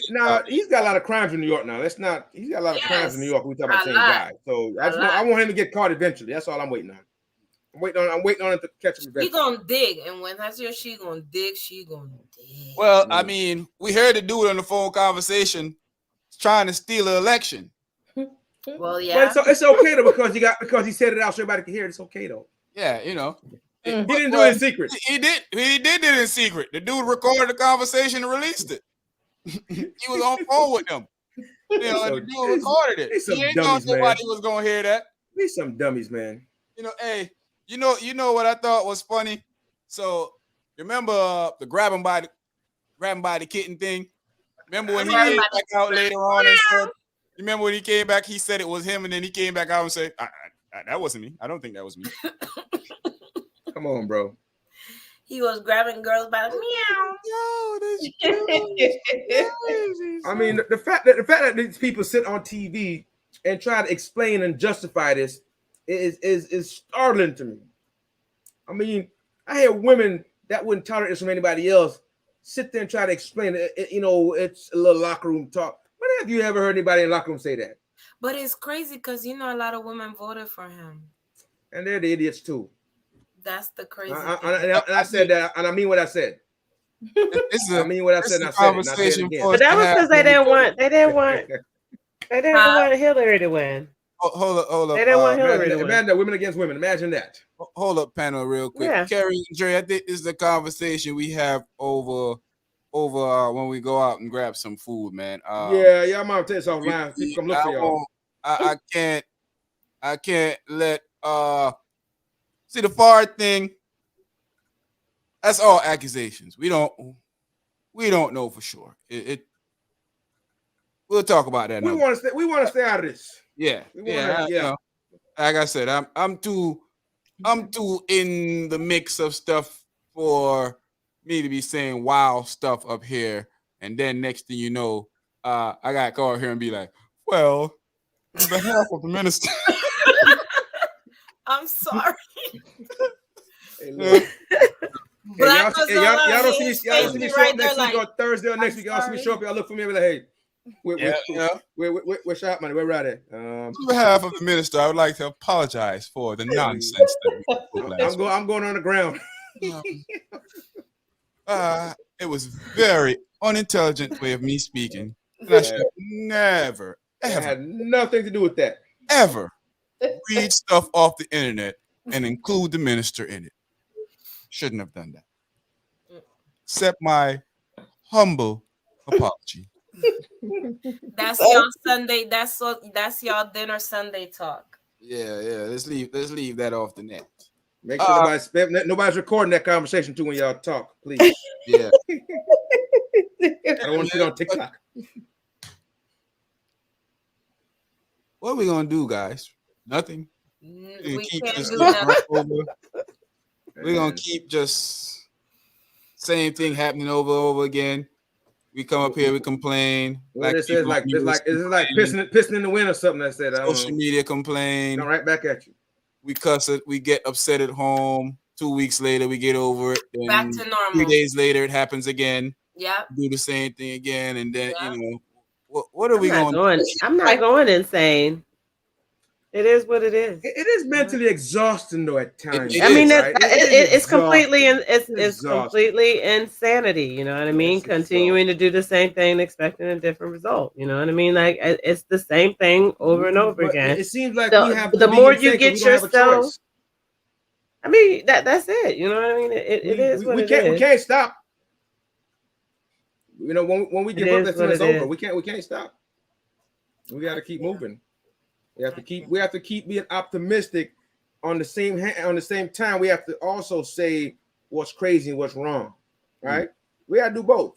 He's got a lot of crimes in New York now. He's got a lot of crimes in New York. We talk about the same guy. So I want him to get caught eventually. That's all I'm waiting on. I'm waiting on him to catch him eventually. He gonna dig, and when I say she gonna dig. Well, I mean, we heard the dude on the phone conversation trying to steal an election. Well, yeah, but it's okay though because he said it out so everybody can hear it. It's okay though. Yeah, He didn't do it in secret. He did it in secret. The dude recorded the conversation and released it. He was on phone with them. And the dude recorded it. He ain't know nobody was gonna hear that. These some dummies, man. Hey, you know what I thought was funny? So remember the grabbing by the kitten thing? Remember when he came back out later on and said, you remember when he came back, he said it was him, and then he came back out and said, that wasn't me. I don't think that was me. Come on, bro. He was grabbing girls by the meow. I mean, the fact that these people sit on TV and try to explain and justify this is startling to me. I mean, I hear women that wouldn't tolerate this from anybody else sit there and try to explain it. You know, it's a little locker room talk. When have you ever heard anybody in the locker room say that? But it's crazy because you know a lot of women voted for him, and they're the idiots too. That's the crazy thing. I said that, and I mean what I said. I mean what I said. And I said it again. But that was because they didn't want Hillary to win. Hold up. They didn't want Hillary to win. Imagine that, women against women. Imagine that. Hold up, panel, real quick. Yeah. Carrie and Dre, I think this is a conversation we have over when we go out and grab some food, man. Yeah, I'm gonna take this offline. People come look for y'all. I can't let see the Fard thing. That's all accusations. We don't know for sure. We'll talk about that. We want to stay out of this. Yeah. Like I said, I'm too in the mix of stuff for me to be saying wild stuff up here, and then next thing you know, I got called here and be like, well, on behalf of the minister. I'm sorry. Hey, look. Y'all don't see me show up next week or Thursday or next week. Y'all see me show up. Y'all look for me and be like, hey, we're shot money. We're right at. On behalf of the minister, I would like to apologize for the nonsense that we put last week. I'm going on the ground. It was very unintelligent way of me speaking. And I should never, ever. It had nothing to do with that. Ever read stuff off the internet and include the minister in it. Shouldn't have done that. Accept my humble apology. That's y'all Sunday. That's y'all dinner Sunday talk. Yeah. Let's leave that off the net. Make sure nobody's recording that conversation too when y'all talk, please. Yeah. I don't want to see it on TikTok. What are we gonna do, guys? Nothing. We can't do nothing. We're gonna keep just same thing happening over again. We come up here, we complain. Well, it's like pissing in the wind or something. I said social media complain. Right back at you. We cuss it. We get upset at home. 2 weeks later, we get over it. Back to normal. 3 days later, it happens again. Yeah. Do the same thing again, and then what are we going? I'm not going insane. It is what it is. It is mentally exhausting though at times. It's completely insanity. You know what I mean? Continuing to do the same thing, expecting a different result. You know what I mean? Like it's the same thing over and over again. It seems like the more you get yourself. I mean that's it. You know what I mean? It is what it is. We can't stop. You know when we give up, that thing is over. We can't stop. We got to keep moving. We have to keep being optimistic. On the same time, we have to also say what's crazy and what's wrong, right? We got to do both.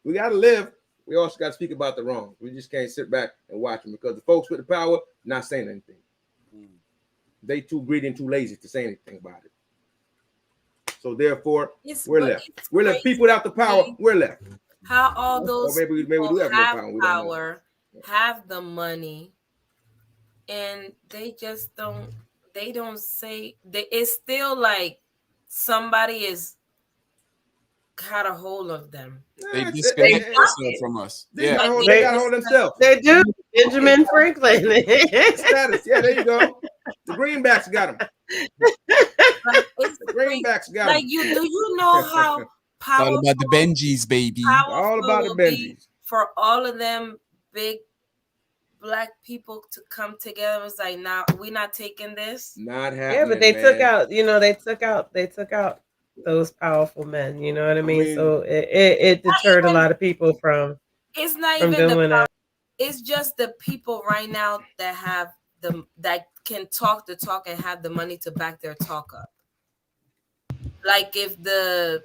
We got to live. We also got to speak about the wrong. We just can't sit back and watch them because the folks with the power not saying anything. They too greedy and too lazy to say anything about it. So therefore, we're left. We're left. People without the power, we're left. How all those maybe we do have no power, have the money, and they just don't. They don't say. It's still like somebody is got a hold of them. They disconnect themselves from us. They got a hold of themselves. They do. Benjamin Franklin. Status. Yeah, there you go. The greenbacks got them. The greenbacks got them. Like do you know how powerful? All about the Benjis, baby. All about the Benjis. For all of them big Black people to come together, was like, nah, we're not taking this. Not happening. Yeah, but they took out. You know, they took out those powerful men. You know what I mean? So it deterred a lot of people from. It's not from even doing that. It's just the people right now that have that can talk the talk and have the money to back their talk up. like if the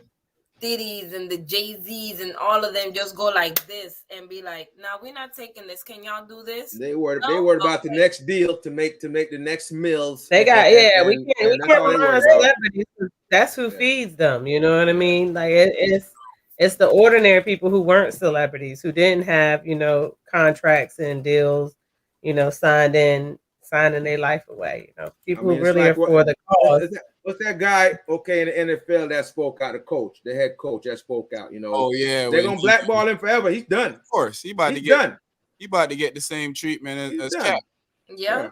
Diddy's and the Jay-Z's and all of them just go like this and be like, "Now we're not taking this. Can y'all do this?" They worried about the next deal to make the next mills. They got we can't all rely on they worry about. celebrities. That's who feeds them. You know what I mean? Like it's the ordinary people who weren't celebrities, who didn't have, you know, contracts and deals, you know, signing their life away. You know, people who really are for the cause. What's that guy? Okay, in the NFL that spoke out, the head coach that spoke out. You know, Oh yeah, they're gonna blackball him forever. He's done. Of course, he's about to get the same treatment as Cap. Yeah.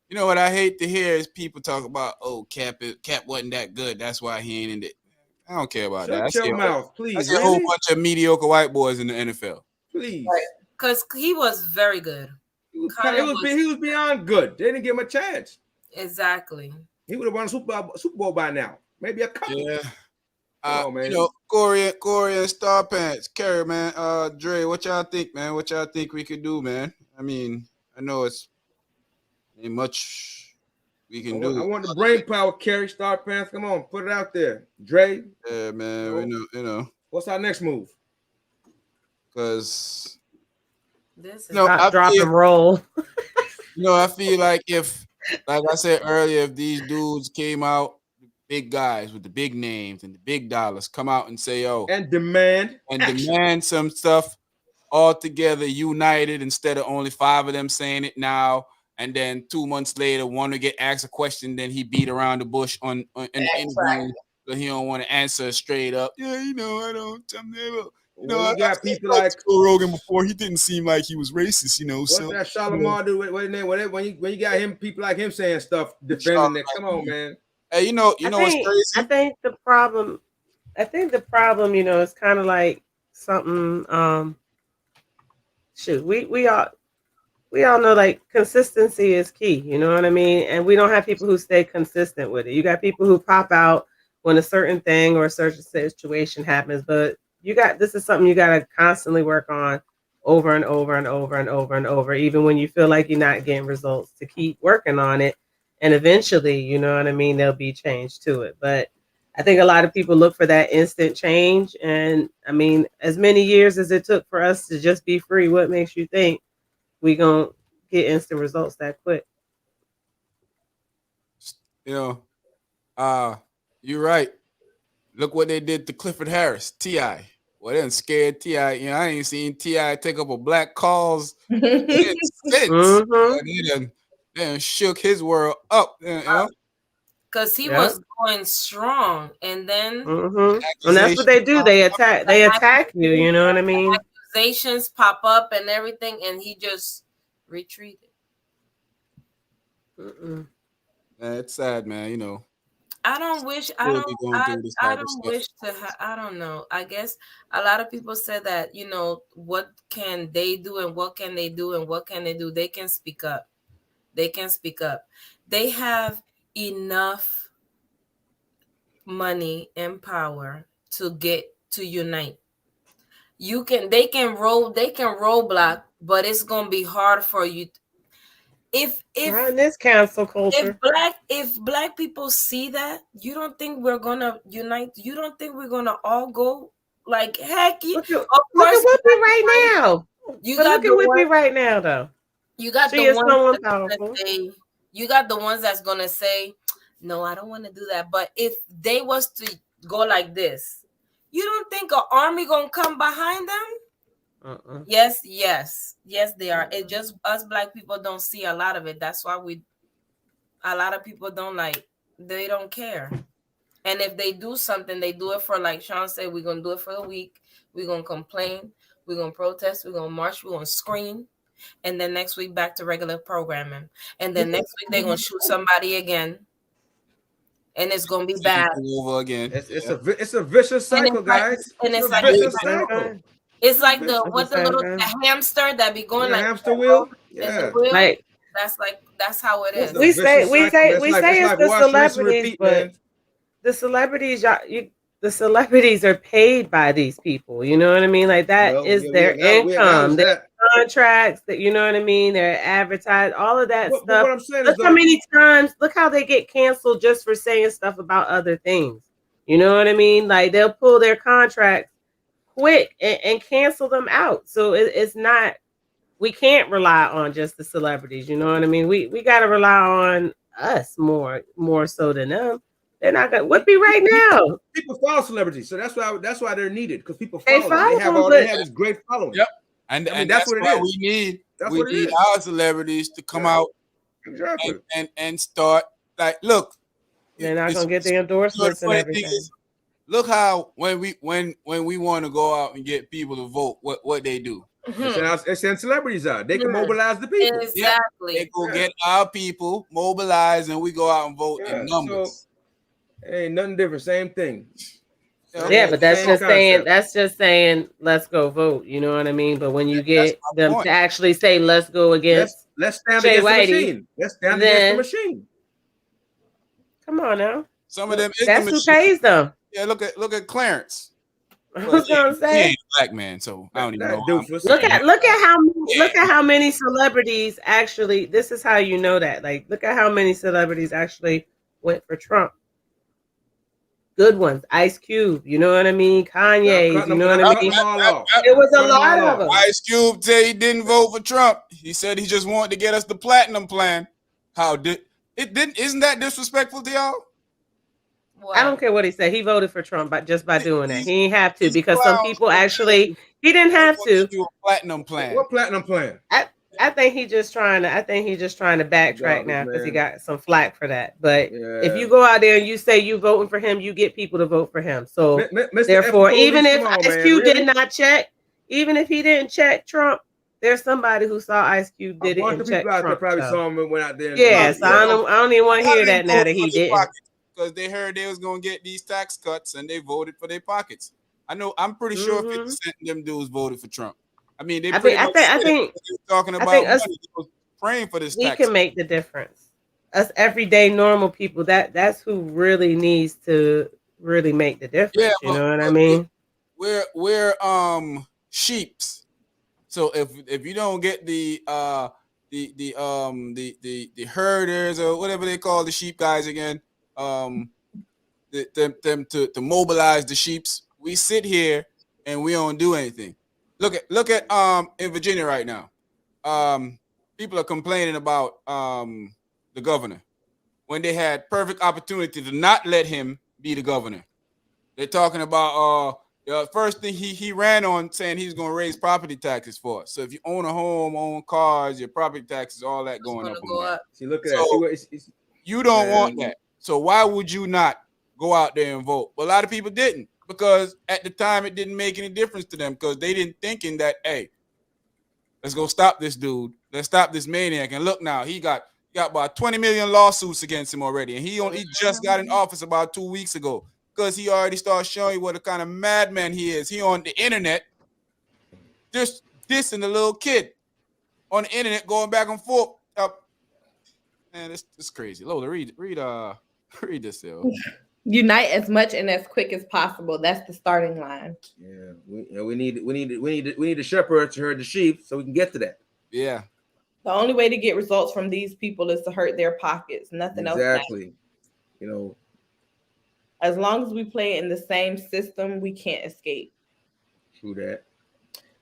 You know what I hate to hear is people talk about, oh, Cap wasn't that good. That's why he ain't in it. I don't care about that. Shut your mouth, please. I see a whole bunch of mediocre white boys in the NFL. Please. Because he was very good. He was beyond good. They didn't give him a chance. Exactly. He would have won a Super Bowl by now. Maybe a couple. Yeah. Man. You know, Corey and Star Pants, Kerry, man. Dre, what y'all think, man? What y'all think we could do, man? I mean, I know it's ain't much we can do. I want the brain power, Kerry, Star Pants. Come on, put it out there. Dre. Yeah, man. You know. What's our next move? Because this is drop and roll. I feel like if, like I said earlier, if these dudes came out, big guys with the big names and the big dollars, come out and say, "Oh," and demand some stuff all together, united, instead of only 5 of them saying it now, and then 2 months later, one to get asked a question, then he beat around the bush in the interview, so he don't want to answer straight up. Yeah, I don't. I'm never. You got people like Rogan before. He didn't seem like he was racist, What's that Charlamagne do? What his name? When you got him, people like him saying stuff, defending it. Come on, man. Hey, you know what's crazy? I think the problem, is kind of like something. We all know, like, consistency is key. You know what I mean? And we don't have people who stay consistent with it. You got people who pop out when a certain thing or a certain situation happens, but this is something you got to constantly work on over and over and over and over and over, even when you feel like you're not getting results, to keep working on it. And eventually, you know what I mean, there'll be change to it. But I think a lot of people look for that instant change. And I mean, as many years as it took for us to just be free, what makes you think we going to get instant results that quick? You're right. Look what they did to Clifford Harris, T.I. Well, they done scared T.I. I ain't seen T.I. take up a black cause since. They done shook his world up. Because he was going strong, and then and that's what they do. They attack you. You know what I mean? Accusations pop up and everything, and he just retreated. It's sad, man. I don't know. I guess a lot of people said that, what can they do and what can they do and what can they do? They can speak up. They have enough money and power to unite. They can roadblock, but it's gonna be hard for you. If in this cancel culture, if black people see that, you don't think we're gonna unite? You don't think we're gonna all go like heck? Look at Whoopi right now. Look at Whoopi right now, though. You got the ones powerful. You got the ones that's gonna say, "No, I don't want to do that." But if they was to go like this, you don't think an army gonna come behind them? Yes, they are. It just us black people don't see a lot of it. That's why a lot of people they don't care. And if they do something, they do it for, like Sean said, we're gonna do it for a week. We're gonna complain. We're gonna protest. We're gonna march. We're gonna scream. And then next week back to regular programming. And then next week they're gonna shoot somebody again. And it's gonna be bad. Over again. It's a vicious cycle, guys. And it's like a vicious cycle. It's like the hamster that be going like hamster wheel. Yeah, that's how it is. We say it's the celebrities, but the celebrities are paid by these people. You know what I mean? Like that is their income, their contracts. That, you know what I mean? They're advertised, all of that stuff. But what I'm saying look how many times. Look how they get canceled just for saying stuff about other things. You know what I mean? Like they'll pull their contracts quick and cancel them out. So it's not. We can't rely on just the celebrities. You know what I mean? We got to rely on us more so than them. They're not gonna. What be right now? People follow celebrities, so that's why they're needed, because people They follow them. follow They have them, all they have is great following. Yep. And And that's what it why is. we need our celebrities to come out Exactly. and start like, look. They're not gonna get the endorsements and everything. Look how when we want to go out and get people to vote, what they do. They send celebrities out. They can mobilize the people. Exactly. They go get our people mobilized, and we go out and vote in numbers. So, ain't nothing different. Same thing. Yeah, but that's just saying. That's just saying. Let's go vote. You know what I mean? But when you get them to actually say, "Let's go against," let's stand Jay against Whitey, the machine. Let's stand against the machine. Come on now. Some of them. That's who pays them. Yeah, look at Clarence. I was gonna say he ain't a black man, so I don't even know. Look at how many celebrities actually. This is how you know that. Like, look at how many celebrities actually went for Trump. Good ones, Ice Cube. You know what I mean? Kanye. You know what I mean? It was a lot of them. Ice Cube said he didn't vote for Trump. He said he just wanted to get us the platinum plan. How did it? Didn't? Isn't that disrespectful to y'all? I don't care what he said. He voted for Trump by doing that. He didn't have to, because some people actually he didn't have to. Do a platinum plan. What platinum plan? I think he's just trying to backtrack now because he got some flack for that. But if you go out there and you say you voting for him, you get people to vote for him. So therefore, even if Ice Cube did not check, even if he didn't check Trump, there's somebody who saw Ice Cube did it and checked Trump. Probably saw him and went out there. Yeah, so I don't even want to hear that now that he didn't. Because they heard they was gonna get these tax cuts and they voted for their pockets. I'm pretty sure 50% of them dudes voted for Trump. I mean, I think talking about us, praying for this. We can make the difference. Us everyday normal people. That's who really needs to really make the difference. Yeah, you know what I mean? We're sheeps. So if you don't get the herders or whatever they call the sheep guys again, them to mobilize the sheeps, we sit here and we don't do anything. Look at in Virginia right now. People are complaining about the governor when they had perfect opportunity to not let him be the governor. They're talking about first thing he ran on saying he's going to raise property taxes for us. So if you own a home, own cars, your property taxes, all that going up. See, look at that. You don't want that. So why would you not go out there and vote? Well, a lot of people didn't, because at the time it didn't make any difference to them, because they didn't thinking that, hey, let's go stop this dude. Let's stop this maniac. And look now, he got about 20 million lawsuits against him already. And he just got in office about 2 weeks ago, because he already started showing you what a kind of madman he is. He on the internet just dissing the little kid on the internet, going back and forth. Man, it's crazy. Lola, read this here. Unite as much and as quick as possible. That's the starting line. Yeah, we need the shepherds to herd the sheep so we can get to that. Yeah. The only way to get results from these people is to hurt their pockets. Nothing else. Exactly. You know, as long as we play in the same system, we can't escape. True that.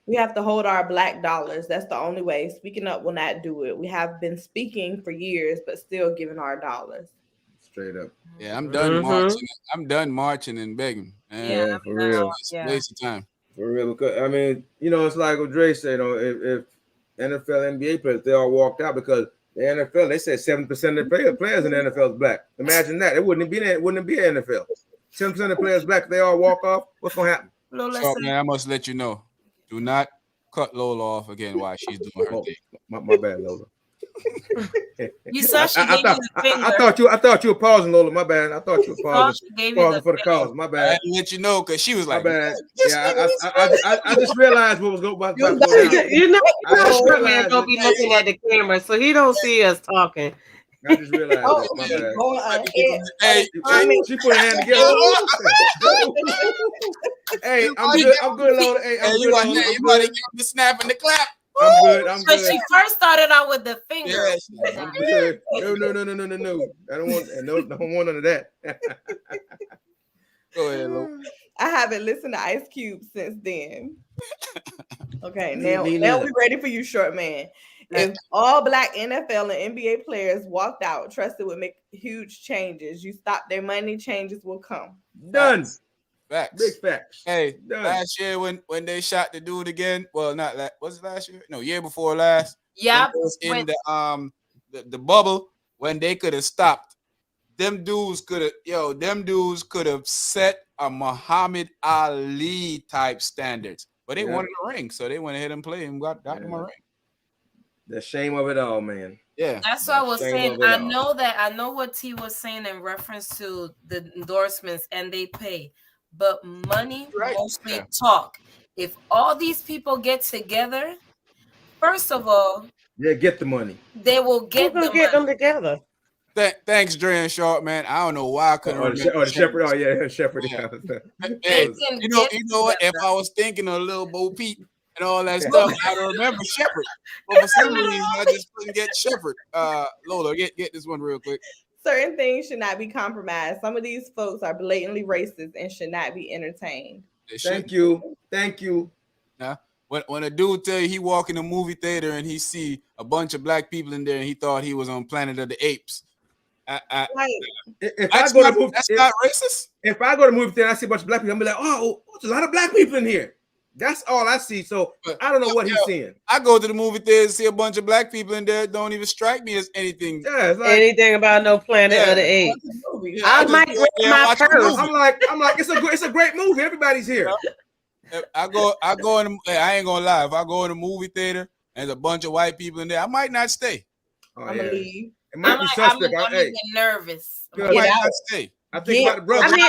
We have to hold our black dollars. That's the only way. Speaking up will not do it. We have been speaking for years, but still giving our dollars. Straight up. Yeah, I'm done marching. I'm done marching and begging. Yeah, for real. It's a waste of time. For real. Because, I mean, it's like what Dre said, if NFL, NBA players, they all walked out because the NFL, they said 7% of the players in the NFL is black. Imagine that. It wouldn't be an NFL. 7% of the players black, they all walk off. What's going to happen? So, man, I must let you know. Do not cut Lola off again while she's doing her thing. My bad, Lola. You saw she gave you the finger. I thought you were pausing, Lola. My bad. I thought you were pausing for the cause. My bad. I didn't let you know because she was like, my bad. Yeah, I just realized what was going on. Man don't be looking at the camera, so he don't see us talking. I just realized my bad. Hey, she put her hand together. Hey, I'm good, Lola. Hey, I'm good. You want to get the snap and the clap? I'm good. But she first started out with the finger. Yeah, I'm good. No. I don't want none of that. Lo. I haven't listened to Ice Cube since then. Okay, now Me we're neither. ready for you, short man. If all black NFL and NBA players walked out, trust it would make huge changes. You stop their money, changes will come. Done. Facts. Big facts. Hey, Done. last year when they shot the dude again, well, not was it last year? No, year before last. Yeah, When it was in the bubble when they could have stopped. Them dudes could have set a Muhammad Ali type standards, but they wanted a ring, so they went ahead and played and got them a ring. The shame of it all, man. Yeah, that's what I was saying. I know what T was saying in reference to the endorsements, and they pay, but money mostly talk. If all these people get together, first of all, get the money. They will get them together. Thanks, Dre and Short, man. I don't know why I couldn't remember. The Shepherd. Oh yeah, Shepherd. Yeah. Hey, you know what? If I was thinking of Lil Bo Peep and all that stuff, I'd remember Shepherd. But for some reason, I just couldn't get Shepherd. Lola, get this one real quick. Certain things should not be compromised. Some of these folks are blatantly racist and should not be entertained. Thank you. Now, when a dude tell you he walk in a movie theater and he see a bunch of black people in there and he thought he was on Planet of the Apes. That's not racist. If I go to the movie theater and I see a bunch of black people, I'm be like, oh, there's a lot of black people in here. That's all I see. So I don't know what he's seeing. I go to the movie theater and see a bunch of black people in there. Don't even strike me as anything. Yeah, it's like, anything about no Planet of the Apes. Yeah, I might grab my purse. I'm like, it's a great movie. Everybody's here. I ain't gonna lie. If I go in a movie theater and there's a bunch of white people in there, I might not stay. Oh, I'm gonna leave. It might be suspect. I'm nervous. I might not stay. I think about the brother. I mean,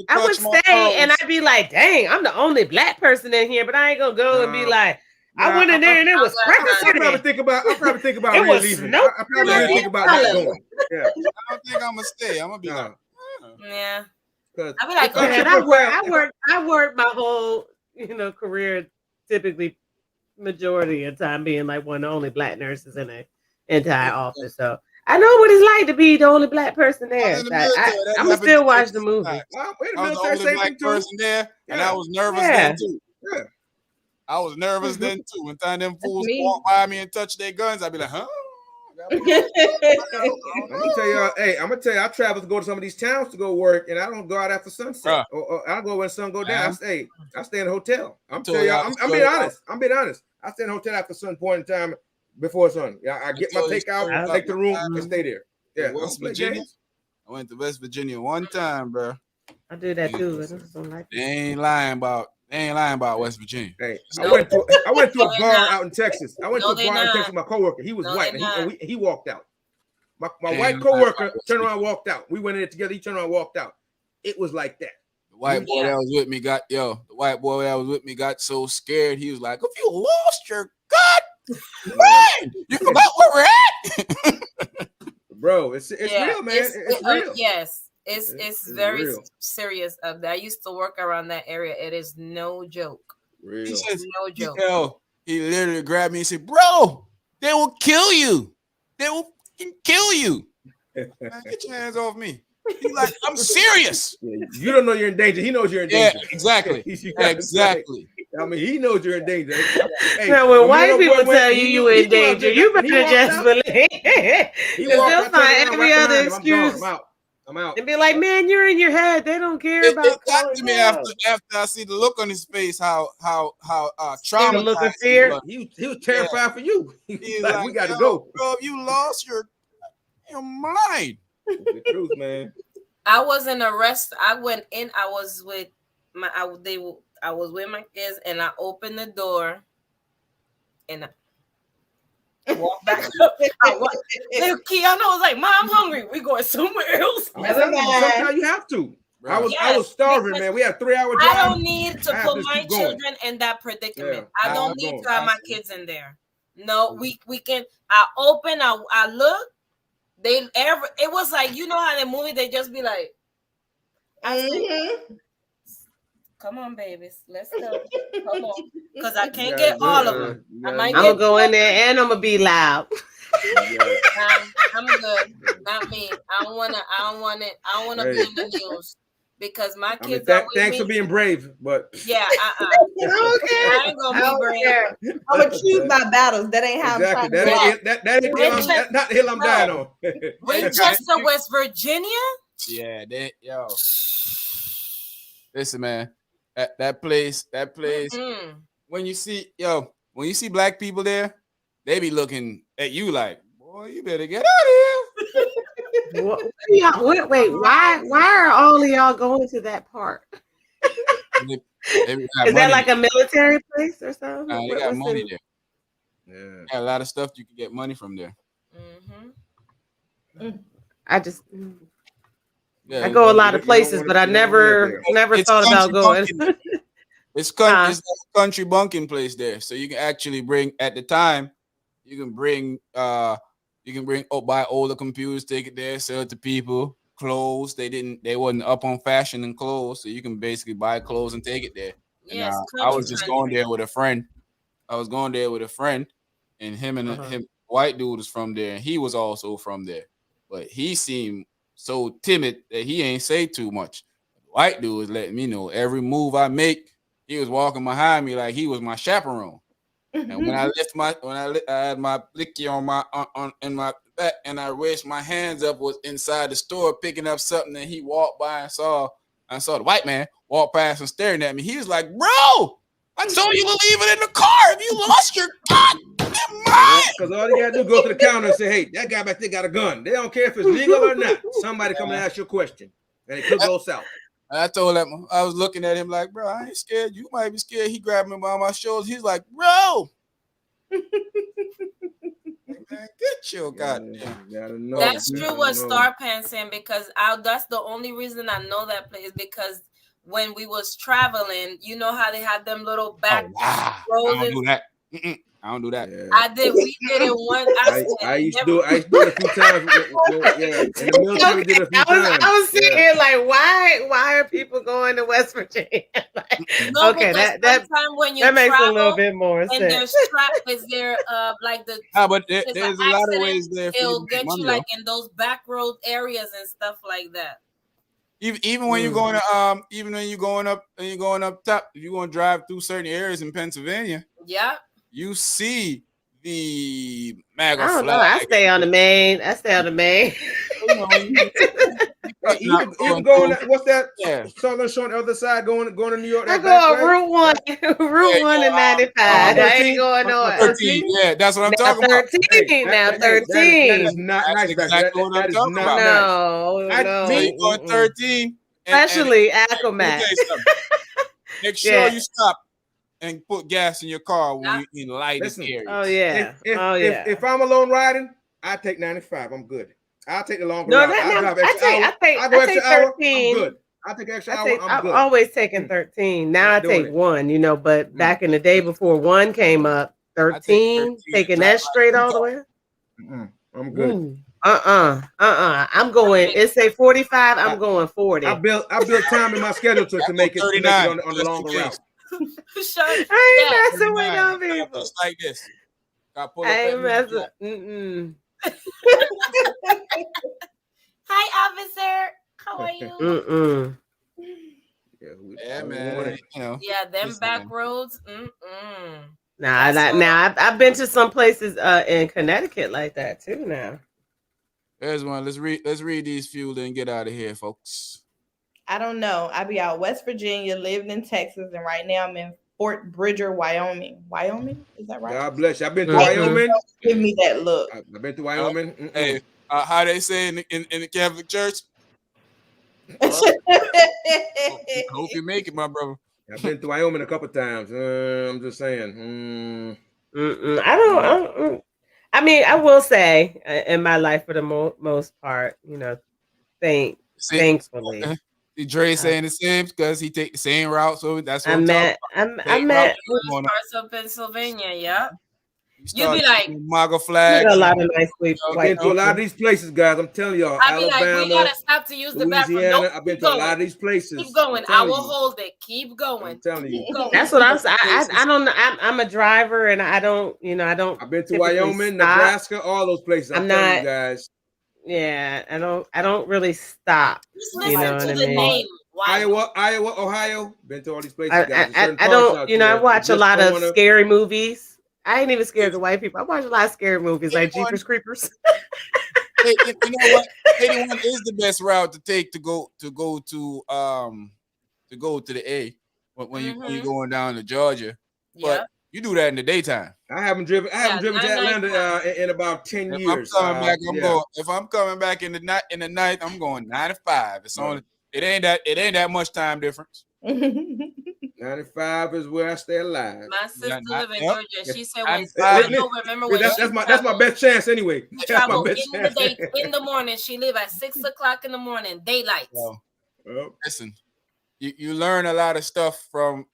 I would stay and I'd be like, dang, I'm the only black person in here, but I ain't gonna go and be like, I went in there and it was I probably think about it was leaving. I probably think about not going. Yeah. I don't think I'm gonna stay. I'm gonna be like, yeah. I be like, man, I work my whole career typically majority of the time being like one of the only black nurses in the entire office. So I know what it's like to be the only black person there. I'm gonna still watch the movie. I was the only black person there, and I was nervous then too. Yeah. I was nervous then too. When time them fools walk by me and touch their guns, I'd be like, huh? Let me tell you, I travel to go to some of these towns to go work, and I don't go out after sunset. Or I don't go when the sun go down. I stay in a hotel. I'm being honest. I stay in a hotel after sun point in time before sun. Yeah, I get my takeout, take the room, and stay there. Yeah, West Virginia. I went to West Virginia one time, bro. I do that too. They ain't lying about West Virginia. Hey, I went to a bar out in Texas. I went to a bar in Texas with my coworker. He was white, and he walked out. My white coworker turned around, walked out. We went in it together. He turned around, walked out. It was like that. The white boy that was with me got so scared. He was like, "If you lost your God, man, you forgot where we're at." Bro, it's real, man. It's real. Yes. It's very serious. I used to work around that area. It is no joke. Real. He says, no joke. He literally grabbed me and said, "Bro, they will kill you. They will kill you. Man, get your hands off me." He's like, "I'm serious." You don't know you're in danger. He knows you're in danger. Yeah, exactly. Exactly. I mean, he knows you're in danger. Hey, now, when white people tell you in danger, you better just believe. They'll find every other excuse. I'm out. And be like, man, you're in your head. They don't care about. It got to me after I see the look on his face, how traumatized. The look of fear. He was terrified for you. He's like, we got to go. Bro, you lost your mind. The truth, man. I was in a rest. I went in. I was with my kids, and I opened the door, and I walked back up. Keanu was like, "Mom, I'm hungry. We going somewhere else." Sometimes you have to. I was starving, man. We had 3-hour drive. I don't need to put my children in that predicament. Yeah, I don't need to have my kids in there. No, we can. I open. I look. It was like, you know how in the movie they just be like, "Come on, babies, let's go. Come on," because I can't get all of them. I'm gonna go in there and I'm gonna be loud. I'm good. Not me. I don't want it. I don't want to be in the news. because my I mean, kids are with thanks me. for being brave, but Yeah, I ain't gonna be brave. I'm gonna choose my battles. That ain't how exactly. I'm trying to do it. That ain't the hill that's not the hill I'm dying on. Winchester, West Virginia. Yeah, yo. Listen, man. That place. Mm-hmm. When you see black people there, they be looking at you like, boy, you better get out of here. Wait, why are all of y'all going to that park? Is that like a military place or something? They got money there. Yeah, got a lot of stuff you can get money from there. Mm-hmm. I go a lot of places, but I never thought about going. It's like a country bunking place there, so you can actually bring. At the time, you can bring buy older computers, take it there, sell it to people. Clothes, they wasn't up on fashion and clothes, so you can basically buy clothes and take it there. Yes, and, I was just going there with a friend. And him, white dude was from there, and he was also from there, but he seemed so timid that he ain't say too much. The white dude was letting me know every move I make. He was walking behind me like he was my chaperone. And when I had my blicky on my in my back, and I raised my hands up, was inside the store picking up something, and he walked by and saw the white man walk past and staring at me. He was like, "Bro, I told you to leave it in the car. If you lost your gun, because all you gotta do is go to the counter and say, "Hey, that guy back there got a gun." They don't care if it's legal or not. Somebody come and ask you a question, and it could go south. I told him, I was looking at him like, "Bro, I ain't scared. You might be scared." He grabbed me by my shoulders. He's like, "Bro, man, get your goddamn." That's true what Star Pan saying, because that's the only reason I know that place, because when we was traveling, you know how they had them little back roads. I don't do that. I don't do that. Yeah. We did it once. I used to do it a few times. In the military, we did it a few times. I was sitting here like, why are people going to West Virginia? Okay, that when you that makes travel, a little bit more and sense. there's is there like the but there's a lot of ways there. It'll get you like in those back road areas and stuff like that. Even when you're going to even when you're going up top, if you're going to drive through certain areas in Pennsylvania, you see the MAGA flag. I don't know. I stay on the main. Even going, what's that? Southern Shore on the other side, going to New York. I go on Route 1, Route 1 and 95. I ain't going north. 13. Yeah, that's what I'm talking about. 13 now. 13. That is not nice. That is not nice. No. So you going 13, especially Acromat. Make sure you stop and put gas in your car when you're in lighted areas. Oh yeah. If I'm alone riding, I take 95. I'm good. I'll take the longer route. I go extra hour. I'm good. I'll take extra hour. I'm good. I've always taken 13. Now I take 1, but back in the day before 1 came up, 13, taking that straight all the way. I'm good. I'm going. It say 45. I'm going 40. I built time in my schedule to make it on the longer route. I ain't messing with no people. Just like this. I ain't messing. Hi, officer. How are you? Yeah, man. Yeah, them back roads. Now I've been to some places in Connecticut like that too. Now there's one. Let's read these few and get out of here, folks. I don't know. I be out West Virginia, lived in Texas, and right now I'm in Fort Bridger, Wyoming. Wyoming? Is that right? God bless you. I've been to Wyoming. Give me that look. I've been to Wyoming. Hey, how they say in the Catholic Church? I hope you make it, my brother. I've been to Wyoming a couple times. I'm just saying. I mean, I will say in my life, for the most part, thankfully. Dre saying the same because he take the same route, so that's what I'm at parts of Pennsylvania. Yeah, you be like MAGA flag. A lot of nice sleep. I've been to a lot of these places, guys. I'm telling y'all. I be like, we gotta stop to use the bathroom. Nope, I've been to a lot of these places. Keep going. I will hold it. Keep going. I'm telling you. That's what I'm saying. I don't know. I'm a driver, and I don't. I've been to Wyoming, Nebraska, all those places. I'm telling you guys. Yeah, I don't really stop. Just listen to the name. Iowa, Ohio. Been to all these places. I don't, I watch a lot of scary movies. I ain't even scared of white people. I watch a lot of scary movies like Jeepers Creepers. You know what? 81 is the best route to take to go to the A when you're going down to Georgia. But you do that in the daytime. I haven't driven to Atlanta in about 10 years. If I'm coming back in the night, I'm going 9 to 5. It's only it ain't that much time difference. 95 is where I stay alive. My sister live in Georgia. She said when that's my best chance anyway. That's my best chance. In the morning, she live at 6 o'clock in the morning, daylight. Listen, you learn a lot of stuff from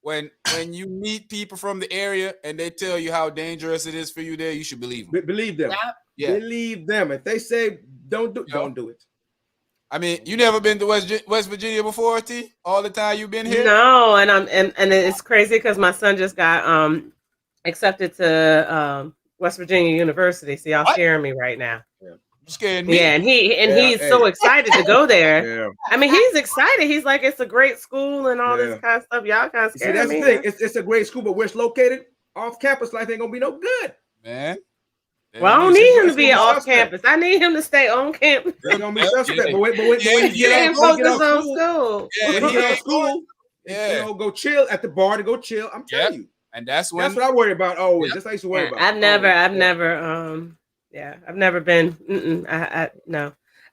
when you meet people from the area and they tell you how dangerous it is for you there, you should believe them. Believe them. Yeah. Believe them. If they say don't do it. I mean, you never been to West Virginia before, T? All the time you've been here? No, and it's crazy because my son just got accepted to West Virginia University. So y'all scaring me right now. Yeah. You scared me. Yeah, and he's so excited to go there. Yeah. I mean, he's excited. He's like, it's a great school and all this kind of stuff. Y'all kind of scared me. That's the thing. It's a great school, but where it's located, off campus life ain't gonna be no good, man. Well, I don't need him to be off campus. I need him to stay on campus. They're gonna be suspect. But when you get out of school, go chill at the bar to go chill. I'm telling you, and that's what I worry about always. That's what I used to worry about. I've never been.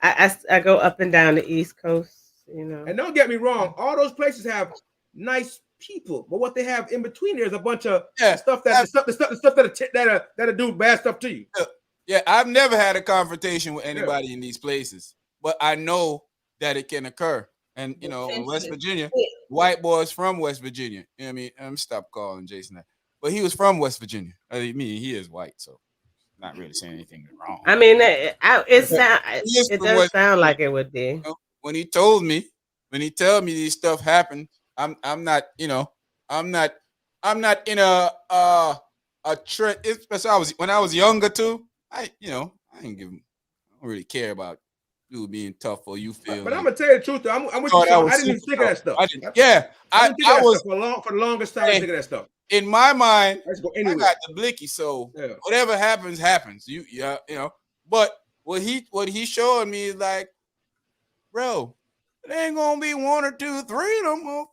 I go up and down the East Coast. And don't get me wrong, all those places have nice people, but what they have in between there is a bunch of stuff that'll do bad stuff to you. Yeah, I've never had a confrontation with anybody in these places, but I know that it can occur. And in West Virginia, white boys from West Virginia. You know what I mean? I'm stop calling Jason that, but he was from West Virginia. I mean, he is white, so not really saying anything wrong. I mean, it does sound like it would be. When he told me these stuff happened. I'm not in a trend. Especially when I was younger too. I don't really care about you being tough or you feel. But I'm gonna tell you the truth. Though. I'm with you. I didn't even think of that stuff. I was for the longest time thinking of that stuff. In my mind, I got the blicky. So whatever happens. But what he showing me is like, bro, it ain't gonna be 1 or 2, 3 of them.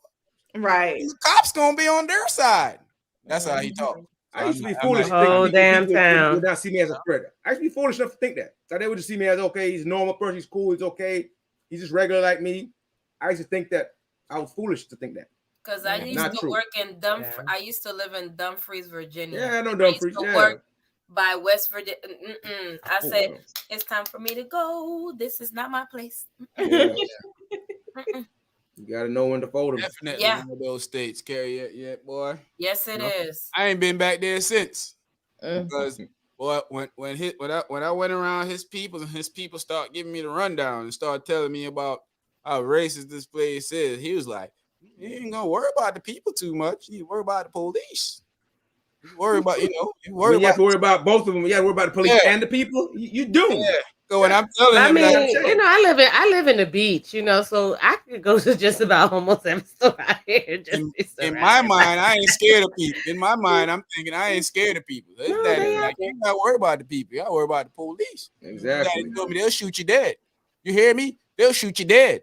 Right. The cops gonna be on their side. That's how he talked. I used to be foolish. Damn town. Would not see me as a threat. I used to be foolish enough to think that. So they would just see me as okay. He's a normal person. He's cool. He's okay. He's just regular like me. I used to think that. I was foolish to think that. Because I used to work in Dumfries. I used to live in Dumfries, Virginia. Yeah, I know Dumfries. I used to work by West Virginia. I said, it's time for me to go. This is not my place. You gotta know when to fold them. Definitely one of those states. Carry it yet, boy? Yes, it is. I ain't been back there since. Because boy, when I went around his people and his people start giving me the rundown and start telling me about how racist this place is, he was like, "You ain't gonna worry about the people too much. You worry about the police. You worry about you have to worry about both of them. You have to worry about the police and the people. You do. Yeah. So when I'm telling him, I live in the beach, so I could go to just about almost every store out here. In my mind, I ain't scared of people. In my mind, I'm thinking I ain't scared of people. You not worry about the people. You gotta worry about the police. Exactly. You told me they'll shoot you dead. You hear me? They'll shoot you dead.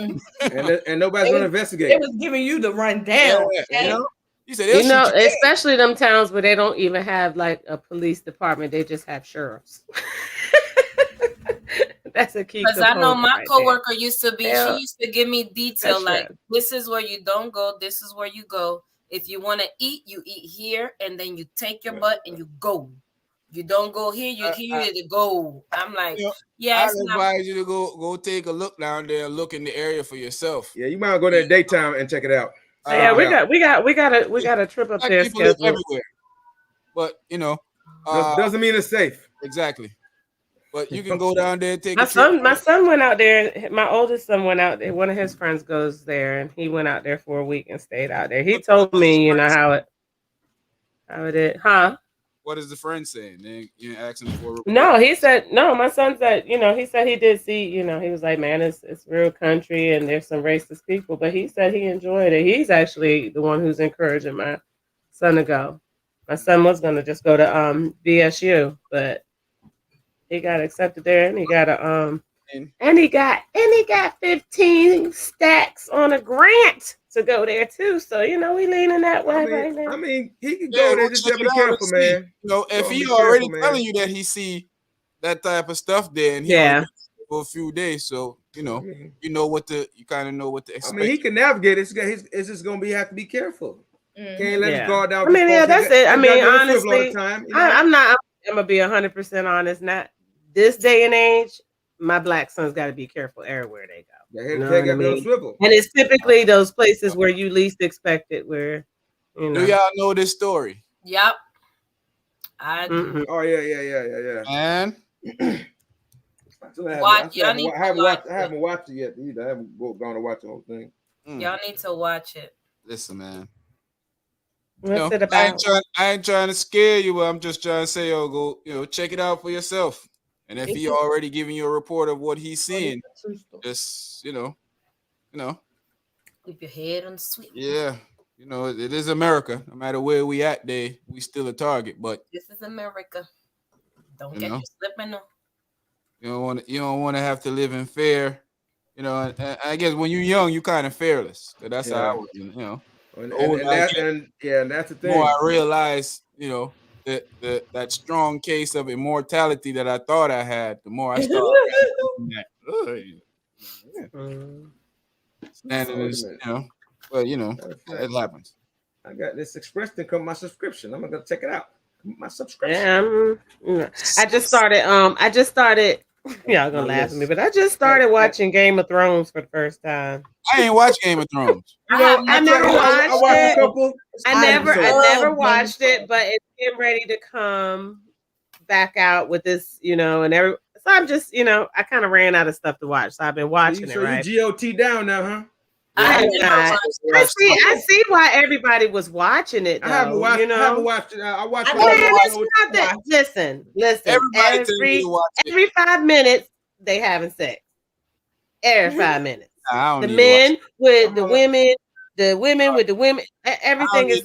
and nobody's gonna investigate. It was giving you the rundown. You said especially them towns where they don't even have like a police department. They just have sheriffs. That's a key. Because I know my coworker used to be. She used to give me detail this is where you don't go. This is where you go. If you want to eat, you eat here, and then you take your butt and you go. You don't go here. You're here to go. I'm like, I advise you to go take a look down there, look in the area for yourself. Yeah, you might go there daytime and check it out. We got a trip up there scheduled everywhere. But doesn't mean it's safe. Exactly. But you can go down there and take my son went out there. My oldest son went out there. One of his friends goes there, and he went out there for a week and stayed out there. He told me, how it is, huh? what is the friend saying? Then you asking for a report. No, he said no. My son said, he said he did see, he was like, man, it's real country and there's some racist people, but he said he enjoyed it. He's actually the one who's encouraging my son to go. My son was gonna just go to BSU, but he got accepted there, and he got he got 15 stacks on a grant to go there too. So we leaning that way right now. I mean, he can go there. Just gotta be careful, man. If he already telling you that he see that type of stuff there, and he only for a few days, so you kind of know what to expect. I mean, he can navigate. It's just gonna have to be careful. Can't let his guard down. I mean, that's it. I mean, honestly, I'm gonna be 100% honest. Not this day and age, my black sons got to be careful everywhere they go. You know what I mean? Swivel. And it's typically those places where you least expect it. Where do y'all know this story? Yep. Oh yeah. And I haven't watched it yet either. I haven't gone to watch the whole thing. Y'all need to watch it. Listen, man. What's it about? I ain't trying to scare you, but I'm just trying to say, go, check it out for yourself. And if he already giving you a report of what he's seeing, just keep your head on the sweet. Yeah, it is America. No matter where we at, we still a target. But this is America. Don't get you slipping. You don't want to have to live in fear. And I guess when you're young, you kind of fearless. That's how I was. And that's the thing. The more I realize, that strong case of immortality that I thought I had, the more I started it happens. I got this Express thing come my subscription. I'm gonna check it out. My subscription. I just started. Y'all gonna laugh at me, but I just started watching Game of Thrones for the first time. I ain't watched Game of Thrones. I never watched it. I never watched it, but it's getting ready to come back out with this, and so I'm just, I kind of ran out of stuff to watch, so I've been watching it. Right? You GOT down now, huh? I see why everybody was watching it. Though, I haven't watched it. I watched it. Listen. Every 5 minutes they having sex. Every 5 minutes. The men with the women, with the women. Everything is.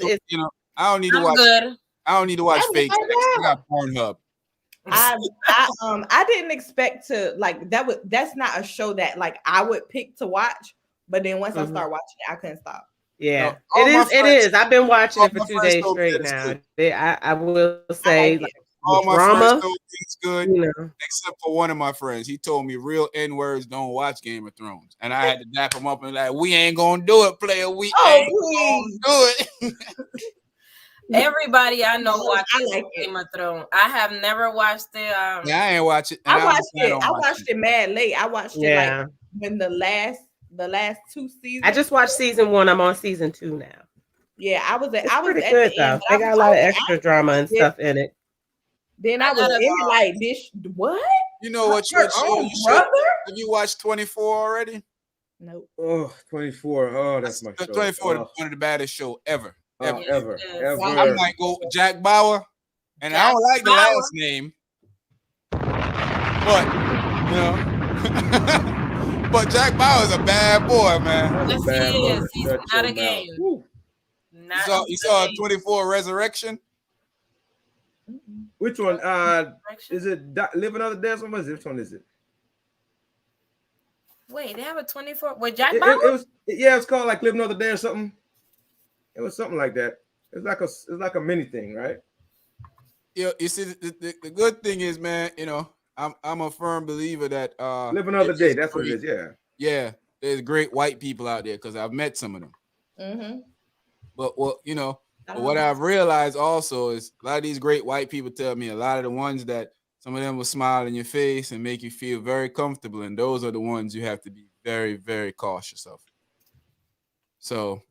I don't need to watch. Good. I don't need to watch fake sex. I got Pornhub. I didn't expect to that's not a show that I would pick to watch. But then once I start watching it, I couldn't stop. Yeah, it is. I've been watching it for 2 days straight now. I will say, all my drama is good, except for one of my friends. He told me real N-words don't watch Game of Thrones, and I had to dap him up and we ain't gonna do it, player. We ain't gonna do it. Everybody I know watches Game of Thrones. I have never watched it. I ain't watch it. I watched it mad late. I watched it when the last 2 seasons. I just watched season 1. I'm on season 2 now. Yeah, I was pretty at good the end. They got a lot of extra drama and stuff in it. Then I was in it like this. What? You know what show you should? Have you watched 24 already? Nope. Oh, 24. Oh, that's my show. 24 is one of the baddest show ever. Ever. I might go Jack Bauer, and I don't like the last name, but but Jack Bauer is a bad boy, man. Yes, he is. He's not a game. You saw 24 Resurrection? Which one? Is it Live Another Day? Which one is it? Wait, they have a 24 with Jack Bauer? It was called Live Another Day or something. It was something like that. It's like a mini thing, right? You see, the good thing is, man, I'm a firm believer that Live Another Day. That's what it is. Yeah. There's great white people out there because I've met some of them. Mm-hmm. But what I've realized also is a lot of these great white people tell me a lot of the ones that some of them will smile in your face and make you feel very comfortable, and those are the ones you have to be very, very cautious of. So,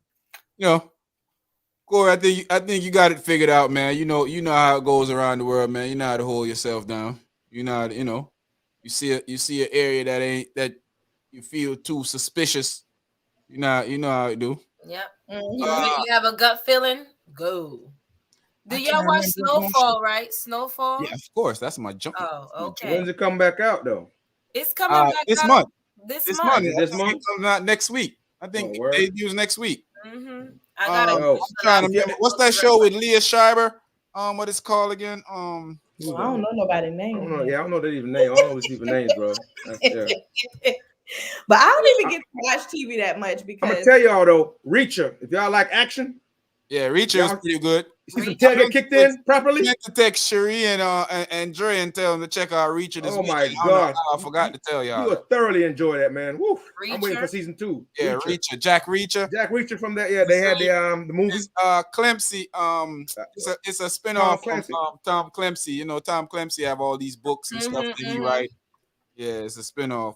Corey, I think you got it figured out, man. You know how it goes around the world, man. You know how to hold yourself down. You know how to, you see an area that you feel too suspicious. You know how it do. Yep. You have a gut feeling, go. Do y'all watch Snowfall? Right, Snowfall. Yeah, of course. That's my jump. Oh, okay. When's it come back out though? It's coming back this out month. This This month. month. This I think month? it comes out next week. I think debuts next week. I gotta. I'm trying to remember. What's that show with Leah Schreiber? What it's called again? I don't know nobody's name. I don't know. Yeah, I don't know that even name. I don't know these people's names, bro. But I don't even get to watch TV that much because I'm gonna tell y'all though, Reacher. If y'all like action, yeah, Reacher is pretty good. See some tail get kicked in properly. I meant to text Cherie and Dre and tell them to check out Reacher this week. My God, I forgot to tell y'all. You will thoroughly enjoy that, man. Woo. I'm waiting Reacher? for season 2. Yeah, Reacher. Jack Reacher from that. Yeah, they had the movie. It's, Clemcy. It's a spin-off from Tom Clemcy. You know, Tom Clemcy have all these books and stuff that he write. Yeah, it's a spin-off.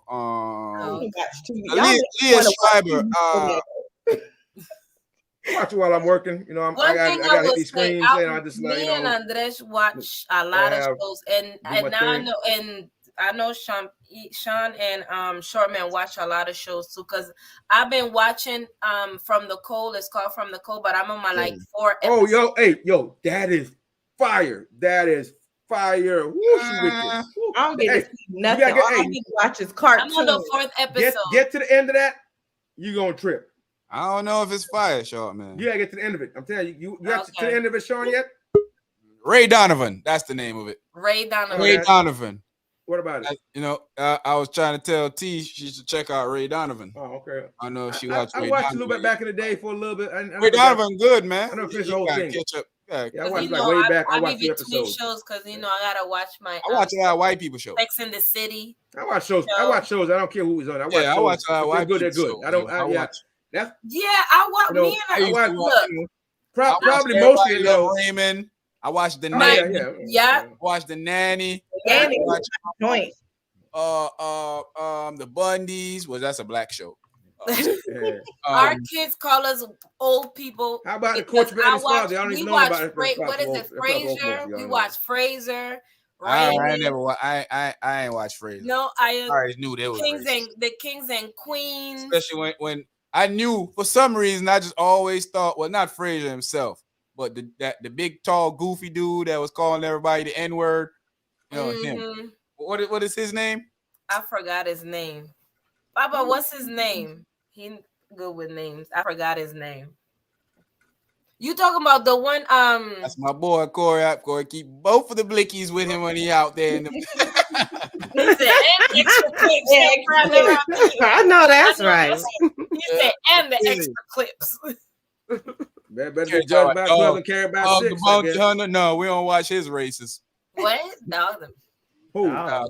Leah Schreiber. Watch it while I'm working. You know, I got to hit these screens. Me and Andres watch a lot of shows, and now I know Sean and Shortman watch a lot of shows too. Cause I've been watching From the Cold. It's called From the Cold, but I'm on my like 4 episodes. Yo, that is fire. That is fire. Woo, I don't get to see nothing. All I need to watch is cartoons. I'm on the 4th episode. Get to the end of that, you gonna trip. I don't know if it's fire, Short man. You gotta get to the end of it. I'm telling you, you got to the end of it, Sean, yet? Ray Donovan, that's the name of it. Ray Donovan. Ray Donovan. What about it? I was trying to tell T she should check out Ray Donovan. Oh, okay. I know if she watched. I watched a little bit back in the day for a little bit. Ray Donovan, good man. I don't finish the whole thing. Catch up. Yeah, I watched like way back. I watched the episodes. Shows because I gotta watch my. I watch a lot of white people shows. Sex in the City. I watch shows. I watch shows. I don't care who is on. I watch I watch a lot of white people. They're good. Shows. I don't. I watch. I watch. Probably mostly though. Raymond. I watched the Nanny. I watched the Nanny. Joint. The Bundys. Well, that's a black show. Our kids call us old people. How about the Coach Betty's father? I don't even know about it. What is it? Frasier. We watch Frasier. I ain't watched Frasier. No, I already knew there was Kings and Queens. Especially when I knew for some reason I just always thought, well, not Frasier himself, but the big tall goofy dude that was calling everybody the N-word. You know him. What is his name? I forgot his name. Papa, what's his name? He good with names. I forgot his name. You talking about the one? That's my boy Corey. Corey keep both of the blickies with him when he out there. I know that's right. He said, and the extra clips. Better be judged by 12 and carry by 6. No, we don't watch his races. What? Dog. Who?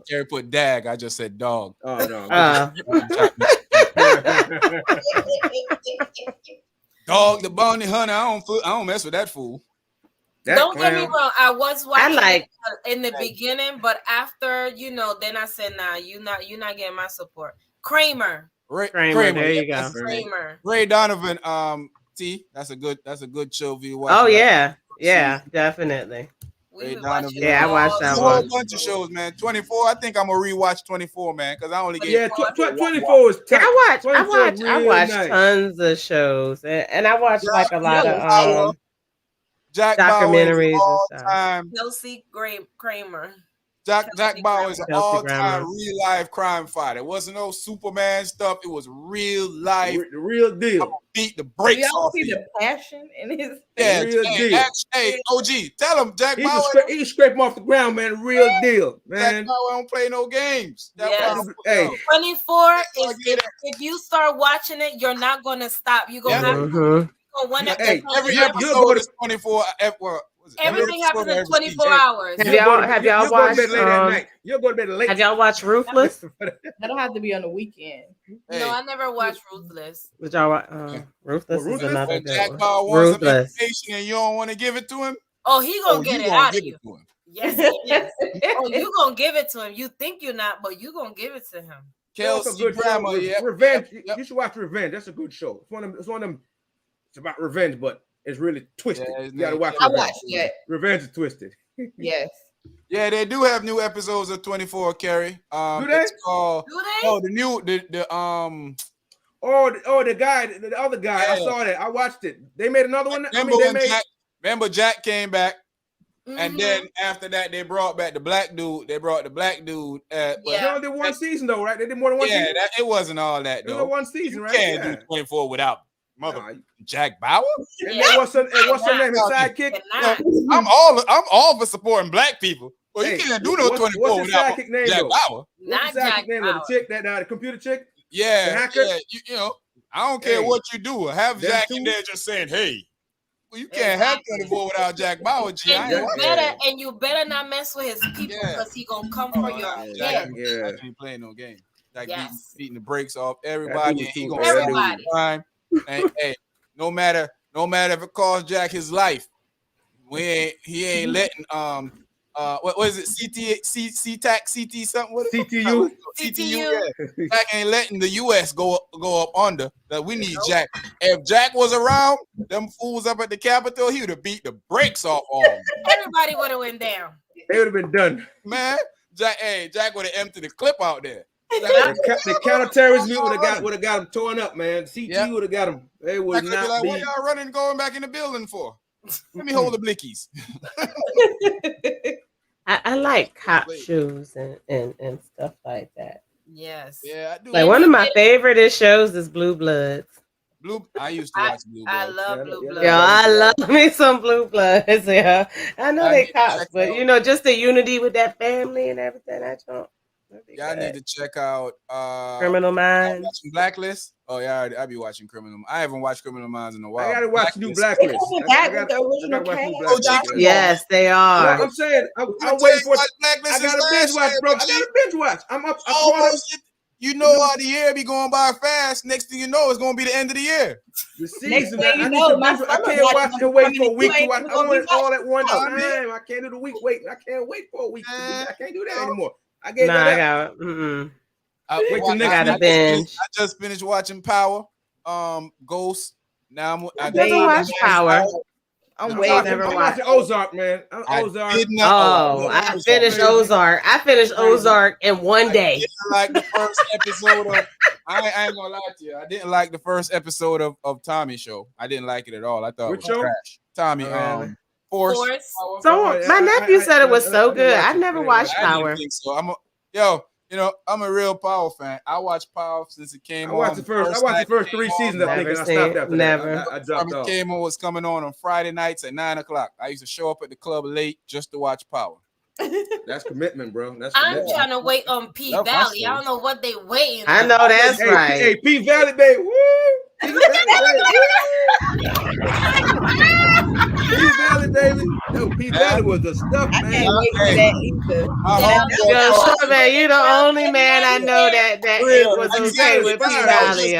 Carrie put dag. I just said dog. Oh no. Dog the bounty hunter. I don't mess with that fool. Don't get me wrong. I was watching in the beginning, but after then I said, nah, you're not getting my support. Kramer. Kramer. There you go. Kramer. Ray Donovan. T. That's a good show for you to watch. Oh yeah, definitely. Yeah, I watched that one. A whole bunch of shows, man. 24. I think I'm gonna rewatch 24, man, because I only get 24 is tough. I watch tons of shows, and I watch like a lot of Jack documentaries and stuff. Kelsey Kramer. Jack Bauer is an all-time real-life crime fighter. It wasn't no Superman stuff. It was real life. The real deal. I'm gonna beat the brakes off you. The passion in his real deal. Hey, OG, tell him Jack Bauer. He scrape him off the ground, man. Real deal, man. Jack Bauer don't play no games. Yes. Hey, 24 is if you start watching it, you're not gonna stop. You're gonna have to go one episode. Every episode is 24. Everything happens in 24 hours. Have y'all watched? You'll go to bed late. Have y'all watched Ruthless? That'll have to be on the weekend. No, I never watched Ruthless. Did y'all watch? Ruthless is another good Jack one. Bauer wants some information and you don't want to give it to him. Oh, he gonna get it out of you. Yes, yes. Oh, you gonna give it to him. You think you're not, but you gonna give it to him. Kelsey Grammer, Revenge. You should watch Revenge. That's a good show. It's one of them. It's about revenge, but it's really twisted. You gotta watch Revenge. I watched it. Revenge is twisted. Yes. Yeah, they do have new episodes of 24, Carrie. Do they? It's called, do they? Oh, the guy, the other guy. Yeah. I saw that. I watched it. They made another one. Remember Jack came back And then after that, they brought back the black dude. They brought the black dude. But they only did one season though, right? They did more than one season. Yeah, it wasn't all that though. It was one season, you right? Can't do 24 without Jack Bauer. And what's her name? His sidekick. I'm all for supporting black people. Well, you can't do no 24 without Jack Bauer. Not Jack Bauer. The chick, the computer chick. Yeah, the hacker. Yeah. You know, I don't care what you do. Have Jack in there just saying, "Hey." Well, you can't have 24 without Jack Bauer, G. And you better not mess with his people because he gonna come for you. Jack ain't playing no game. Jack beating the brakes off everybody. He gonna crime. And hey, no matter if it costs Jack his life, he ain't letting what was it? CT something? What CTU. Yeah. Jack ain't letting the US go up under. That we need Jack. If Jack was around, them fools up at the Capitol, he would have beat the brakes off all of them. Everybody would have went down. They would have been done. Man, Jack would have emptied the clip out there. The counterterrorism would have got him torn up, man. CT would have got him. They would not be like, what y'all running going back in the building for? Let me hold the blickies. I like cop shoes and stuff like that. Yes. Yeah, I do. Like one of my favorite shows is Blue Bloods. I used to watch Blue Bloods. I love Blue Bloods. Yeah, I love me some Blue Bloods. Yeah, I know they cops, but you know, just the unity with that family and everything. Y'all need to check out Criminal Minds. Blacklist. Oh yeah, I be watching Criminal. I haven't watched Criminal Minds in a while. I gotta watch new Blacklist. Yes, they are. No, I'm saying I'm waiting for. I gotta binge watch, bro. I gotta binge watch. I'm up. You know how the year be going by fast. Next thing you know, it's gonna be the end of the year. The season. I can't watch and wait for a week to watch. I want it all at one time. I can't do the week wait. I can't wait for a week. I can't do that anymore. I gave that up. Wait till next week. I just finished watching Power, Ghost. Now I never watched Power. I'm watching Ozark, man. Ozark. I finished Ozark. I finished Ozark in one day. I didn't like the first episode of. I ain't gonna lie to you. I didn't like the first episode of Tommy Show. I didn't like it at all. I thought it was trash. Tommy, Force. So my nephew said it was so good. I never watched Power. So I'm a real Power fan. I watched Power since it came on. I watched the first 3 seasons. I think I stopped after that. I dropped off. Came on was coming on Friday nights at 9:00. I used to show up at the club late just to watch Power. That's commitment, bro. I'm trying to wait on P Valley. I don't know what they waiting. I know that's right. Hey, P Valley, baby. Woo! P Valley, baby. No, P Valley was the stuff, man. I can't wait for that either. Yo, man, you're the only man I know that it was okay with P Valley.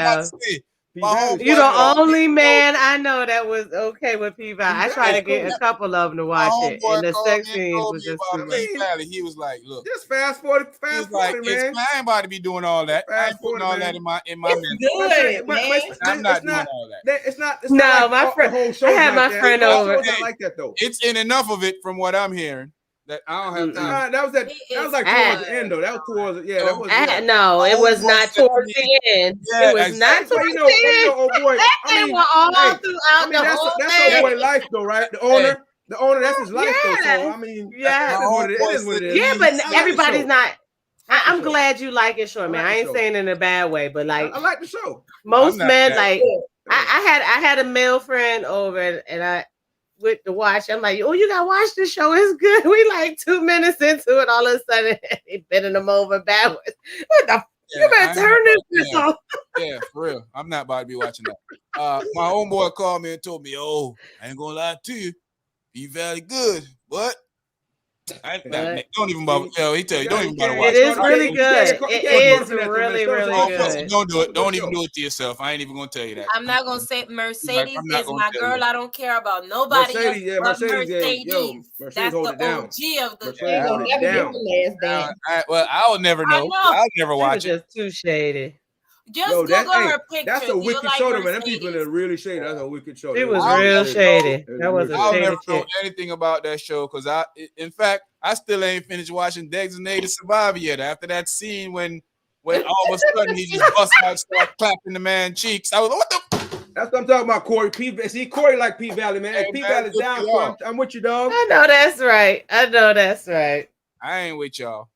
You're the only man I know that was okay with P Valley. I tried to get a couple of them to watch it, and the sex scenes was just too much. He was like, "Look, just fast forward, man. I ain't about to be doing all that. I ain't putting all that in my good, man. I'm not doing all that. It's not. No, my friend. I had my friend over. It's not like that though. It's in enough of it from what I'm hearing. That I don't have time. That was like towards the end though. That was towards that was no, it was not towards the end. It was not towards the end. Oh boy, they were all throughout the whole thing. That's old boy life though, right? The owner, that's his life though. So I mean, it is what it is. Yeah, but everybody's not. I'm glad you like it, short man. I ain't saying it in a bad way, but like I like the show. Most men like I had a male friend over and I with the watch. I'm like, oh, you gotta watch this show. It's good. We like 2 minutes into it. All of a sudden, he bending them over backwards. What the? You better turn this off. Yeah, for real. I'm not about to be watching that. My homeboy called me and told me, "Oh, I ain't gonna lie to you. Be very good, but." Don't even bother. He tell you, don't even bother watching. It is really good. It is really, really good. Don't do it. Don't even do it to yourself. I ain't even gonna tell you that. I'm not gonna say Mercedes is my girl. I don't care about nobody else. Mercedes. That's the OG of the thing. Well, I'll never know. I'll never watch it. Just too shady. Just Google her picture. That's a wicked show, man. Them people are really shady. That's a wicked show. It was real shady. That was a shady. I'll never know anything about that show because in fact, I still ain't finished watching Designated Survivor yet. After that scene when all of a sudden he just busts out, start clapping the man's cheeks, I was like, what the? That's what I'm talking about, Corey. See, Corey like P Valley, man. Hey, Hey, P man, Valley's good down, for Corey. y'all. I'm with you, dog. I know that's right. I know that's right. I ain't with y'all.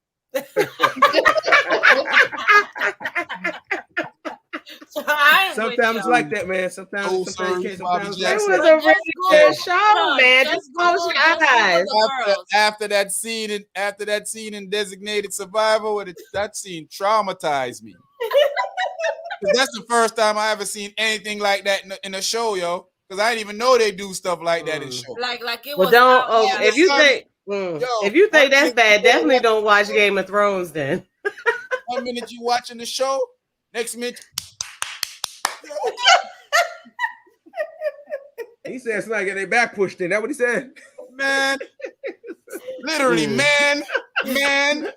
Sometimes it's like that, man. Sometimes Oh, you sorry, can't. Bobby Sometimes It Jackson. was like a that. really good show, man. Just close your eyes. After that scene in Designated Survivor, that scene traumatized me. 'Cause that's the first time I ever seen anything like that in a show, yo. Because I didn't even know they do stuff like that in shows. Like it Well, was. don't. out Oh, there. if you Yo, think that's bad, definitely don't watch Game of Thrones then. 1 minute you watching the show, next minute. He said somebody get their back pushed in. That what he said? Man, literally, man. Man.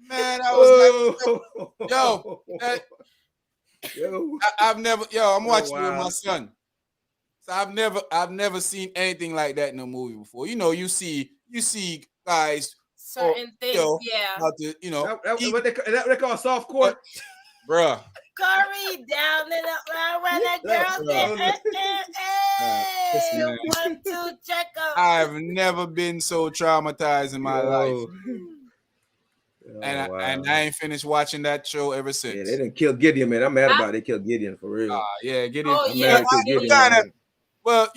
Man, I was Oh. like, yo, Yo. I'm watching it with wow. my son. So I've never seen anything like that in a movie before. You know, you see guys, Certain things, yeah. how to, What they call soft core? bruh. Curry down and up when that girl said, Listen, hey, man. 1, 2, check up. I've never been so traumatized in my life. And wow. I ain't finished watching that show ever since. Yeah, they didn't kill Gideon, man. I'm mad about it. They killed Gideon for real. Yeah, Gideon. Oh, I'm yeah. mad they killed Gideon. Man. Well,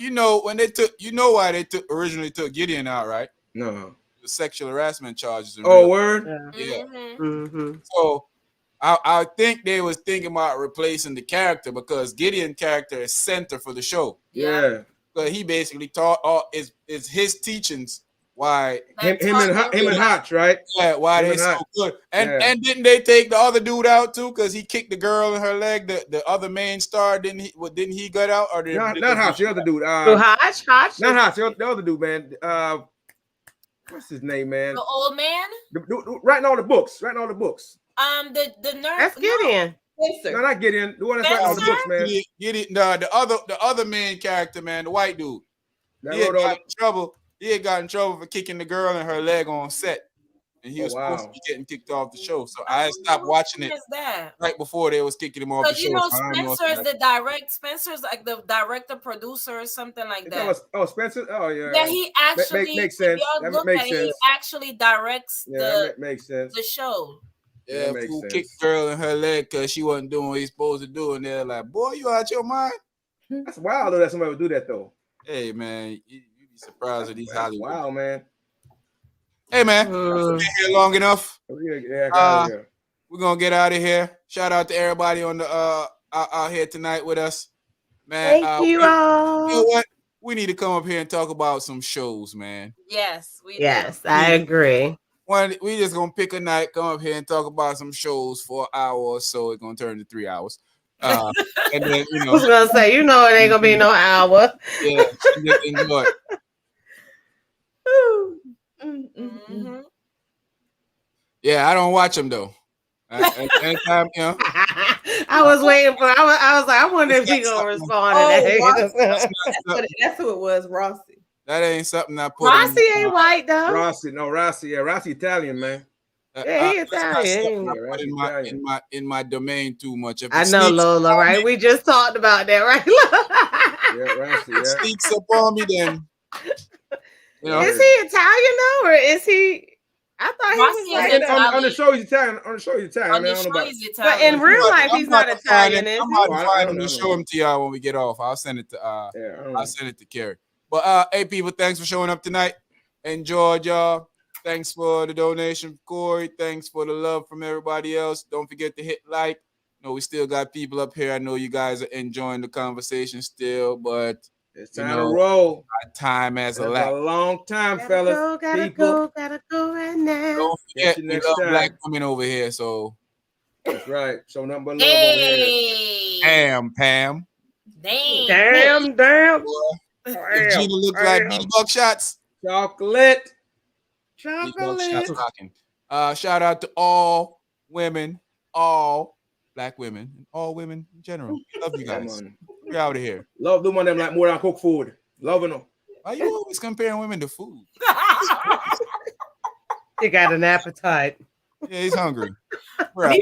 when they took, why they originally took Gideon out, right? No. The sexual harassment charges. Word? Yeah. Mm-hmm. So I think they was thinking about replacing the character because Gideon character is center for the show. Yeah. But he basically taught is his teachings why him and Hotch, right? Yeah, why they so good. And didn't they take the other dude out too? Because he kicked the girl in her leg. The other main star didn't he got out or not Hotch, the other dude. Hotch, not Hotch, the other dude, man. What's his name, man? The old man. Writing all the books. The nurse. That's Gideon. No, not Gideon. The one that's writing all the books, man. Gideon, the other main character, man, the white dude. He had got in trouble. He had got in trouble for kicking the girl in her leg on set, and he was supposed to be getting kicked off the show. So I stopped watching it right before they was kicking him off the show. Spencer's like the director, producer, or something like that. Spencer. Oh yeah. That he actually makes sense. That makes sense. He actually directs makes sense. the show. Yeah, who kicked the girl in her leg because she wasn't doing what he's supposed to do, and they're like, "Boy, you out your mind." That's wild though that somebody would do that though. Hey man, you'd be surprised at these Hollywood. Wow, man. Hey man, we've been here long enough. We're gonna get out of here. Shout out to everybody on the out here tonight with us, man. Thank you all. You know what? We need to come up here and talk about some shows, man. Yes, Yes, I agree. We just gonna pick a night, come up here and talk about some shows for an hour or so. It's gonna turn to 3 hours. And then I was gonna say, it ain't gonna be no hour. Yeah, enjoy. Mm-hmm. Yeah, I don't watch them though. Anytime, I was waiting for. I was like, I wonder if he gonna respond to that. That's who it was, Rossi. That ain't something I put. Rossi ain't white though. Rossi, Rossi Italian, man. Yeah, he Italian. In my domain too much. I know, Lola, right? We just talked about that, right? Yeah, Rossi. Yeah. Sneaks up on me, then. Is he Italian though, or is he? I thought he was like on the show he's Italian. On the show he's Italian. But in real life, he's not Italian. I'm about to find him to show him to y'all when we get off. I'll send it to I'll send it to Carrie. But hey, people, thanks for showing up tonight. Enjoyed y'all. Thanks for the donation, Corey. Thanks for the love from everybody else. Don't forget to hit like. We still got people up here. I know you guys are enjoying the conversation still, but it's time to roll. Time as a long time, fellas. Gotta go right now. Don't forget, we love black women over here, so that's right. So nothing but love over here. Pam. Damn. Gina looks like buckshots. Chocolate. Shout out to all women, all black women, and all women in general. Love you guys. We're out of here. Love them on them like more than cook food. Loving them. Why you always comparing women to food? He got an appetite. Yeah, he's hungry. Right.